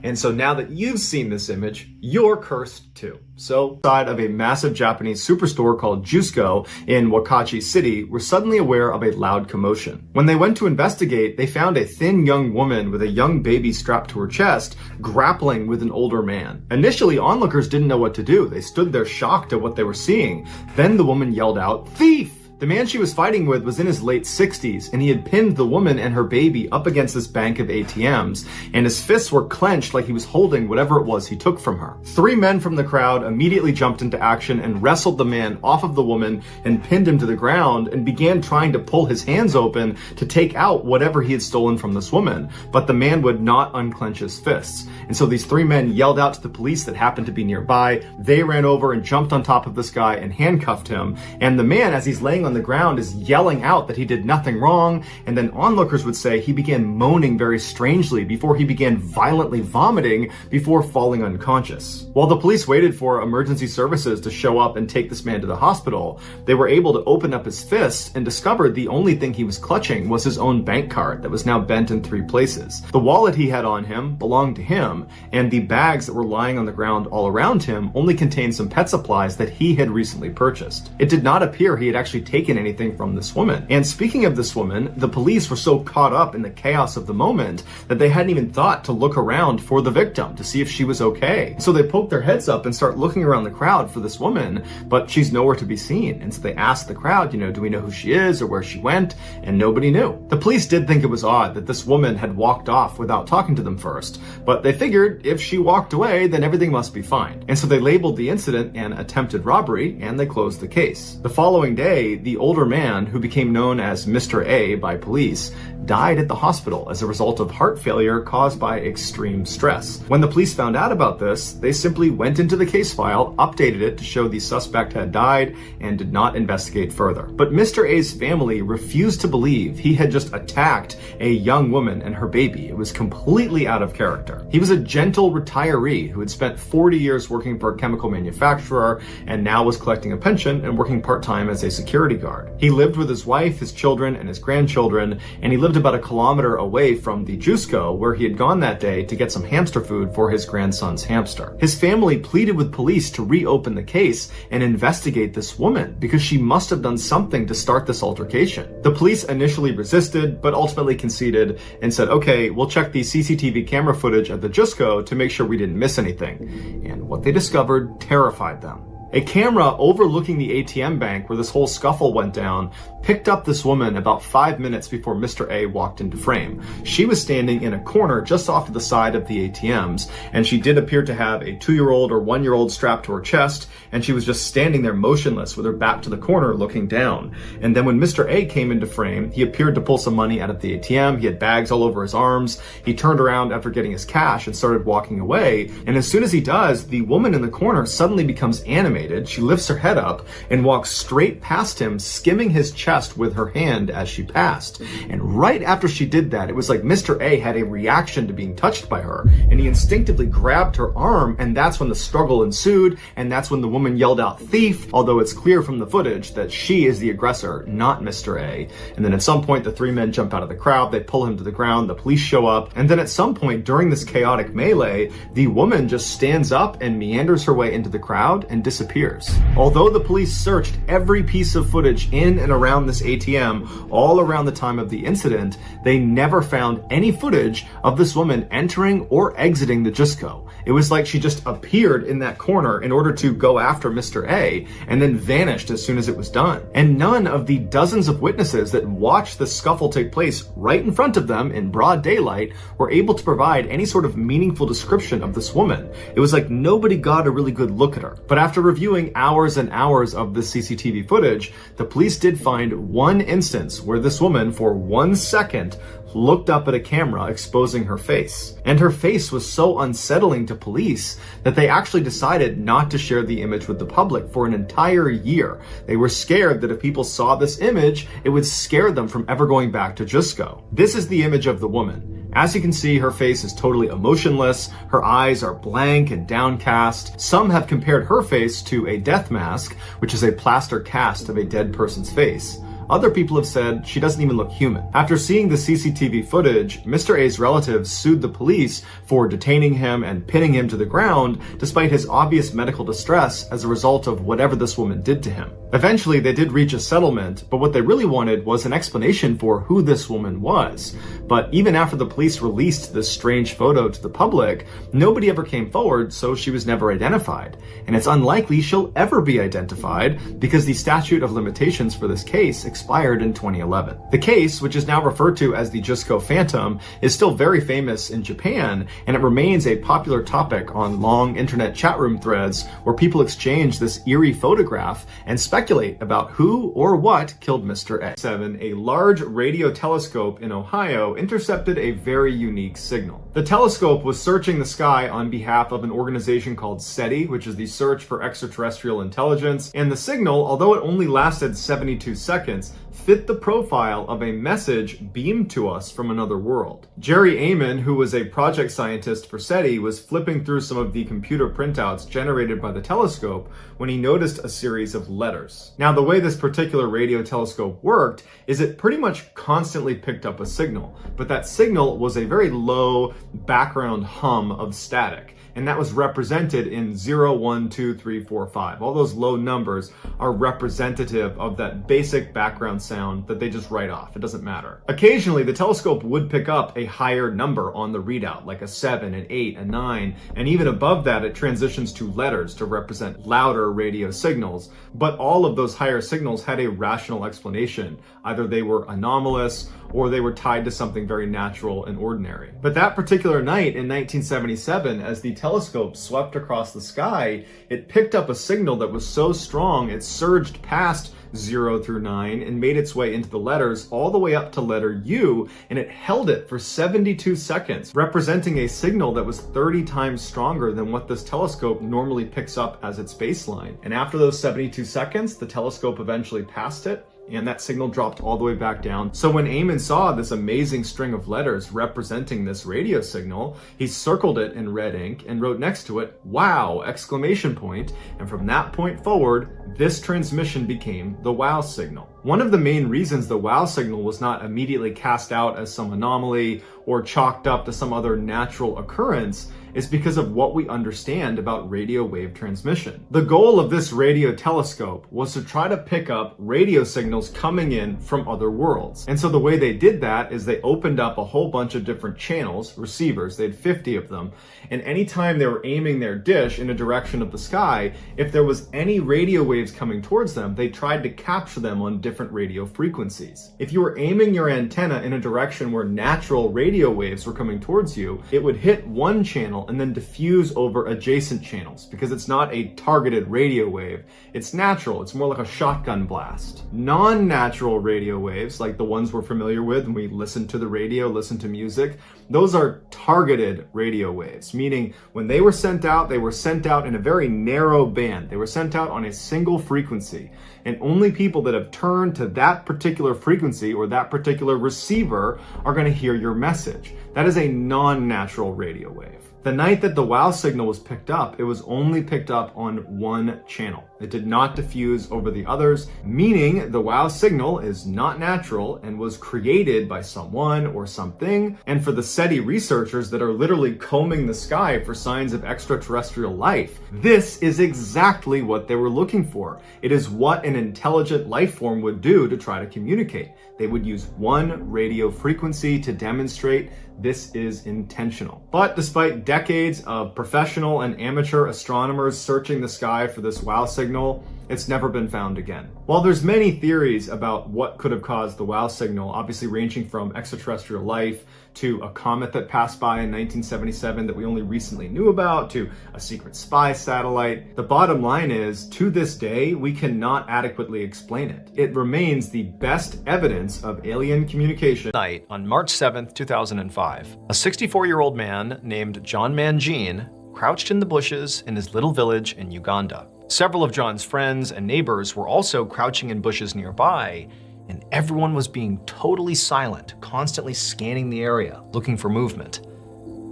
And so now that you've seen this image, you're cursed too. So, inside of a massive Japanese superstore called Jusco in Wakachi City were suddenly aware of a loud commotion. When they went to investigate, they found a thin young woman with a young baby strapped to her chest, grappling with an older man. Initially, onlookers didn't know what to do. They stood there shocked at what they were seeing. Then the woman yelled out, "Thief!" The man she was fighting with was in his late 60s, and he had pinned the woman and her baby up against this bank of ATMs, and his fists were clenched like he was holding whatever it was he took from her. Three men from the crowd immediately jumped into action and wrestled the man off of the woman and pinned him to the ground and began trying to pull his hands open to take out whatever he had stolen from this woman, but the man would not unclench his fists. And so these three men yelled out to the police that happened to be nearby. They ran over and jumped on top of this guy and handcuffed him, and the man, as he's laying on the ground, is yelling out that he did nothing wrong, and then onlookers would say he began moaning very strangely before he began violently vomiting before falling unconscious. While the police waited for emergency services to show up and take this man to the hospital, they were able to open up his fists and discovered the only thing he was clutching was his own bank card that was now bent in three places. The wallet he had on him belonged to him, and the bags that were lying on the ground all around him only contained some pet supplies that he had recently purchased. It did not appear he had actually taken anything from this woman. And speaking of this woman, the police were so caught up in the chaos of the moment that they hadn't even thought to look around for the victim to see if she was okay. So they poked their heads up and start looking around the crowd for this woman, but she's nowhere to be seen. And so they asked the crowd, do we know who she is or where she went? And nobody knew. The police did think it was odd that this woman had walked off without talking to them first, but they figured if she walked away, then everything must be fine. And so they labeled the incident an attempted robbery, and they closed the case. The following day, the older man, who became known as Mr. A by police, died at the hospital as a result of heart failure caused by extreme stress. When the police found out about this, they simply went into the case file, updated it to show the suspect had died, and did not investigate further. But Mr. A's family refused to believe he had just attacked a young woman and her baby. It was completely out of character. He was a gentle retiree who had spent 40 years working for a chemical manufacturer and now was collecting a pension and working part-time as a security guard. He lived with his wife, his children, and his grandchildren, and he lived about a kilometer away from the Jusco, where he had gone that day to get some hamster food for his grandson's hamster. His family pleaded with police to reopen the case and investigate this woman because she must have done something to start this altercation. The police initially resisted, but ultimately conceded and said, okay, we'll check the CCTV camera footage at the Jusco to make sure we didn't miss anything. And what they discovered terrified them. A camera overlooking the ATM bank where this whole scuffle went down picked up this woman about 5 minutes before Mr. A walked into frame. She was standing in a corner just off to the side of the ATMs, and she did appear to have a 2-year-old or 1-year-old strapped to her chest, and she was just standing there motionless with her back to the corner looking down. And then when Mr. A came into frame, he appeared to pull some money out of the ATM. He had bags all over his arms. He turned around after getting his cash and started walking away. And as soon as he does, the woman in the corner suddenly becomes animated. She lifts her head up and walks straight past him, skimming his chest with her hand as she passed. And right after she did that, it was like Mr. A had a reaction to being touched by her, and he instinctively grabbed her arm, and that's when the struggle ensued, and that's when the woman yelled out "thief," although it's clear from the footage that she is the aggressor, not Mr. A. And then at some point, the 3 men jump out of the crowd, they pull him to the ground, the police show up, and then at some point during this chaotic melee, the woman just stands up and meanders her way into the crowd and disappears. Although the police searched every piece of footage in and around this ATM all around the time of the incident, they never found any footage of this woman entering or exiting the Jusco. It was like she just appeared in that corner in order to go after Mr. A and then vanished as soon as it was done. And none of the dozens of witnesses that watched the scuffle take place right in front of them in broad daylight were able to provide any sort of meaningful description of this woman. It was like nobody got a really good look at her. But after reviewing hours and hours of the CCTV footage, the police did find one instance where this woman, for 1 second, looked up at a camera exposing her face. And her face was so unsettling to police that they actually decided not to share the image with the public for an entire year. They were scared that if people saw this image, it would scare them from ever going back to Jusco. This is the image of the woman. As you can see, her face is totally emotionless, her eyes are blank and downcast. Some have compared her face to a death mask, which is a plaster cast of a dead person's face. Other people have said she doesn't even look human. After seeing the CCTV footage, Mr. A's relatives sued the police for detaining him and pinning him to the ground despite his obvious medical distress as a result of whatever this woman did to him. Eventually, they did reach a settlement, but what they really wanted was an explanation for who this woman was. But even after the police released this strange photo to the public, nobody ever came forward, so she was never identified. And it's unlikely she'll ever be identified because the statute of limitations for this case expired in 2011. The case, which is now referred to as the Jusco Phantom, is still very famous in Japan, and it remains a popular topic on long internet chat room threads where people exchange this eerie photograph and speculate about who or what killed Mr. A. 7. A large radio telescope in Ohio intercepted a very unique signal. The telescope was searching the sky on behalf of an organization called SETI, which is the Search for Extraterrestrial Intelligence, and the signal, although it only lasted 72 seconds, fit the profile of a message beamed to us from another world. Jerry Amon, who was a project scientist for SETI, was flipping through some of the computer printouts generated by the telescope when he noticed a series of letters. Now, the way this particular radio telescope worked is it pretty much constantly picked up a signal, but that signal was a very low background hum of static. And that was represented in 0, 1, 2, 3, 4, 5. All those low numbers are representative of that basic background sound that they just write off. It doesn't matter. Occasionally, the telescope would pick up a higher number on the readout, like a 7, an 8, a 9, and even above that, it transitions to letters to represent louder radio signals. But all of those higher signals had a rational explanation. Either they were anomalous or they were tied to something very natural and ordinary. But that particular night in 1977, as the telescope swept across the sky, it picked up a signal that was so strong it surged past 0 through 9 and made its way into the letters all the way up to letter U, and it held it for 72 seconds, representing a signal that was 30 times stronger than what this telescope normally picks up as its baseline. And after those 72 seconds, the telescope eventually passed it, and that signal dropped all the way back down. So when Eamon saw this amazing string of letters representing this radio signal, he circled it in red ink and wrote next to it, "Wow!" exclamation point. And from that point forward, this transmission became the WOW signal. One of the main reasons the WOW signal was not immediately cast out as some anomaly or chalked up to some other natural occurrence is because of what we understand about radio wave transmission. The goal of this radio telescope was to try to pick up radio signals coming in from other worlds. And so the way they did that is they opened up a whole bunch of different channels, receivers, they had 50 of them, and anytime they were aiming their dish in a direction of the sky, if there was any radio waves coming towards them, they tried to capture them on different radio frequencies. If you were aiming your antenna in a direction where natural radio waves were coming towards you, it would hit one channel and then diffuse over adjacent channels because it's not a targeted radio wave. It's natural. It's more like a shotgun blast. Non-natural radio waves, like the ones we're familiar with when we listen to the radio, listen to music, those are targeted radio waves, meaning when they were sent out in a very narrow band. They were sent out on a single frequency, and only people that have turned to that particular frequency or that particular receiver are going to hear your message. That is a non-natural radio wave. The night that the WOW signal was picked up, it was only picked up on one channel. It did not diffuse over the others, meaning the WOW signal is not natural and was created by someone or something. And for the SETI researchers that are literally combing the sky for signs of extraterrestrial life, this is exactly what they were looking for. It is what an intelligent life form would do to try to communicate. They would use one radio frequency to demonstrate this is intentional. But despite decades of professional and amateur astronomers searching the sky for this WOW signal, it's never been found again. While there's many theories about what could have caused the WOW signal, obviously ranging from extraterrestrial life to a comet that passed by in 1977 that we only recently knew about, to a secret spy satellite, the bottom line is, to this day, we cannot adequately explain it. It remains the best evidence of alien communication. Night on March 7th, 2005, a 64-year-old man named John Mangine crouched in the bushes in his little village in Uganda. Several of John's friends and neighbors were also crouching in bushes nearby, and everyone was being totally silent, constantly scanning the area, looking for movement.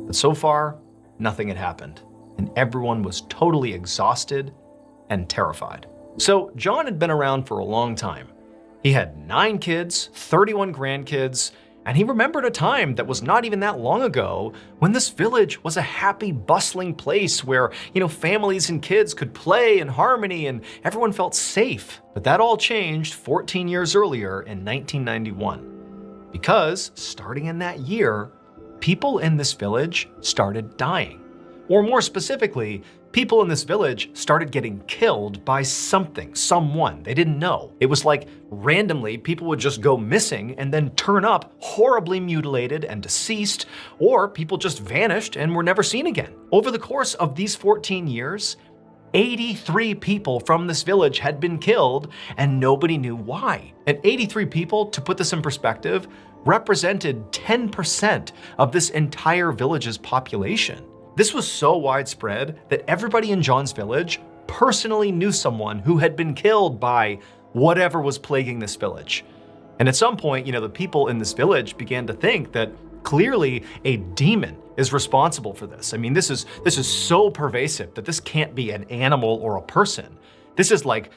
But so far, nothing had happened, and everyone was totally exhausted and terrified. So John had been around for a long time. He had 9 kids, 31 grandkids, and he remembered a time that was not even that long ago when this village was a happy, bustling place where, families and kids could play in harmony and everyone felt safe. But that all changed 14 years earlier in 1991. Because, starting in that year, people in this village started dying. Or more specifically, people in this village started getting killed by someone they didn't know. It was like randomly people would just go missing and then turn up horribly mutilated and deceased, or people just vanished and were never seen again. Over the course of these 14 years, 83 people from this village had been killed and nobody knew why. And 83 people, to put this in perspective, represented 10% of this entire village's population. This was so widespread that everybody in John's village personally knew someone who had been killed by whatever was plaguing this village. And at some point, the people in this village began to think that clearly a demon is responsible for this. I mean, this is so pervasive that this can't be an animal or a person. This is like,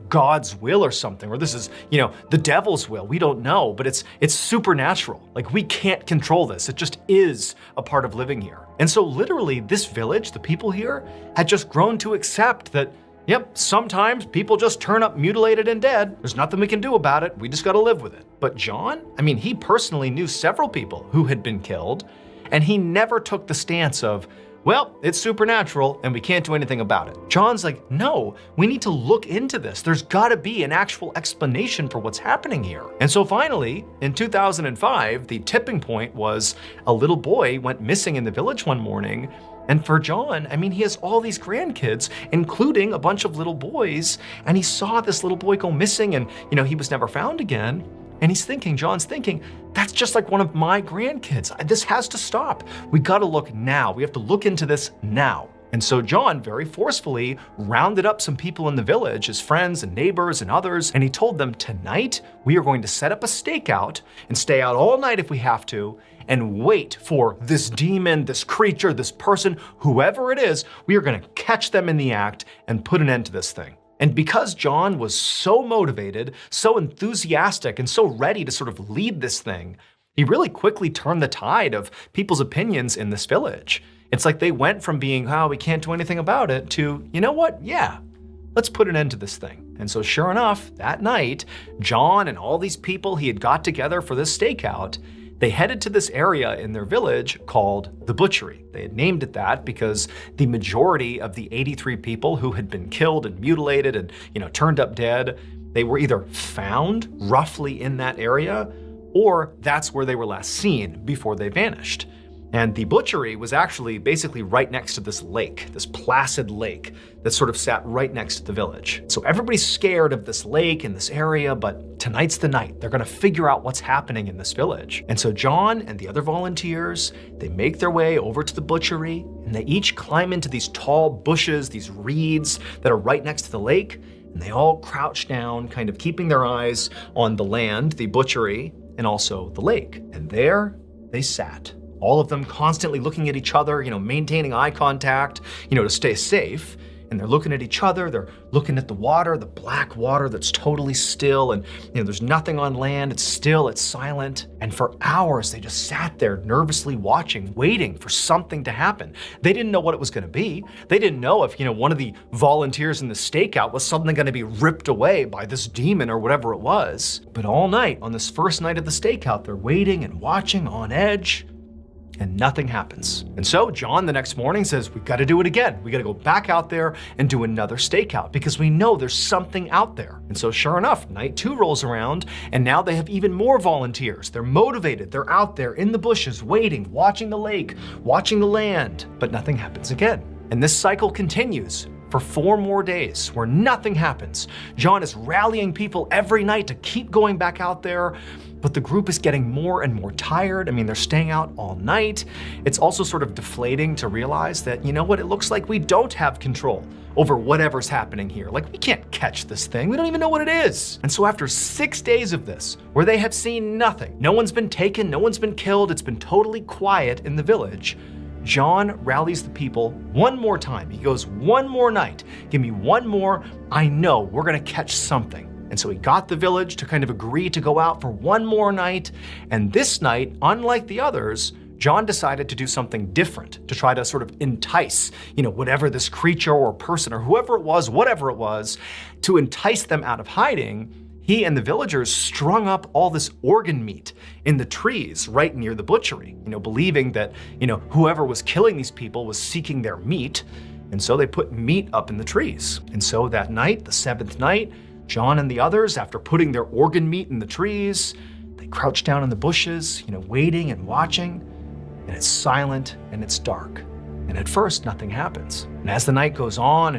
God's will or something, or this is, the devil's will. We don't know, but it's supernatural. Like, we can't control this. It just is a part of living here. And so literally this village, the people here, had just grown to accept that, yep, sometimes people just turn up mutilated and dead. There's nothing we can do about it. We just got to live with it. But John, he personally knew several people who had been killed, and he never took the stance of, well, it's supernatural and we can't do anything about it. John's like, no, we need to look into this. There's gotta be an actual explanation for what's happening here. And so finally, in 2005, the tipping point was a little boy went missing in the village one morning. And for John, he has all these grandkids, including a bunch of little boys, and he saw this little boy go missing and, he was never found again. And John's thinking, that's just like one of my grandkids. This has to stop. We gotta look now. We have to look into this now. And so John very forcefully rounded up some people in the village, his friends and neighbors and others, and he told them, tonight we are going to set up a stakeout and stay out all night if we have to, and wait for this demon, this creature, this person, whoever it is. We are gonna catch them in the act and put an end to this thing. And because John was so motivated, so enthusiastic, and so ready to sort of lead this thing, he really quickly turned the tide of people's opinions in this village. It's like they went from being, oh, we can't do anything about it, to, you know what, yeah, let's put an end to this thing. And so sure enough, that night, John and all these people he had got together for this stakeout, they headed to this area in their village called the Butchery. They had named it that because the majority of the 83 people who had been killed and mutilated and, turned up dead, they were either found roughly in that area, or that's where they were last seen before they vanished. And the Butchery was actually basically right next to this lake, this placid lake that sort of sat right next to the village. So everybody's scared of this lake and this area, but tonight's the night. They're gonna figure out what's happening in this village. And so John and the other volunteers, they make their way over to the Butchery, and they each climb into these tall bushes, these reeds that are right next to the lake, and they all crouch down, kind of keeping their eyes on the land, the Butchery, and also the lake. And there they sat. All of them constantly looking at each other, maintaining eye contact, to stay safe. And they're looking at each other, they're looking at the water, the black water that's totally still, and there's nothing on land, it's still, it's silent. And for hours, they just sat there nervously watching, waiting for something to happen. They didn't know what it was gonna be. They didn't know if, one of the volunteers in the stakeout was suddenly gonna be ripped away by this demon or whatever it was. But all night, on this first night of the stakeout, they're waiting and watching on edge, and nothing happens. And so John the next morning says, we gotta do it again. We gotta go back out there and do another stakeout because we know there's something out there. And so sure enough, night 2 rolls around, and now they have even more volunteers. They're motivated, they're out there in the bushes, waiting, watching the lake, watching the land, but nothing happens again. And this cycle continues for 4 more days where nothing happens. John is rallying people every night to keep going back out there, but the group is getting more and more tired. They're staying out all night. It's also sort of deflating to realize that, it looks like we don't have control over whatever's happening here. Like, we can't catch this thing. We don't even know what it is. And so after 6 days of this, where they have seen nothing, no one's been taken, no one's been killed, it's been totally quiet in the village, John rallies the people one more time. He goes, one more night, give me one more, I know we're gonna catch something. And so he got the village to kind of agree to go out for one more night. And this night, unlike the others, John decided to do something different to try to sort of entice, whatever this creature or person or whoever it was, whatever it was, to entice them out of hiding. He and the villagers strung up all this organ meat in the trees right near the Butchery, believing that, whoever was killing these people was seeking their meat. And so they put meat up in the trees. And so that night, the 7th night, John and the others, after putting their organ meat in the trees, they crouch down in the bushes, waiting and watching, and it's silent and it's dark. And at first, nothing happens. And as the night goes on,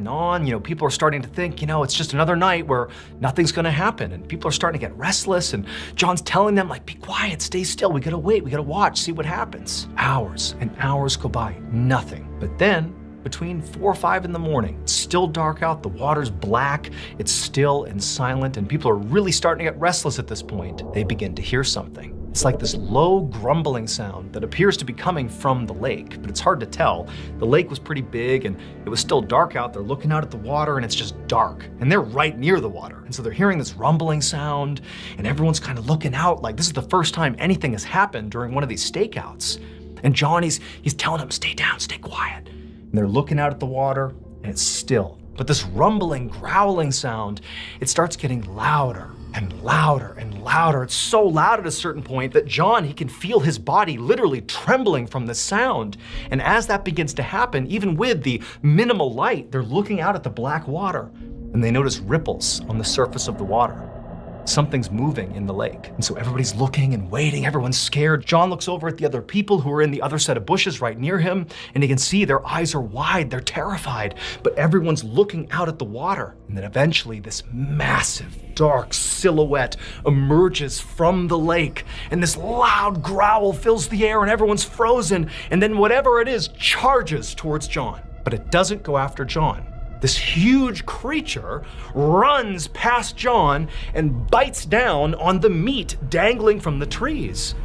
people are starting to think, it's just another night where nothing's gonna happen. And people are starting to get restless, and John's telling them, be quiet, stay still, we gotta wait, we gotta watch, see what happens. Hours and hours go by, nothing. But then, between 4 or 5 in the morning, it's still dark out, the water's black, it's still and silent, and people are really starting to get restless at this point. They begin to hear something. It's like this low grumbling sound that appears to be coming from the lake, but it's hard to tell. The lake was pretty big and it was still dark out. They're looking out at the water and it's just dark, and they're right near the water. And so they're hearing this rumbling sound, and everyone's kind of looking out like this is the first time anything has happened during one of these stakeouts. And John, he's telling them, stay down, stay quiet. And they're looking out at the water, and it's still. But this rumbling, growling sound, it starts getting louder and louder and louder. It's so loud at a certain point that John, he can feel his body literally trembling from the sound. And as that begins to happen, even with the minimal light, they're looking out at the black water, and they notice ripples on the surface of the water. Something's moving in the lake. And so everybody's looking and waiting, everyone's scared. John looks over at the other people who are in the other set of bushes right near him, and he can see their eyes are wide, they're terrified, but everyone's looking out at the water. And then eventually this massive, dark silhouette emerges from the lake, and this loud growl fills the air, and everyone's frozen, and then whatever it is charges towards John. But it doesn't go after John. This huge creature runs past John and bites down on the meat dangling from the trees.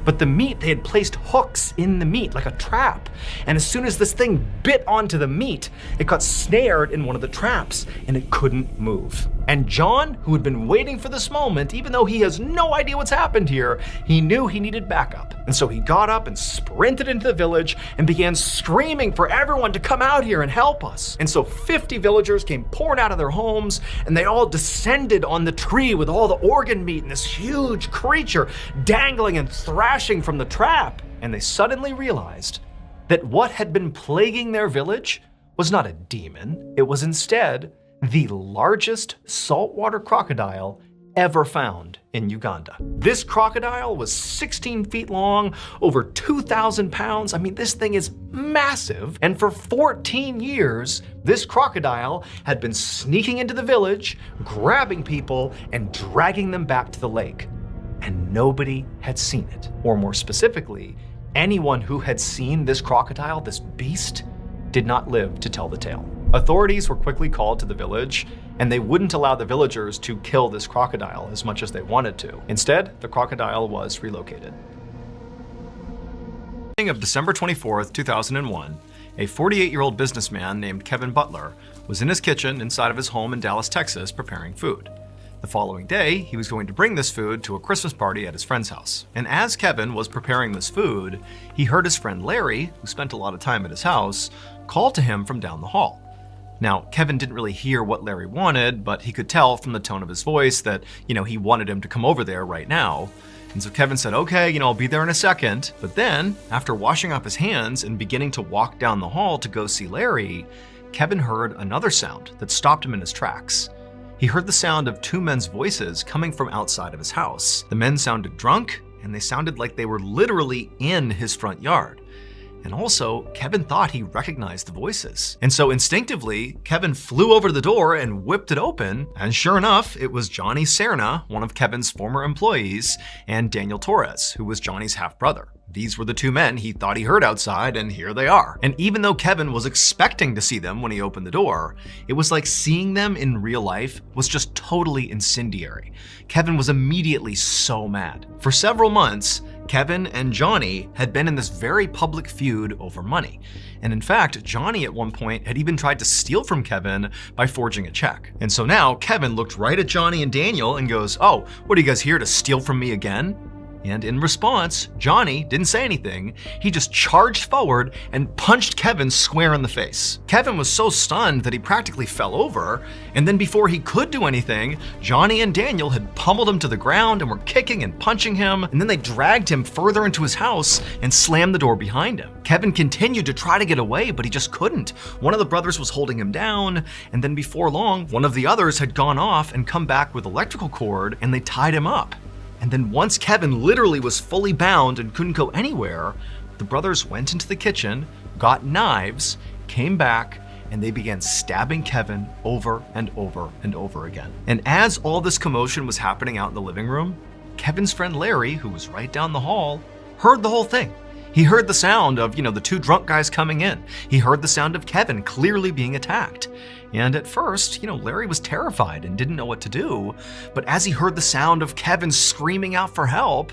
But the meat, they had placed hooks in the meat like a trap. And as soon as this thing bit onto the meat, it got snared in one of the traps and it couldn't move. And John, who had been waiting for this moment, even though he has no idea what's happened here, he knew he needed backup. And so he got up and sprinted into the village and began screaming for everyone to come out here and help us. And so 50 villagers came pouring out of their homes, and they all descended on the tree with all the organ meat and this huge creature dangling and thrashing from the trap. And they suddenly realized that what had been plaguing their village was not a demon. It was instead the largest saltwater crocodile ever found in Uganda. This crocodile was 16 feet long, over 2,000 pounds. I mean, this thing is massive. And for 14 years, this crocodile had been sneaking into the village, grabbing people, and dragging them back to the lake. And nobody had seen it. Or more specifically, anyone who had seen this crocodile, this beast, did not live to tell the tale. Authorities were quickly called to the village, and they wouldn't allow the villagers to kill this crocodile as much as they wanted to. Instead, the crocodile was relocated. Of December 24th, 2001, a 48-year-old businessman named Kevin Butler was in his kitchen inside of his home in Dallas, Texas, preparing food. The following day, he was going to bring this food to a Christmas party at his friend's house. And as Kevin was preparing this food, he heard his friend Larry, who spent a lot of time at his house, call to him from down the hall. Now, Kevin didn't really hear what Larry wanted, but he could tell from the tone of his voice that, he wanted him to come over there right now. And so Kevin said, okay, I'll be there in a second. But then, after washing off his hands and beginning to walk down the hall to go see Larry, Kevin heard another sound that stopped him in his tracks. He heard the sound of two men's voices coming from outside of his house. The men sounded drunk, and they sounded like they were literally in his front yard. And also, Kevin thought he recognized the voices. And so instinctively, Kevin flew over to the door and whipped it open. And sure enough, it was Johnny Serna, one of Kevin's former employees, and Daniel Torres, who was Johnny's half-brother. These were the two men he thought he heard outside, and here they are. And even though Kevin was expecting to see them when he opened the door, it was like seeing them in real life was just totally incendiary. Kevin was immediately so mad. For several months, Kevin and Johnny had been in this very public feud over money. And in fact, Johnny at one point had even tried to steal from Kevin by forging a check. And so now Kevin looked right at Johnny and Daniel and goes, "Oh, what are you guys here to steal from me again?" And in response, Johnny didn't say anything. He just charged forward and punched Kevin square in the face. Kevin was so stunned that he practically fell over. And then before he could do anything, Johnny and Daniel had pummeled him to the ground and were kicking and punching him. And then they dragged him further into his house and slammed the door behind him. Kevin continued to try to get away, but he just couldn't. One of the brothers was holding him down. And then before long, one of the others had gone off and come back with electrical cord, and they tied him up. And then once Kevin literally was fully bound and couldn't go anywhere, the brothers went into the kitchen, got knives, came back, and they began stabbing Kevin over and over and over again. And as all this commotion was happening out in the living room, Kevin's friend Larry, who was right down the hall, heard the whole thing. He heard the sound of, the two drunk guys coming in. He heard the sound of Kevin clearly being attacked. And at first, Larry was terrified and didn't know what to do. But as he heard the sound of Kevin screaming out for help,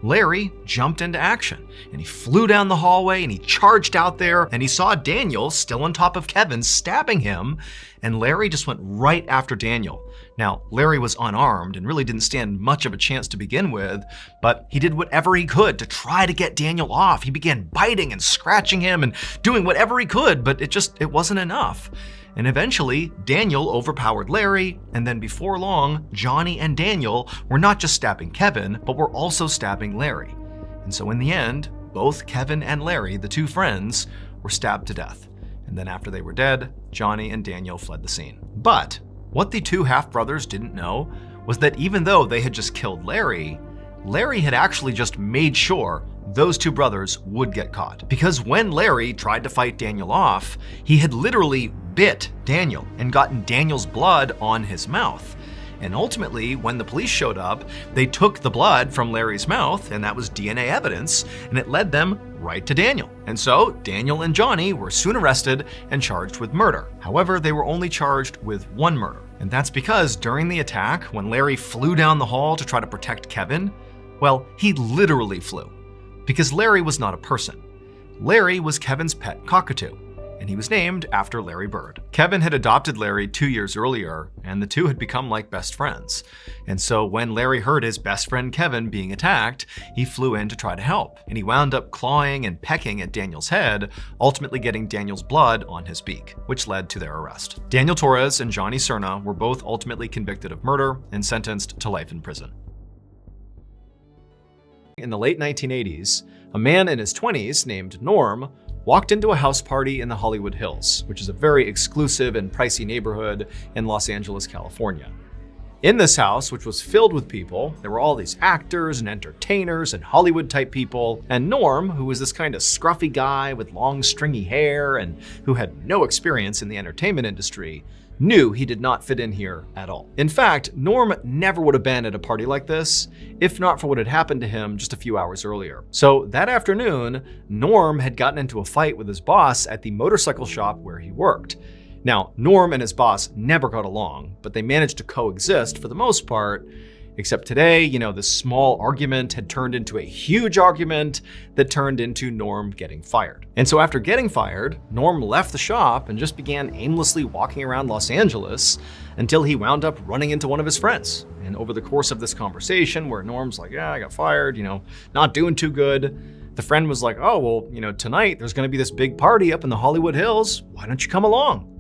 Larry jumped into action, and he flew down the hallway and he charged out there, and he saw Daniel still on top of Kevin stabbing him, and Larry just went right after Daniel. Now, Larry was unarmed and really didn't stand much of a chance to begin with, but he did whatever he could to try to get Daniel off. He began biting and scratching him and doing whatever he could, but it wasn't enough. And eventually, Daniel overpowered Larry, and then before long, Johnny and Daniel were not just stabbing Kevin, but were also stabbing Larry. And so in the end, both Kevin and Larry, the two friends, were stabbed to death. And then after they were dead, Johnny and Daniel fled the scene. But what the two half-brothers didn't know was that even though they had just killed Larry, Larry had actually just made sure those two brothers would get caught. Because when Larry tried to fight Daniel off, he had literally bit Daniel and gotten Daniel's blood on his mouth. And ultimately, when the police showed up, they took the blood from Larry's mouth, and that was DNA evidence, and it led them right to Daniel. And so Daniel and Johnny were soon arrested and charged with murder. However, they were only charged with one murder. And that's because during the attack, when Larry flew down the hall to try to protect Kevin, well, he literally flew. Because Larry was not a person. Larry was Kevin's pet cockatoo. and he was named after Larry Bird. Kevin had adopted Larry 2 years earlier, and the two had become like best friends. And so when Larry heard his best friend Kevin being attacked, he flew in to try to help, and he wound up clawing and pecking at Daniel's head, ultimately getting Daniel's blood on his beak, which led to their arrest. Daniel Torres and Johnny Cerna were both ultimately convicted of murder and sentenced to life in prison. In the late 1980s, a man in his 20s named Norm walked into a house party in the Hollywood Hills, which is a very exclusive and pricey neighborhood in Los Angeles, California. In this house, which was filled with people, there were all these actors and entertainers and Hollywood-type people, and Norm, who was this kind of scruffy guy with long stringy hair and who had no experience in the entertainment industry, knew he did not fit in here at all. In fact, Norm never would have been at a party like this if not for what had happened to him just a few hours earlier. So that afternoon, Norm had gotten into a fight with his boss at the motorcycle shop where he worked. Now, Norm and his boss never got along, but they managed to coexist for the most part, except today, this small argument had turned into a huge argument that turned into Norm getting fired. And so after getting fired, Norm left the shop and just began aimlessly walking around Los Angeles until he wound up running into one of his friends. And over the course of this conversation where Norm's like, yeah, I got fired, not doing too good, the friend was like, oh, well, tonight there's gonna be this big party up in the Hollywood Hills. Why don't you come along?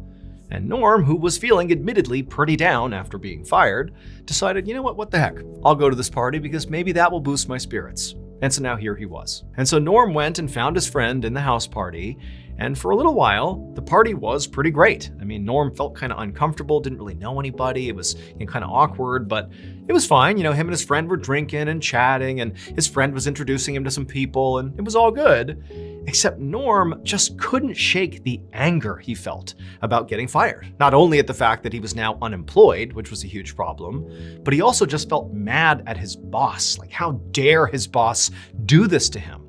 And Norm, who was feeling admittedly pretty down after being fired, decided, you know what the heck? I'll go to this party because maybe that will boost my spirits. And so now here he was. And so Norm went and found his friend in the house party, and for a little while, the party was pretty great. I mean, Norm felt kind of uncomfortable, didn't really know anybody. It was kind of awkward, but it was fine. Him and his friend were drinking and chatting, and his friend was introducing him to some people, and it was all good. Except Norm just couldn't shake the anger he felt about getting fired. Not only at the fact that he was now unemployed, which was a huge problem, but he also just felt mad at his boss. Like, how dare his boss do this to him?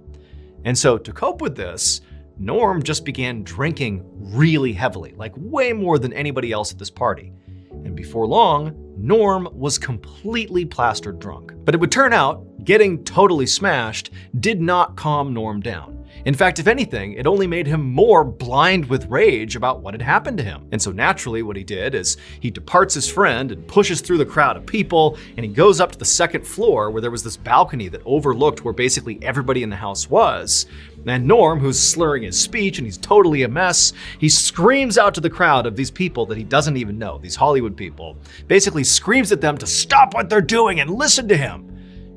And so to cope with this, Norm just began drinking really heavily, like way more than anybody else at this party. And before long, Norm was completely plastered drunk. But it would turn out, getting totally smashed did not calm Norm down. In fact, if anything, it only made him more blind with rage about what had happened to him. And so naturally what he did is he departs his friend and pushes through the crowd of people, and he goes up to the second floor where there was this balcony that overlooked where basically everybody in the house was. And Norm, who's slurring his speech and he's totally a mess, he screams out to the crowd of these people that he doesn't even know, these Hollywood people, basically screams at them to stop what they're doing and listen to him.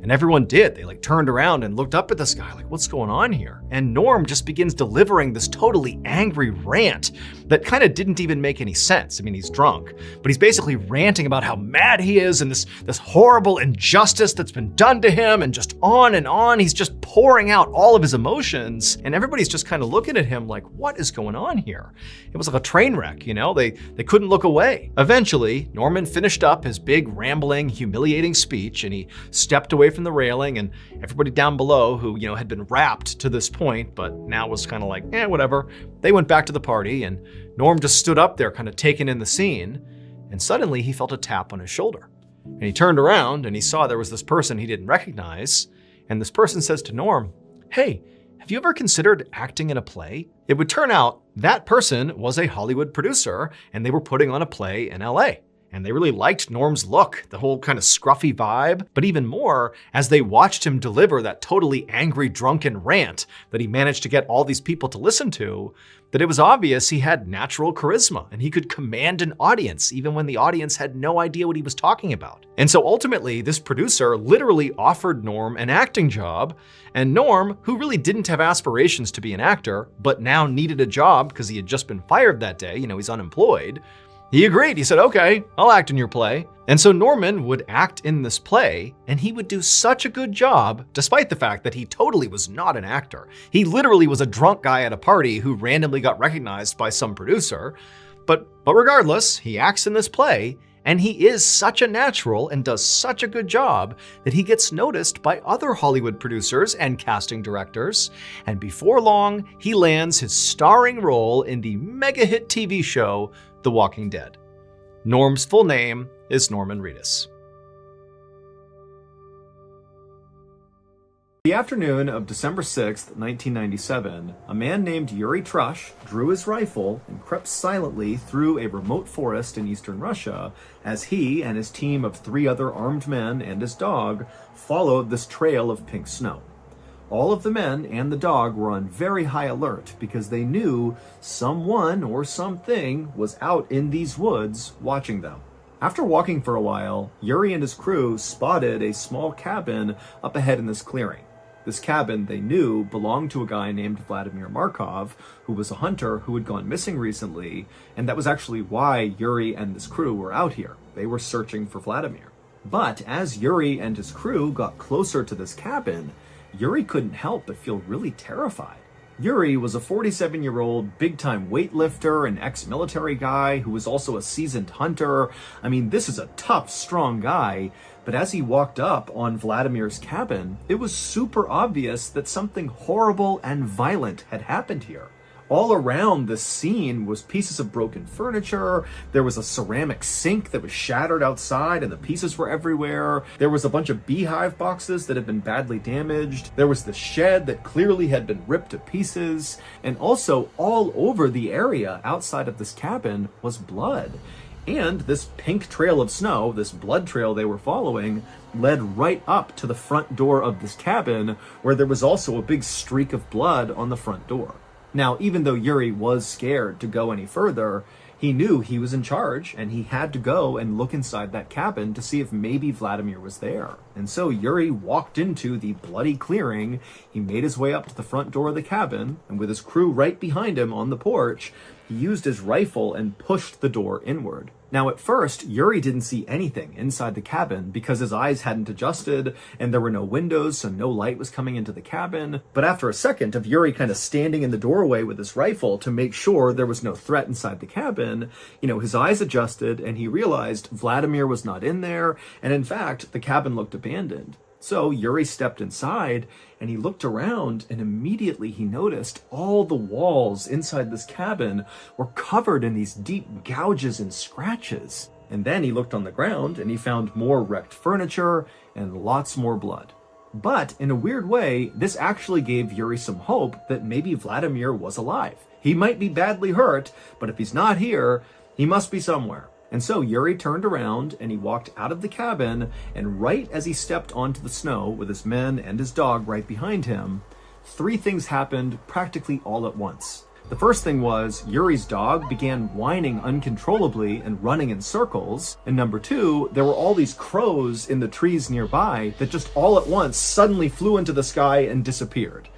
And everyone did. They turned around and looked up at this guy like, what's going on here? And Norm just begins delivering this totally angry rant that kind of didn't even make any sense. I mean, he's drunk, but he's basically ranting about how mad he is and this horrible injustice that's been done to him, and just on and on. He's just pouring out all of his emotions, and everybody's just kind of looking at him like, what is going on here? It was like a train wreck, They couldn't look away. Eventually, Norman finished up his big, rambling, humiliating speech, and he stepped away from the railing, and everybody down below who, had been wrapped to this point, but now was kind of like, whatever. They went back to the party, and Norm just stood up there kind of taking in the scene, and suddenly he felt a tap on his shoulder. And he turned around and he saw there was this person he didn't recognize, and this person says to Norm, hey, have you ever considered acting in a play? It would turn out that person was a Hollywood producer, and they were putting on a play in LA. And they really liked Norm's look, the whole kind of scruffy vibe, but even more as they watched him deliver that totally angry, drunken rant that he managed to get all these people to listen to, that it was obvious he had natural charisma and he could command an audience even when the audience had no idea what he was talking about. And so ultimately, this producer literally offered Norm an acting job, and Norm, who really didn't have aspirations to be an actor, but now needed a job because he had just been fired that day, he's unemployed, he agreed. He said, okay, I'll act in your play. And so Norman would act in this play, and he would do such a good job, despite the fact that he totally was not an actor. He literally was a drunk guy at a party who randomly got recognized by some producer. But regardless, he acts in this play, and he is such a natural and does such a good job that he gets noticed by other Hollywood producers and casting directors. And before long, he lands his starring role in the mega hit TV show, The Walking Dead. Norm's full name is Norman Reedus. The afternoon of December 6th, 1997, a man named Yuri Trush drew his rifle and crept silently through a remote forest in eastern Russia as he and his team of 3 other armed men and his dog followed this trail of pink snow. All of the men and the dog were on very high alert because they knew someone or something was out in these woods watching them. After walking for a while, Yuri and his crew spotted a small cabin up ahead in this clearing. This cabin, they knew, belonged to a guy named Vladimir Markov, who was a hunter who had gone missing recently, and that was actually why Yuri and this crew were out here. They were searching for Vladimir. But as Yuri and his crew got closer to this cabin, Yuri couldn't help but feel really terrified. Yuri was a 47-year-old big-time weightlifter and ex-military guy who was also a seasoned hunter. I mean, this is a tough, strong guy. But as he walked up on Vladimir's cabin, it was super obvious that something horrible and violent had happened here. All around the scene was pieces of broken furniture. There was a ceramic sink that was shattered outside and the pieces were everywhere. There was a bunch of beehive boxes that had been badly damaged. There was the shed that clearly had been ripped to pieces. And also all over the area outside of this cabin was blood. And this pink trail of snow, this blood trail they were following, led right up to the front door of this cabin, where there was also a big streak of blood on the front door. Now, even though Yuri was scared to go any further, he knew he was in charge, and he had to go and look inside that cabin to see if maybe Vladimir was there. And so Yuri walked into the bloody clearing. He made his way up to the front door of the cabin, and with his crew right behind him on the porch, he used his rifle and pushed the door inward. Now, at first, Yuri didn't see anything inside the cabin because his eyes hadn't adjusted and there were no windows, so no light was coming into the cabin. But after a second of Yuri kind of standing in the doorway with his rifle to make sure there was no threat inside the cabin, his eyes adjusted and he realized Vladimir was not in there. And in fact, the cabin looked abandoned. So Yuri stepped inside and he looked around and immediately he noticed all the walls inside this cabin were covered in these deep gouges and scratches. And then he looked on the ground and he found more wrecked furniture and lots more blood. But in a weird way, this actually gave Yuri some hope that maybe Vladimir was alive. He might be badly hurt, but if he's not here, he must be somewhere. And so Yuri turned around and he walked out of the cabin, and right as he stepped onto the snow with his men and his dog right behind him, 3 things happened practically all at once. The first thing was Yuri's dog began whining uncontrollably and running in circles. And number 2, there were all these crows in the trees nearby that just all at once suddenly flew into the sky and disappeared.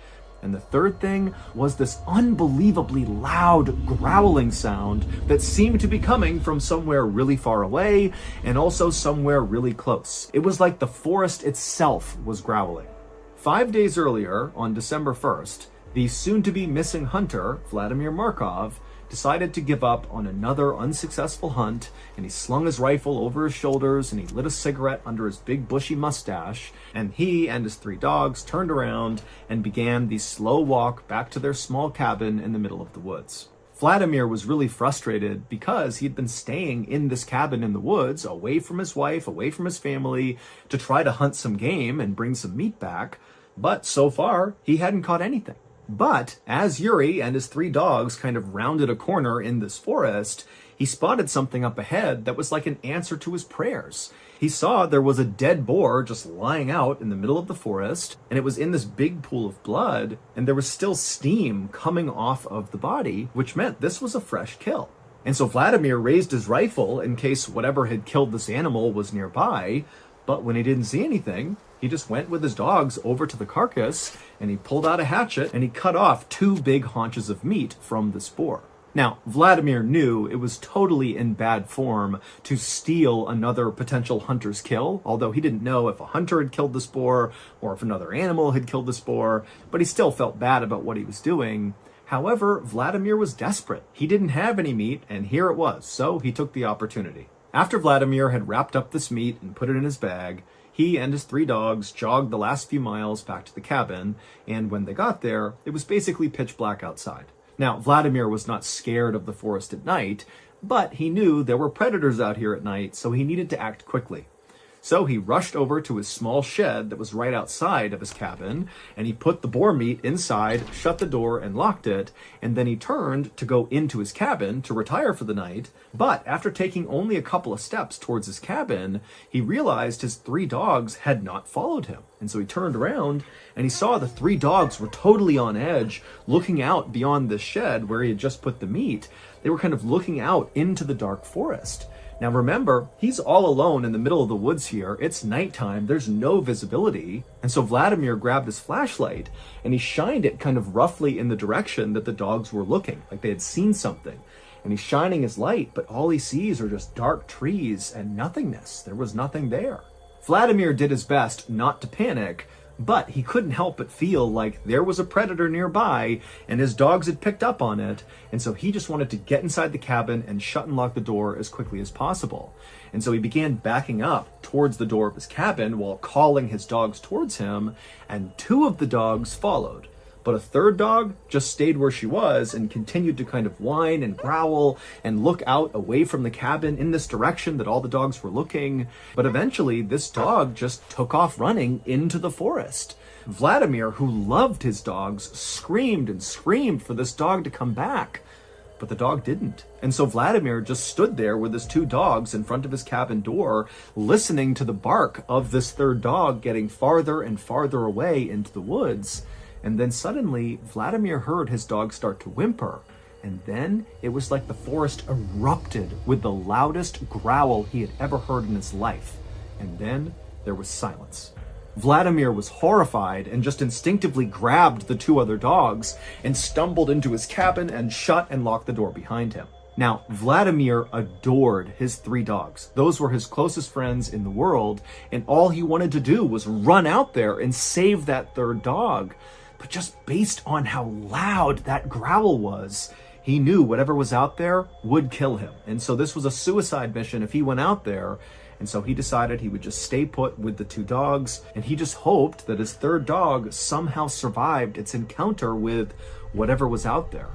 And the third thing was this unbelievably loud growling sound that seemed to be coming from somewhere really far away and also somewhere really close. It was like the forest itself was growling. 5 days earlier, on December 1st, the soon-to-be missing hunter, Vladimir Markov, decided to give up on another unsuccessful hunt, and he slung his rifle over his shoulders and he lit a cigarette under his big bushy mustache, and he and his 3 dogs turned around and began the slow walk back to their small cabin in the middle of the woods. Vladimir was really frustrated because he'd been staying in this cabin in the woods, away from his wife, away from his family, to try to hunt some game and bring some meat back, but so far he hadn't caught anything. But as Yuri and his 3 dogs kind of rounded a corner in this forest, he spotted something up ahead that was like an answer to his prayers. He saw there was a dead boar just lying out in the middle of the forest, and it was in this big pool of blood, and there was still steam coming off of the body, which meant this was a fresh kill. And so Vladimir raised his rifle in case whatever had killed this animal was nearby, but when he didn't see anything, he just went with his dogs over to the carcass and he pulled out a hatchet and he cut off 2 big haunches of meat from this boar. Now, Vladimir knew it was totally in bad form to steal another potential hunter's kill, although he didn't know if a hunter had killed this boar or if another animal had killed this boar, but he still felt bad about what he was doing. However, Vladimir was desperate. He didn't have any meat, and here it was, so he took the opportunity. After Vladimir had wrapped up this meat and put it in his bag, he and his 3 dogs jogged the last few miles back to the cabin, and when they got there, it was basically pitch black outside. Now, Vladimir was not scared of the forest at night, but he knew there were predators out here at night, so he needed to act quickly. So he rushed over to his small shed that was right outside of his cabin, and he put the boar meat inside, shut the door, and locked it, and then he turned to go into his cabin to retire for the night. But after taking only a couple of steps towards his cabin, he realized his 3 dogs had not followed him. And so he turned around, and he saw the 3 dogs were totally on edge, looking out beyond the shed where he had just put the meat. They were kind of looking out into the dark forest. Now remember, he's all alone in the middle of the woods here. It's nighttime, there's no visibility. And so Vladimir grabbed his flashlight and he shined it kind of roughly in the direction that the dogs were looking, like they had seen something. And he's shining his light, but all he sees are just dark trees and nothingness. There was nothing there. Vladimir did his best not to panic, but he couldn't help but feel like there was a predator nearby and his dogs had picked up on it, and so he just wanted to get inside the cabin and shut and lock the door as quickly as possible. And so he began backing up towards the door of his cabin while calling his dogs towards him, and 2 of the dogs followed. But a 3rd dog just stayed where she was and continued to kind of whine and growl and look out away from the cabin in this direction that all the dogs were looking. But eventually, this dog just took off running into the forest. Vladimir, who loved his dogs, screamed and screamed for this dog to come back. But the dog didn't. And so Vladimir just stood there with his 2 dogs in front of his cabin door, listening to the bark of this 3rd dog getting farther and farther away into the woods. And then suddenly, Vladimir heard his dog start to whimper. And then it was like the forest erupted with the loudest growl he had ever heard in his life. And then there was silence. Vladimir was horrified and just instinctively grabbed the 2 other dogs and stumbled into his cabin and shut and locked the door behind him. Now, Vladimir adored his 3 dogs. Those were his closest friends in the world, and all he wanted to do was run out there and save that 3rd dog. But just based on how loud that growl was, he knew whatever was out there would kill him. And so this was a suicide mission if he went out there. And so he decided he would just stay put with the 2 dogs, and he just hoped that his 3rd dog somehow survived its encounter with whatever was out there.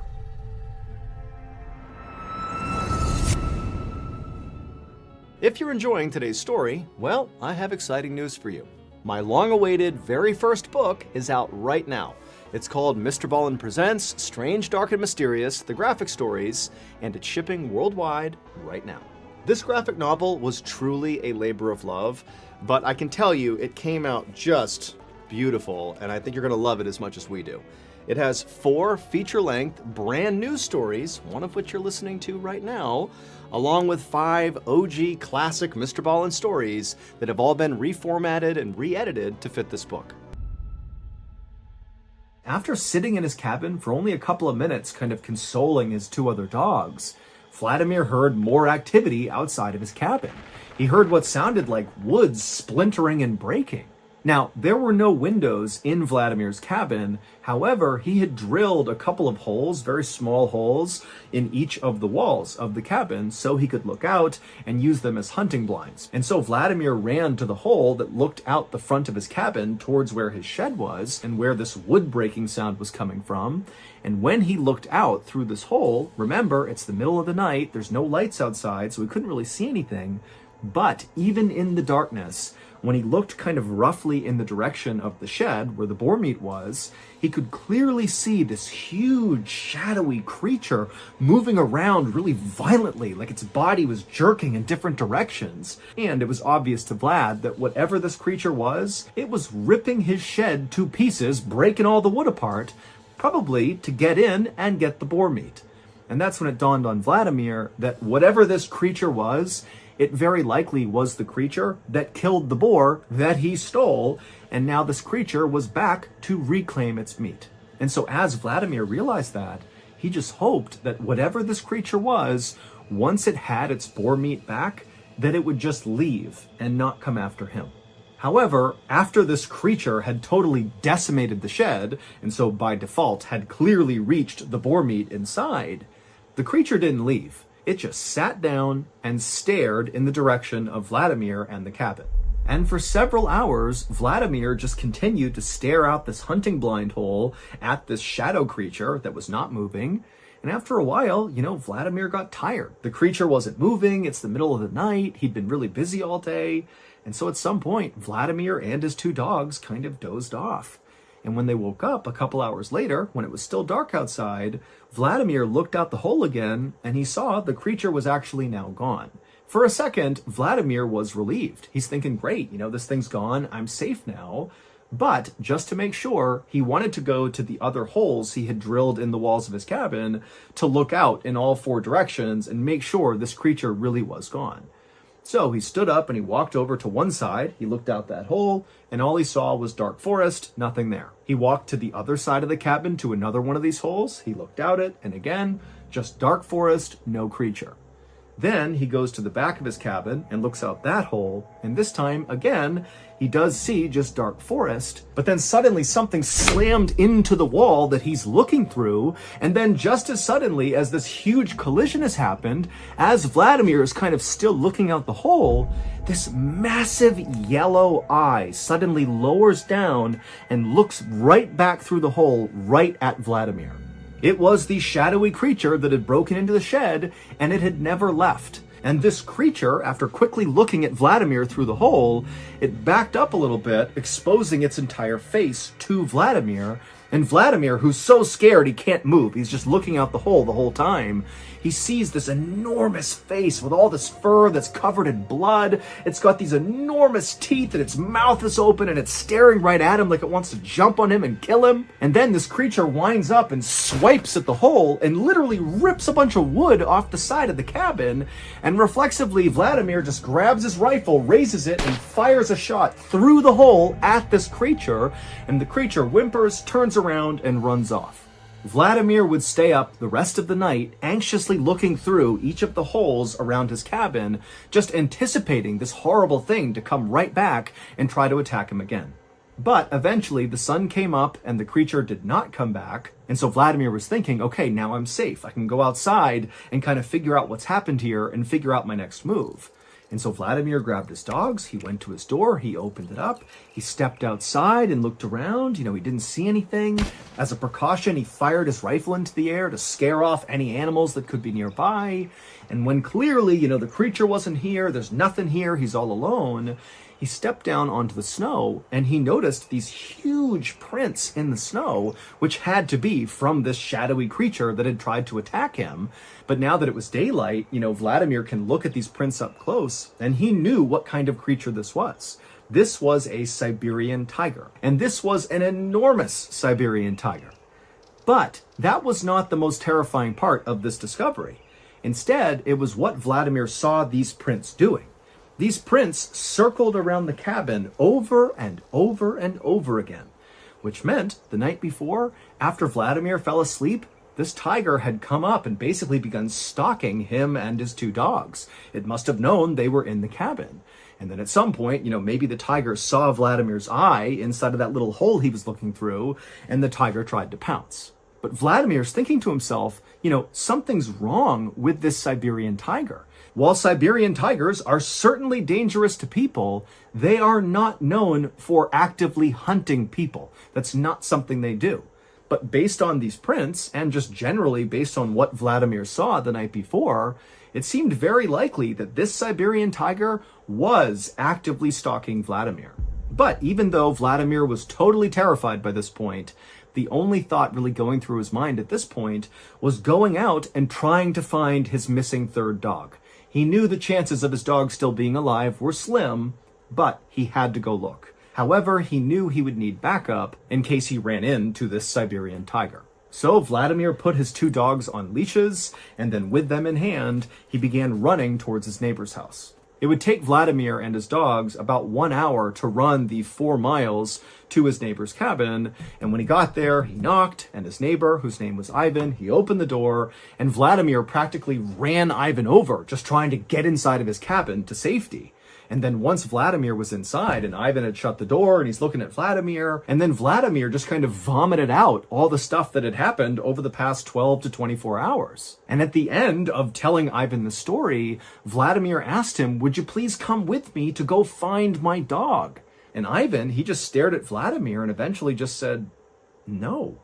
If you're enjoying today's story, well, I have exciting news for you. My long-awaited very first book is out right now. It's called Mr. Ballen Presents Strange, Dark, and Mysterious, The Graphic Stories, and it's shipping worldwide right now. This graphic novel was truly a labor of love, but I can tell you it came out just beautiful, and I think you're going to love it as much as we do. It has 4 feature-length, brand new stories, one of which you're listening to right now, along with 5 OG classic Mr. Ballen stories that have all been reformatted and re-edited to fit this book. After sitting in his cabin for only a couple of minutes, kind of consoling his 2 other dogs, Vladimir heard more activity outside of his cabin. He heard what sounded like wood splintering and breaking. Now, there were no windows in Vladimir's cabin. However, he had drilled a couple of holes, very small holes, in each of the walls of the cabin so he could look out and use them as hunting blinds. And so Vladimir ran to the hole that looked out the front of his cabin towards where his shed was and where this wood breaking sound was coming from. And when he looked out through this hole, remember, it's the middle of the night, there's no lights outside, so he couldn't really see anything. But even in the darkness, when he looked kind of roughly in the direction of the shed where the boar meat was, he could clearly see this huge, shadowy creature moving around really violently, like its body was jerking in different directions. And it was obvious to Vlad that whatever this creature was, it was ripping his shed to pieces, breaking all the wood apart, probably to get in and get the boar meat. And that's when it dawned on Vladimir that whatever this creature was, it very likely was the creature that killed the boar that he stole, and now this creature was back to reclaim its meat. And so as Vladimir realized that, he just hoped that whatever this creature was, once it had its boar meat back, that it would just leave and not come after him. However, after this creature had totally decimated the shed, and so by default had clearly reached the boar meat inside, the creature didn't leave. It just sat down and stared in the direction of Vladimir and the cabin. And for several hours, Vladimir just continued to stare out this hunting blind hole at this shadow creature that was not moving. And after a while, Vladimir got tired. The creature wasn't moving. It's the middle of the night. He'd been really busy all day. And so at some point, Vladimir and his two dogs kind of dozed off. And when they woke up a couple hours later, when it was still dark outside, Vladimir looked out the hole again and he saw the creature was actually now gone. For a second, Vladimir was relieved. He's thinking, great, this thing's gone. I'm safe now. But just to make sure, he wanted to go to the other holes he had drilled in the walls of his cabin to look out in all four directions and make sure this creature really was gone. So he stood up and he walked over to one side, he looked out that hole, and all he saw was dark forest, nothing there. He walked to the other side of the cabin to another one of these holes, he looked out it, and again, just dark forest, no creature. Then he goes to the back of his cabin and looks out that hole, and this time, again, he does see just dark forest, but then suddenly something slammed into the wall that he's looking through, and then just as suddenly as this huge collision has happened, as Vladimir is kind of still looking out the hole, this massive yellow eye suddenly lowers down and looks right back through the hole, right at Vladimir. It was the shadowy creature that had broken into the shed, and it had never left. And this creature, after quickly looking at Vladimir through the hole, it backed up a little bit, exposing its entire face to Vladimir. And Vladimir, who's so scared he can't move, he's just looking out the hole the whole time, he sees this enormous face with all this fur that's covered in blood. It's got these enormous teeth and its mouth is open and it's staring right at him like it wants to jump on him and kill him. And then this creature winds up and swipes at the hole and literally rips a bunch of wood off the side of the cabin. And reflexively, Vladimir just grabs his rifle, raises it, and fires a shot through the hole at this creature. And the creature whimpers, turns around, and runs off. Vladimir would stay up the rest of the night, anxiously looking through each of the holes around his cabin, just anticipating this horrible thing to come right back and try to attack him again. But eventually the sun came up and the creature did not come back, and so Vladimir was thinking, okay, now I'm safe. I can go outside and kind of figure out what's happened here and figure out my next move. And so Vladimir grabbed his dogs, he went to his door, he opened it up, he stepped outside and looked around, he didn't see anything. As a precaution, he fired his rifle into the air to scare off any animals that could be nearby. And when clearly, the creature wasn't here, there's nothing here, he's all alone, he stepped down onto the snow and he noticed these huge prints in the snow, which had to be from this shadowy creature that had tried to attack him. But now that it was daylight, Vladimir can look at these prints up close, and he knew what kind of creature this was. This was a Siberian tiger, and this was an enormous Siberian tiger. But that was not the most terrifying part of this discovery. Instead, it was what Vladimir saw these prints doing. These prints circled around the cabin over and over and over again, which meant the night before, after Vladimir fell asleep, this tiger had come up and basically begun stalking him and his two dogs. It must have known they were in the cabin. And then at some point, maybe the tiger saw Vladimir's eye inside of that little hole he was looking through, and the tiger tried to pounce. But Vladimir's thinking to himself, something's wrong with this Siberian tiger. While Siberian tigers are certainly dangerous to people, they are not known for actively hunting people. That's not something they do. But based on these prints, and just generally based on what Vladimir saw the night before, it seemed very likely that this Siberian tiger was actively stalking Vladimir. But even though Vladimir was totally terrified by this point, the only thought really going through his mind at this point was going out and trying to find his missing third dog. He knew the chances of his dog still being alive were slim, but he had to go look. However, he knew he would need backup in case he ran into this Siberian tiger. So Vladimir put his two dogs on leashes, and then with them in hand, he began running towards his neighbor's house. It would take Vladimir and his dogs about 1 hour to run the 4 miles to his neighbor's cabin, and when he got there, he knocked, and his neighbor, whose name was Ivan, he opened the door, and Vladimir practically ran Ivan over, just trying to get inside of his cabin to safety. And then once Vladimir was inside and Ivan had shut the door and he's looking at Vladimir, and then Vladimir just kind of vomited out all the stuff that had happened over the past 12 to 24 hours. And at the end of telling Ivan the story, Vladimir asked him, "Would you please come with me to go find my dog?" And Ivan, he just stared at Vladimir and eventually just said, "No."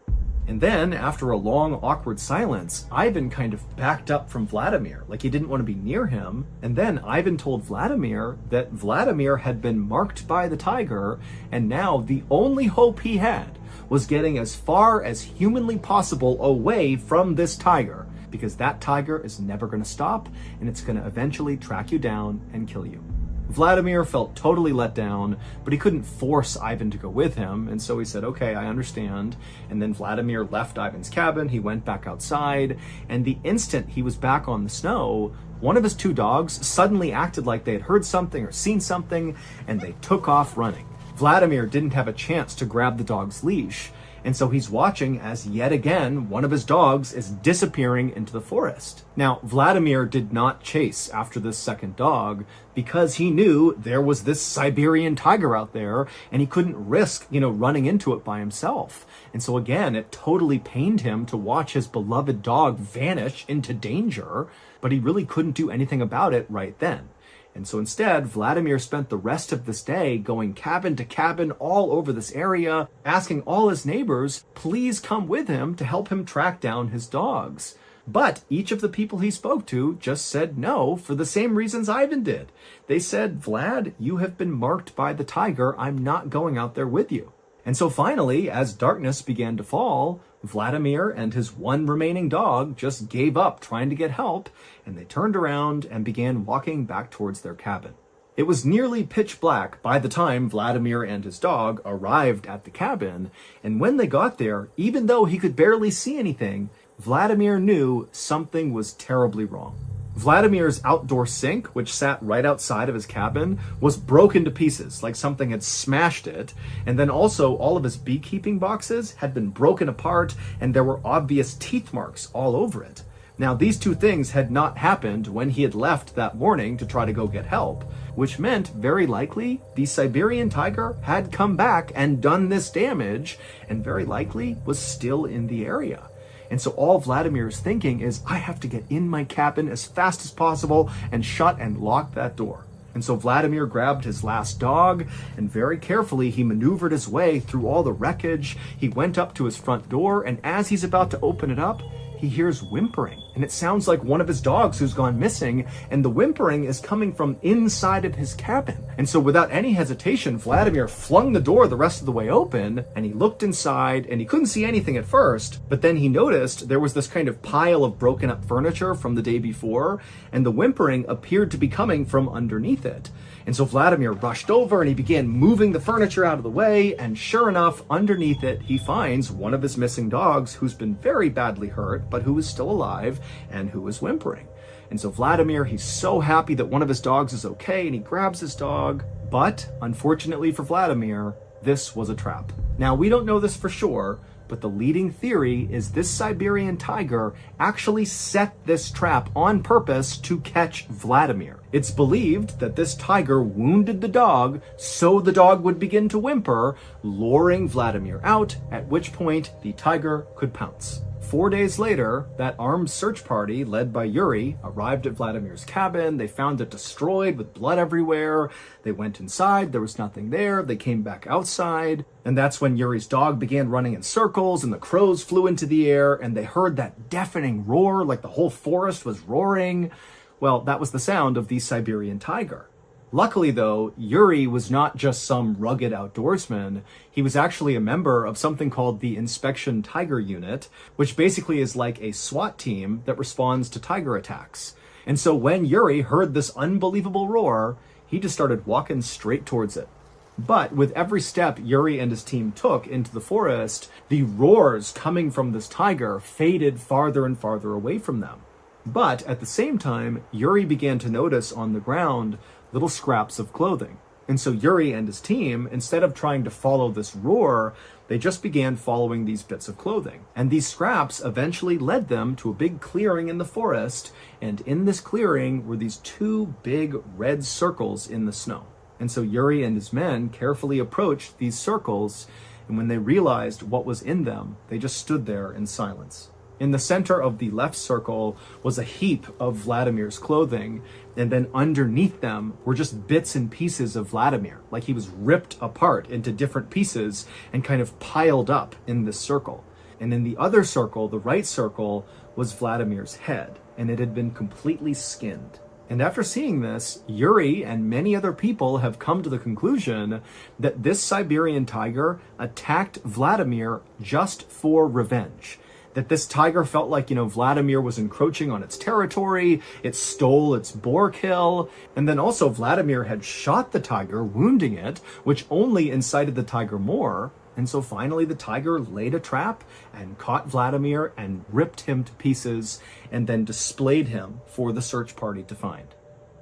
And then, after a long, awkward silence, Ivan kind of backed up from Vladimir, like he didn't want to be near him. And then Ivan told Vladimir that Vladimir had been marked by the tiger, and now the only hope he had was getting as far as humanly possible away from this tiger, because that tiger is never going to stop, and it's going to eventually track you down and kill you. Vladimir felt totally let down, but he couldn't force Ivan to go with him, and so he said, okay, I understand. And then Vladimir left Ivan's cabin, he went back outside, and the instant he was back on the snow, one of his two dogs suddenly acted like they had heard something or seen something, and they took off running. Vladimir didn't have a chance to grab the dog's leash, and so he's watching as yet again one of his dogs is disappearing into the forest. Now, Vladimir did not chase after this second dog because he knew there was this Siberian tiger out there and he couldn't risk, running into it by himself. And so again, it totally pained him to watch his beloved dog vanish into danger, but he really couldn't do anything about it right then. And so instead, Vladimir spent the rest of this day going cabin to cabin all over this area, asking all his neighbors, please come with him to help him track down his dogs. But each of the people he spoke to just said no for the same reasons Ivan did. They said, Vlad, you have been marked by the tiger. I'm not going out there with you. And so finally, as darkness began to fall, Vladimir and his one remaining dog just gave up trying to get help, and they turned around and began walking back towards their cabin. It was nearly pitch black by the time Vladimir and his dog arrived at the cabin, and when they got there, even though he could barely see anything, Vladimir knew something was terribly wrong. Vladimir's outdoor sink, which sat right outside of his cabin, was broken to pieces, like something had smashed it. And then also all of his beekeeping boxes had been broken apart, and there were obvious teeth marks all over it. Now, these two things had not happened when he had left that morning to try to go get help, which meant very likely the Siberian tiger had come back and done this damage, and very likely was still in the area. And so all Vladimir is thinking is, I have to get in my cabin as fast as possible and shut and lock that door. And so Vladimir grabbed his last dog, and very carefully he maneuvered his way through all the wreckage. He went up to his front door, and as he's about to open it up, he hears whimpering, and it sounds like one of his dogs who's gone missing, and the whimpering is coming from inside of his cabin. And so without any hesitation, Vladimir flung the door the rest of the way open, and he looked inside, and he couldn't see anything at first, but then he noticed there was this kind of pile of broken up furniture from the day before, and the whimpering appeared to be coming from underneath it. And so Vladimir rushed over and he began moving the furniture out of the way, and sure enough, underneath it, he finds one of his missing dogs who's been very badly hurt, but who is still alive and who is whimpering. And so Vladimir, he's so happy that one of his dogs is okay, and he grabs his dog. But unfortunately for Vladimir, this was a trap. Now, we don't know this for sure, but the leading theory is this Siberian tiger actually set this trap on purpose to catch Vladimir. It's believed that this tiger wounded the dog so the dog would begin to whimper, luring Vladimir out, at which point the tiger could pounce. 4 days later, that armed search party led by Yuri arrived at Vladimir's cabin. They found it destroyed with blood everywhere. They went inside, there was nothing there. They came back outside, and that's when Yuri's dog began running in circles, and the crows flew into the air, and they heard that deafening roar like the whole forest was roaring. Well, that was the sound of the Siberian tiger. Luckily, though, Yuri was not just some rugged outdoorsman. He was actually a member of something called the Inspection Tiger Unit, which basically is like a SWAT team that responds to tiger attacks. And so when Yuri heard this unbelievable roar, he just started walking straight towards it. But with every step Yuri and his team took into the forest, the roars coming from this tiger faded farther and farther away from them. But at the same time, Yuri began to notice on the ground little scraps of clothing. And so Yuri and his team, instead of trying to follow this roar, they just began following these bits of clothing. And these scraps eventually led them to a big clearing in the forest, and in this clearing were these two big red circles in the snow. And so Yuri and his men carefully approached these circles, and when they realized what was in them, they just stood there in silence. In the center of the left circle was a heap of Vladimir's clothing, and then underneath them were just bits and pieces of Vladimir, like he was ripped apart into different pieces and kind of piled up in this circle. And in the other circle, the right circle, was Vladimir's head, and it had been completely skinned. And after seeing this, Yuri and many other people have come to the conclusion that this Siberian tiger attacked Vladimir just for revenge. That this tiger felt like, Vladimir was encroaching on its territory, it stole its boar kill, and then also Vladimir had shot the tiger, wounding it, which only incited the tiger more. And so finally the tiger laid a trap and caught Vladimir and ripped him to pieces and then displayed him for the search party to find.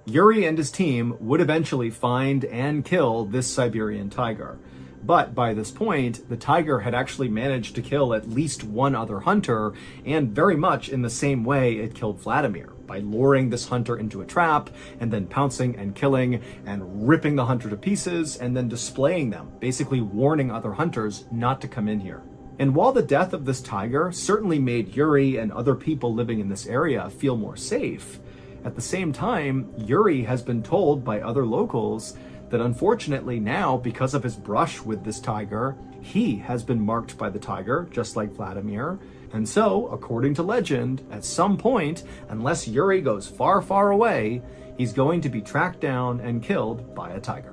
Yuri and his team would eventually find and kill this Siberian tiger. But by this point, the tiger had actually managed to kill at least one other hunter, and very much in the same way it killed Vladimir, by luring this hunter into a trap, and then pouncing and killing, and ripping the hunter to pieces, and then displaying them, basically warning other hunters not to come in here. And while the death of this tiger certainly made Yuri and other people living in this area feel more safe, at the same time, Yuri has been told by other locals that unfortunately now, because of his brush with this tiger, he has been marked by the tiger, just like Vladimir. And so, according to legend, at some point, unless Yuri goes far, far away, he's going to be tracked down and killed by a tiger.